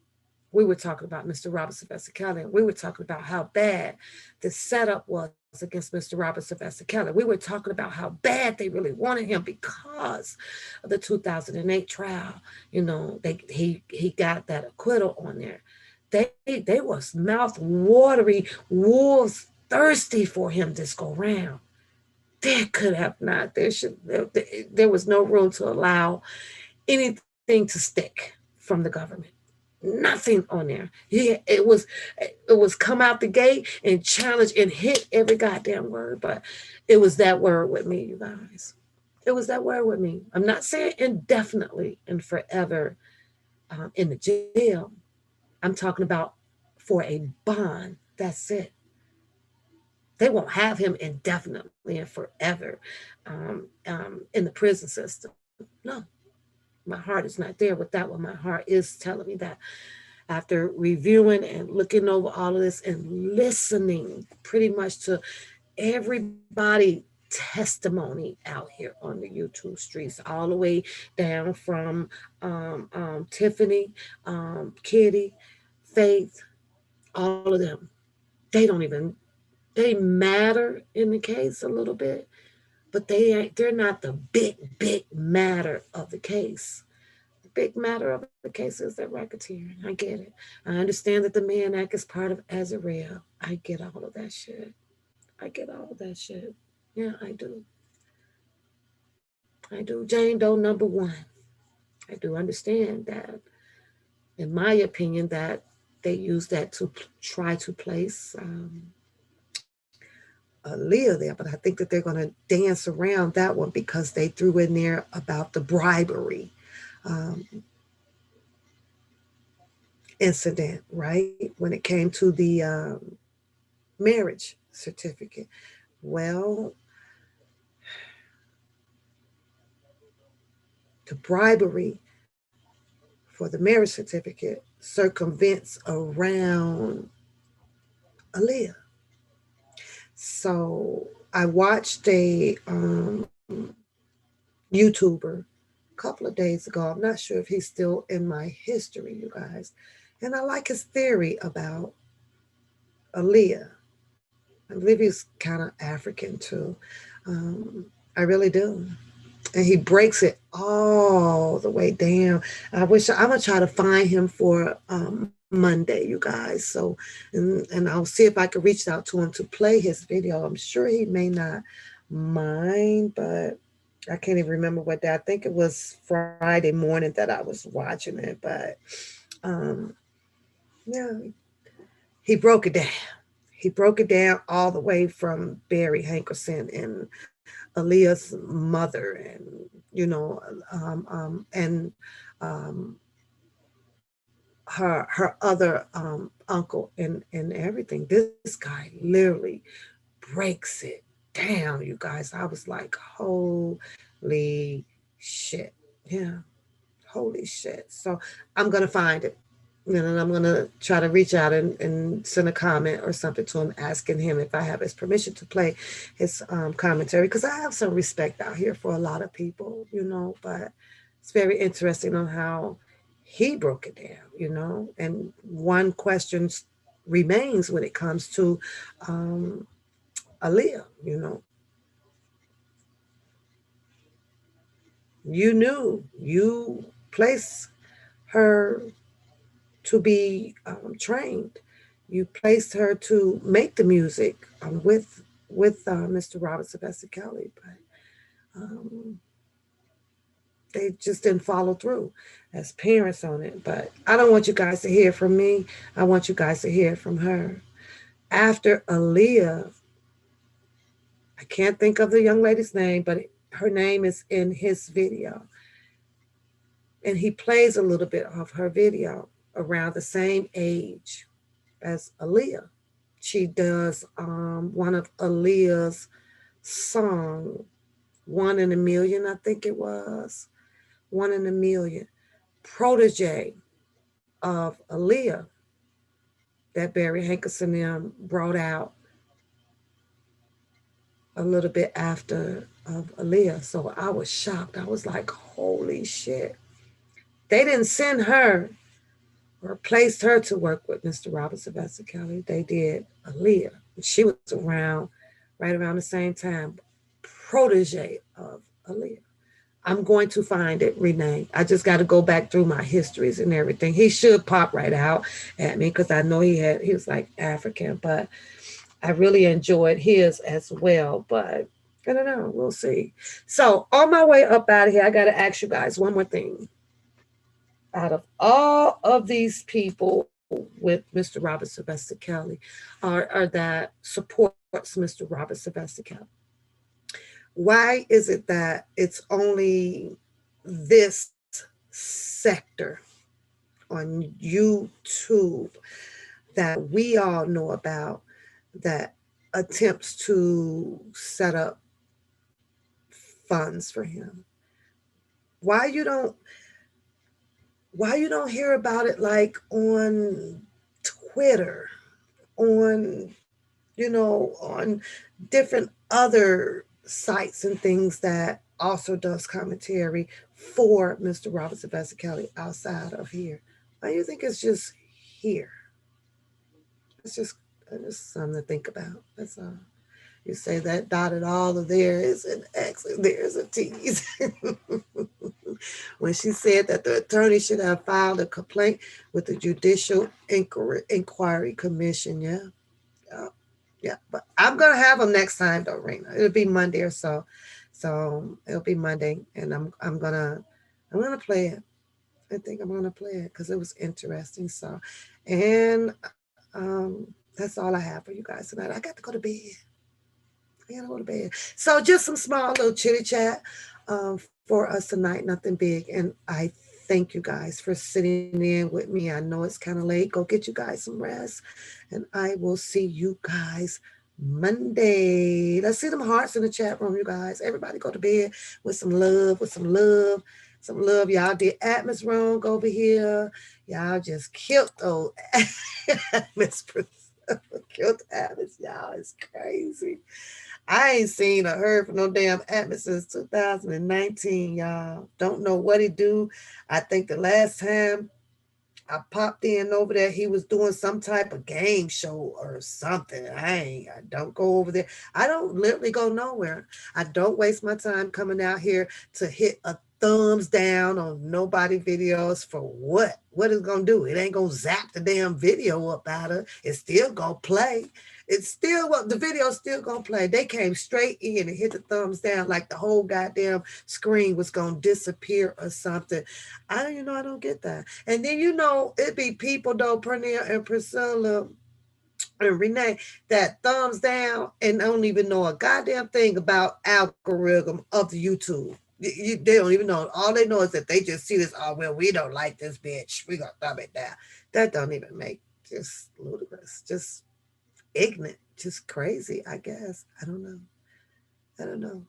we were talking about Mr. Robert Sylvester Kelly, and we were talking about how bad the setup was against Mr. Robert Sylvester Kelly. We were talking about how bad they really wanted him because of the 2008 trial. He got that acquittal on there. They was mouth watery, wolves thirsty for him this go round. There could have not. There was no room to allow anything to stick from the government. Nothing on there. It was come out the gate and challenge and hit every goddamn word, but it was that word with me, you guys. It was that word with me. I'm not saying indefinitely and forever in the jail. I'm talking about for a bond. That's it. They won't have him indefinitely and forever in the prison system. No, my heart is not there with that one. My heart is telling me that after reviewing and looking over all of this and listening pretty much to everybody testimony out here on the YouTube streets, all the way down from Tiffany, Kitty, Faith, all of them. They don't even They matter in the case a little bit, but they're not the big matter of the case. The big matter of the case is that racketeering. I get it. I understand that the Mann Act is part of Azarel. I get all of that shit. I get all of that shit. Yeah, I do. I do. Jane Doe number one. I do understand that, in my opinion, that they use that to try to place Leah there, but I think that they're going to dance around that one because they threw in there about the bribery um, incident, right? When it came to the marriage certificate. Well, the bribery for the marriage certificate circumvents around Aaliyah. So I watched a YouTuber a couple of days ago. I'm not sure if he's still in my history, you guys. And I like his theory about Aaliyah. I believe he's kind of African too. Um, I really do. And he breaks it all the way down. I'm gonna try to find him for Monday, you guys. So, and I'll see if I can reach out to him to play his video. I'm sure he may not mind, but I can't even remember what day. I think it was Friday morning that I was watching it, but um, yeah, he broke it down. He broke it down all the way from Barry Hankerson and Aaliyah's mother, and and um, her other uncle and everything. This guy literally breaks it down, you guys. I was like, holy shit. Yeah, holy shit. So I'm gonna find it. And I'm gonna try to reach out and send a comment or something to him, asking him if I have his permission to play his commentary, because I have some respect out here for a lot of people, but it's very interesting on how he broke it down. And one question remains when it comes to um, Aaliyah. You knew you placed her to be trained. You placed her to make the music with Mr. Robert Sylvester Kelly, but they just didn't follow through as parents on it. But I don't want you guys to hear from me. I want you guys to hear from her. After Aaliyah, I can't think of the young lady's name, but her name is in his video. And he plays a little bit of her video around the same age as Aaliyah. She does one of Aaliyah's song, One in a Million, I think it was. One in a Million. Protege of Aaliyah that Barry Hankerson brought out a little bit after of Aaliyah. So I was shocked. I was like, holy shit. They didn't send her or placed her to work with Mr. Robert Sylvester Kelly. They did Aaliyah. She was around right around the same time, protege of Aaliyah. I'm going to find it, Renee. I just got to go back through my histories and everything. He should pop right out at me because I know he was like African, but I really enjoyed his as well. But I don't know. We'll see. So on my way up out of here, I got to ask you guys one more thing. Out of all of these people with Mr. Robert Sylvester Kelly, or that supports Mr. Robert Sylvester Kelly, why is it that it's only this sector on YouTube that we all know about that attempts to set up funds for him? Why you don't hear about it like on Twitter, on on different other sites and things that also does commentary for Mr. Robert Sylvester Kelly outside of here? Why do you think it's just here? It's just Just something to think about. That's all. You say that dotted all of there is an X and there's a T's. When she said that the attorney should have filed a complaint with the Judicial Inquiry Commission. Yeah, yeah, yeah. But I'm gonna have them next time, though, Rena. It'll be Monday or so. So it'll be Monday, and I'm gonna play it. I think I'm gonna play it because it was interesting. So, and that's all I have for you guys tonight. I got to go to bed. I gotta go to bed. So just some small little chitty chat for us tonight. Nothing big. And I thank you guys for sitting in with me. I know it's kind of late. Go get you guys some rest, and I will see you guys Monday. Let's see them hearts in the chat room, you guys. Everybody go to bed with some love, with some love. Some love. Y'all did Atmos wrong over here. Y'all just killed those Atmos. Killed Atmos. Y'all is crazy. I ain't seen or heard from no damn Atmos since 2019, y'all. Don't know what he do. I think the last time I popped in over there, he was doing some type of game show or something. I don't go over there. I don't literally go nowhere. I don't waste my time coming out here to hit a thumbs down on nobody videos for what? What is it gonna do? It ain't gonna zap the damn video up out of. It's still gonna play. It's still what the video's still gonna play. They came straight in and hit the thumbs down like the whole goddamn screen was gonna disappear or something. I don't get that. And then it be people though, Pernell and Priscilla and Renee, that thumbs down and don't even know a goddamn thing about algorithm of the YouTube. They don't even know. All they know is that they just see this. Oh well, we don't like this bitch. We gonna thumb it down. That don't even make just ludicrous. Just ignorant. Just crazy. I guess. I don't know. I don't know.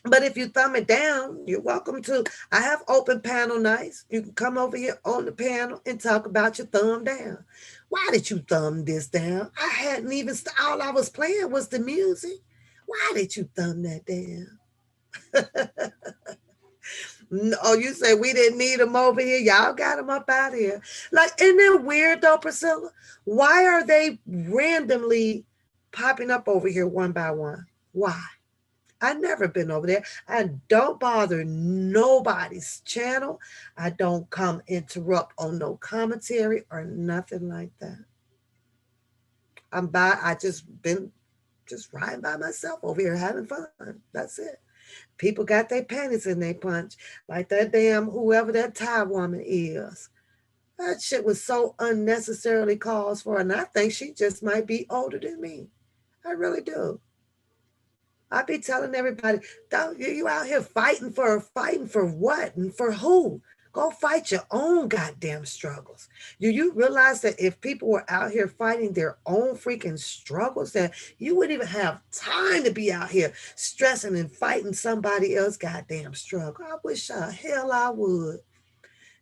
But if you thumb it down, you're welcome to. I have open panel nights. You can come over here on the panel and talk about your thumb down. Why did you thumb this down? I hadn't even, all I was playing was the music. Why did you thumb that down? Oh, you say we didn't need them over here. Y'all got them up out here. Like, isn't it weird though, Priscilla? Why are they randomly popping up over here one by one? Why? I've never been over there. I don't bother nobody's channel. I don't come interrupt on no commentary or nothing like that. I just been just riding by myself over here having fun. That's it. People got their panties in their punch. Like that damn whoever that Thai woman is. That shit was so unnecessarily caused for. And I think she just might be older than me. I really do. I be telling everybody, don't you out here fighting for what and for who? Go fight your own goddamn struggles. Do you realize that if people were out here fighting their own freaking struggles, that you wouldn't even have time to be out here stressing and fighting somebody else goddamn struggle? I wish hell I would.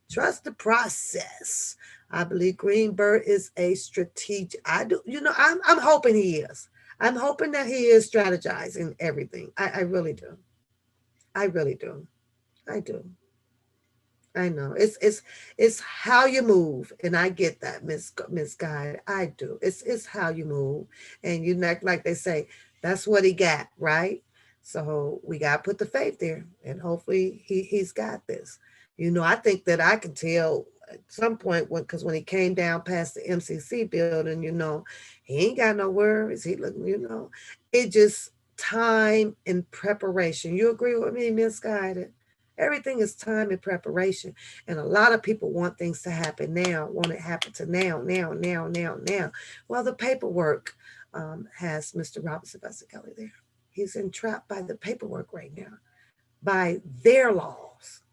Trust the process. I believe Greenberg is a strategic. I do, I'm hoping he is. I'm hoping that he is strategizing everything. I really do. I really do. I do. I know. It's how you move, and I get that, Miss Guide. I do. It's how you move, and you like they say, that's what he got, right? So we got to put the faith there, and hopefully he's got this. I think that I can tell at some point when he came down past the MCC building, he ain't got no worries. He look, it just time and preparation. You agree with me, Misguided? Everything is time and preparation. And a lot of people want things to happen now, want it happen to now, now, now, now, now. Well, the paperwork has Mr. Robinson Buster Kelly there. He's entrapped by the paperwork right now, by their laws.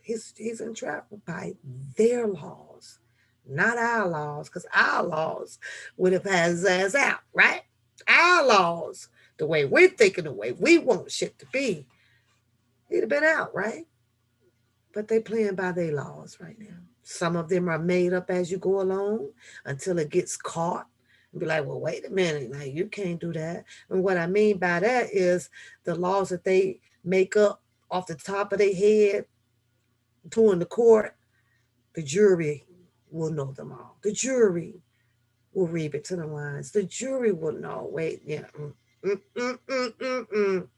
He's entrapped by their laws, not our laws, because our laws would have had his ass out, right? Our laws, the way we're thinking, the way we want shit to be, he'd have been out, right? But they playing by their laws right now. Some of them are made up as you go along until it gets caught. And be like, well, wait a minute, like you can't do that. And what I mean by that is the laws that they make up off the top of their head during the court, the jury will know them all. The jury will read between the lines. The jury will know. Wait, yeah. Mm, mm, mm, mm, mm.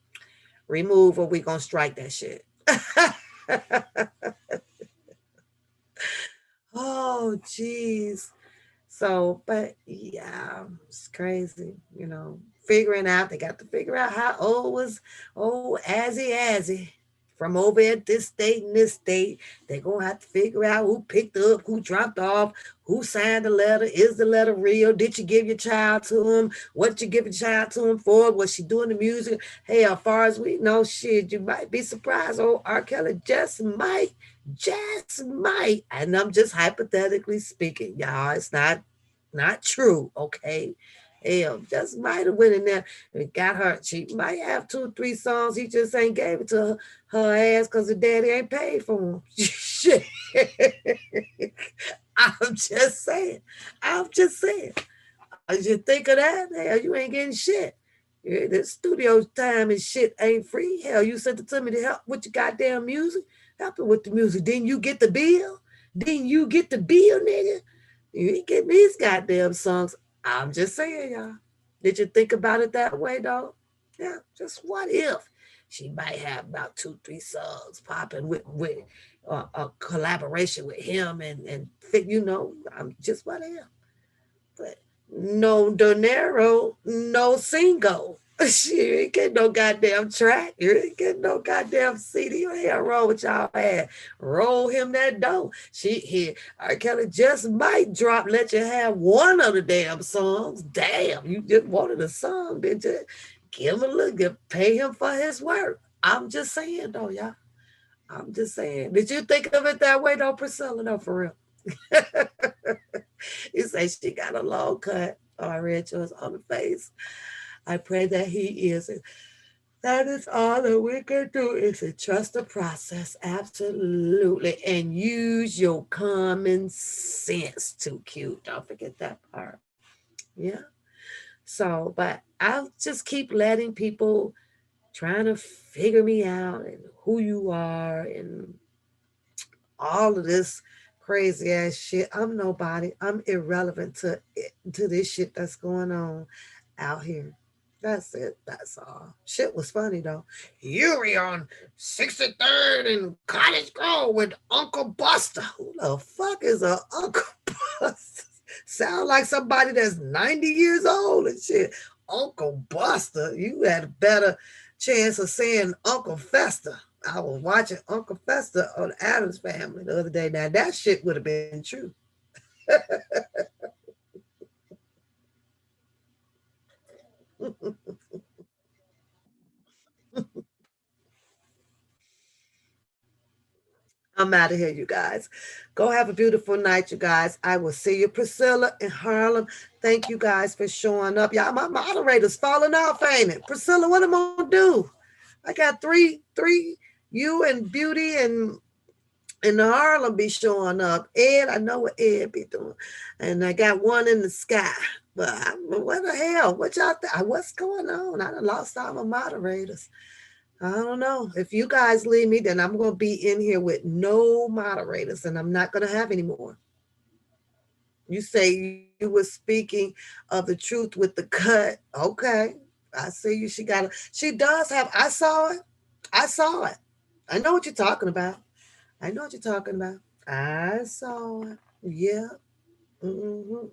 Remove or we gonna strike that shit. Oh, jeez. So, but yeah, it's crazy, figuring out, they got to figure out how old was old Azzy from over at this state and this state. They're going to have to figure out who picked up, who dropped off, who signed the letter. Is the letter real? Did you give your child to him? What did you give your child to him for? Was she doing the music? Hey, as far as we know, shit, you might be surprised. Oh, R. Kelly just might. And I'm just hypothetically speaking, y'all. It's not true, okay? Hell, just might have went in there and got her. She might have 2 or 3 songs. He just ain't gave it to her ass because the daddy ain't paid for them. Shit. I'm just saying. I'm just saying. As you think of that, hell, you ain't getting shit. Yeah, the studio time and shit ain't free. Hell, you sent it to me to help with your goddamn music. Help it with the music. Didn't you get the bill? Didn't you get the bill, nigga? You ain't getting these goddamn songs. I'm just saying, y'all. Did you think about it that way, though? Yeah, just what if she might have about 2, 3 songs popping with a collaboration with him and I'm just what if. But no dinero, no single. She ain't get no goddamn track. You ain't get no goddamn CD. You ain't roll with y'all ass. Roll him that dough. R. Kelly just might drop, let you have one of the damn songs. Damn, you just wanted a song, did you? Give him a look, pay him for his work. I'm just saying though, y'all. I'm just saying. Did you think of it that way though, Priscilla? No, for real. You say she got a long cut. Oh, I read yours on the face. I pray that he is. That is all that we can do is to trust the process. Absolutely. And use your common sense too, cute. Don't forget that part. Yeah. So, but I'll just keep letting people trying to figure me out and who you are and all of this crazy ass shit. I'm nobody. I'm irrelevant to this shit that's going on out here. That's it. That's all. Shit was funny though. Yuri on 63rd and Cottage Grove with Uncle Buster. Who the fuck is a Uncle Buster? Sound like somebody that's 90 years old and shit. Uncle Buster. You had a better chance of saying Uncle Fester. I was watching Uncle Fester on Adam's Family the other day. Now that shit would have been true. I'm out of here, you guys. Go have a beautiful night, you guys. I will see you, Priscilla in Harlem. Thank you guys for showing up. Y'all, my moderator's falling off, ain't it? Priscilla, what am I gonna do? I got three, you and Beauty and Harlem be showing up. Ed, I know what Ed be doing. And I got one in the sky. But what the hell? What y'all what's going on? I done lost all my moderators. I don't know. If you guys leave me, then I'm going to be in here with no moderators and I'm not going to have any more. You say you were speaking of the truth with the cut. Okay. I see you. She does have, I saw it. I saw it. I know what you're talking about. I know what you're talking about. I saw it. Yeah. Hmm.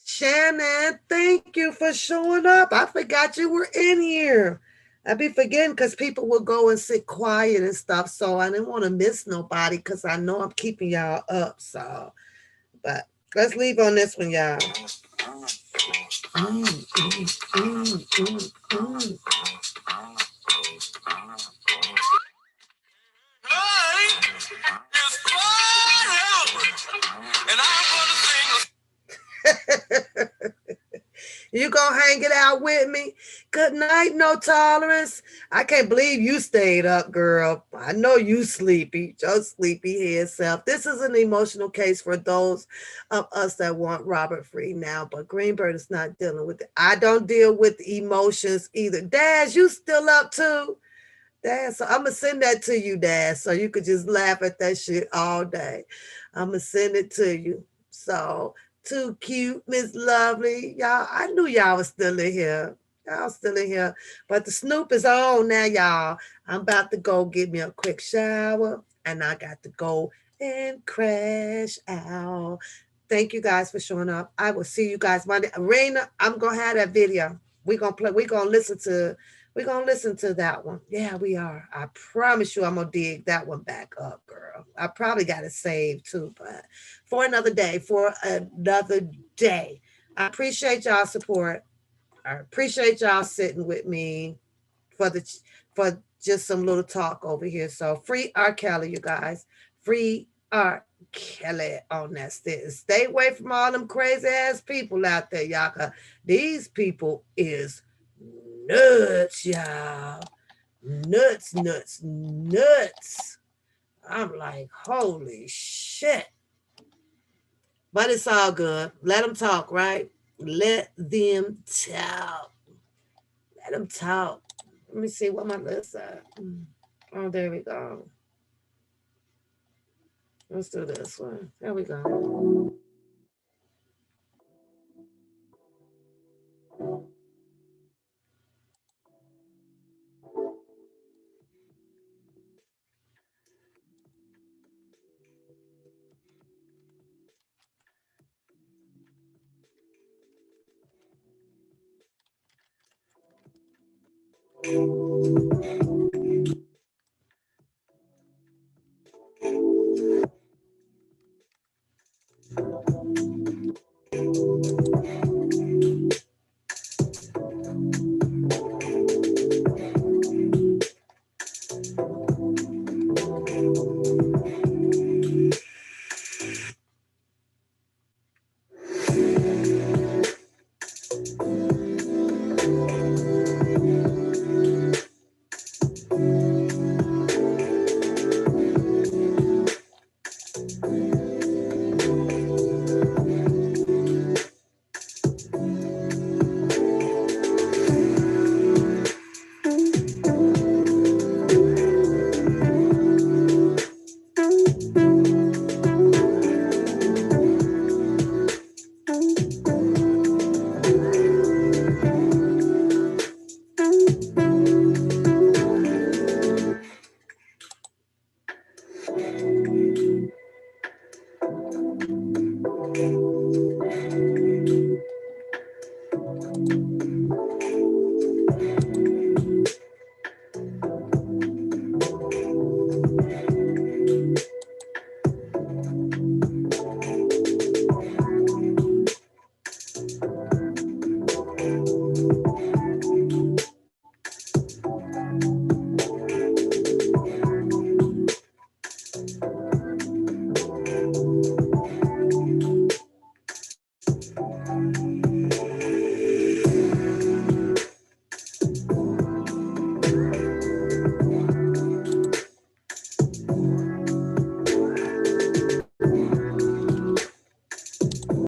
Shannon, thank you for showing up. I forgot you were in here. I be forgetting because people will go and sit quiet and stuff. So I didn't want to miss nobody because I know I'm keeping y'all up. So, but let's leave on this one, y'all. Mm, mm, mm, mm, mm. You gonna hang it out with me? Good night, no tolerance. I can't believe you stayed up, girl. I know you sleepy, just sleepy head self. This is an emotional case for those of us that want Robert free now, but Greenberg is not dealing with it. I don't deal with emotions either. Daz, you still up too? Daz, so I'm gonna send that to you, Daz, so you could just laugh at that shit all day. I'm gonna send it to you. So too cute, Miss Lovely. Y'all, I knew y'all was still in here. Y'all still in here. But the Snoop is on now, y'all. I'm about to go get me a quick shower. And I got to go and crash out. Thank you guys for showing up. I will see you guys Monday. Raina, I'm gonna have that video. We're gonna listen to that one. Yeah, we are. I promise you I'm gonna dig that one back up, girl. I probably got it saved too, but for another day, for another day. I appreciate y'all support. I appreciate y'all sitting with me for the for just some little talk over here. So free R. Kelly, you guys. Free R. Kelly on that stick. Stay away from all them crazy ass people out there, y'all. 'Cause these people is nuts, y'all. Nuts, nuts, nuts. I'm like, holy shit. But it's all good. Let them talk, right? Let them talk. Let them talk. Let me see what my list at. Oh, there we go. Let's do this one. There we go.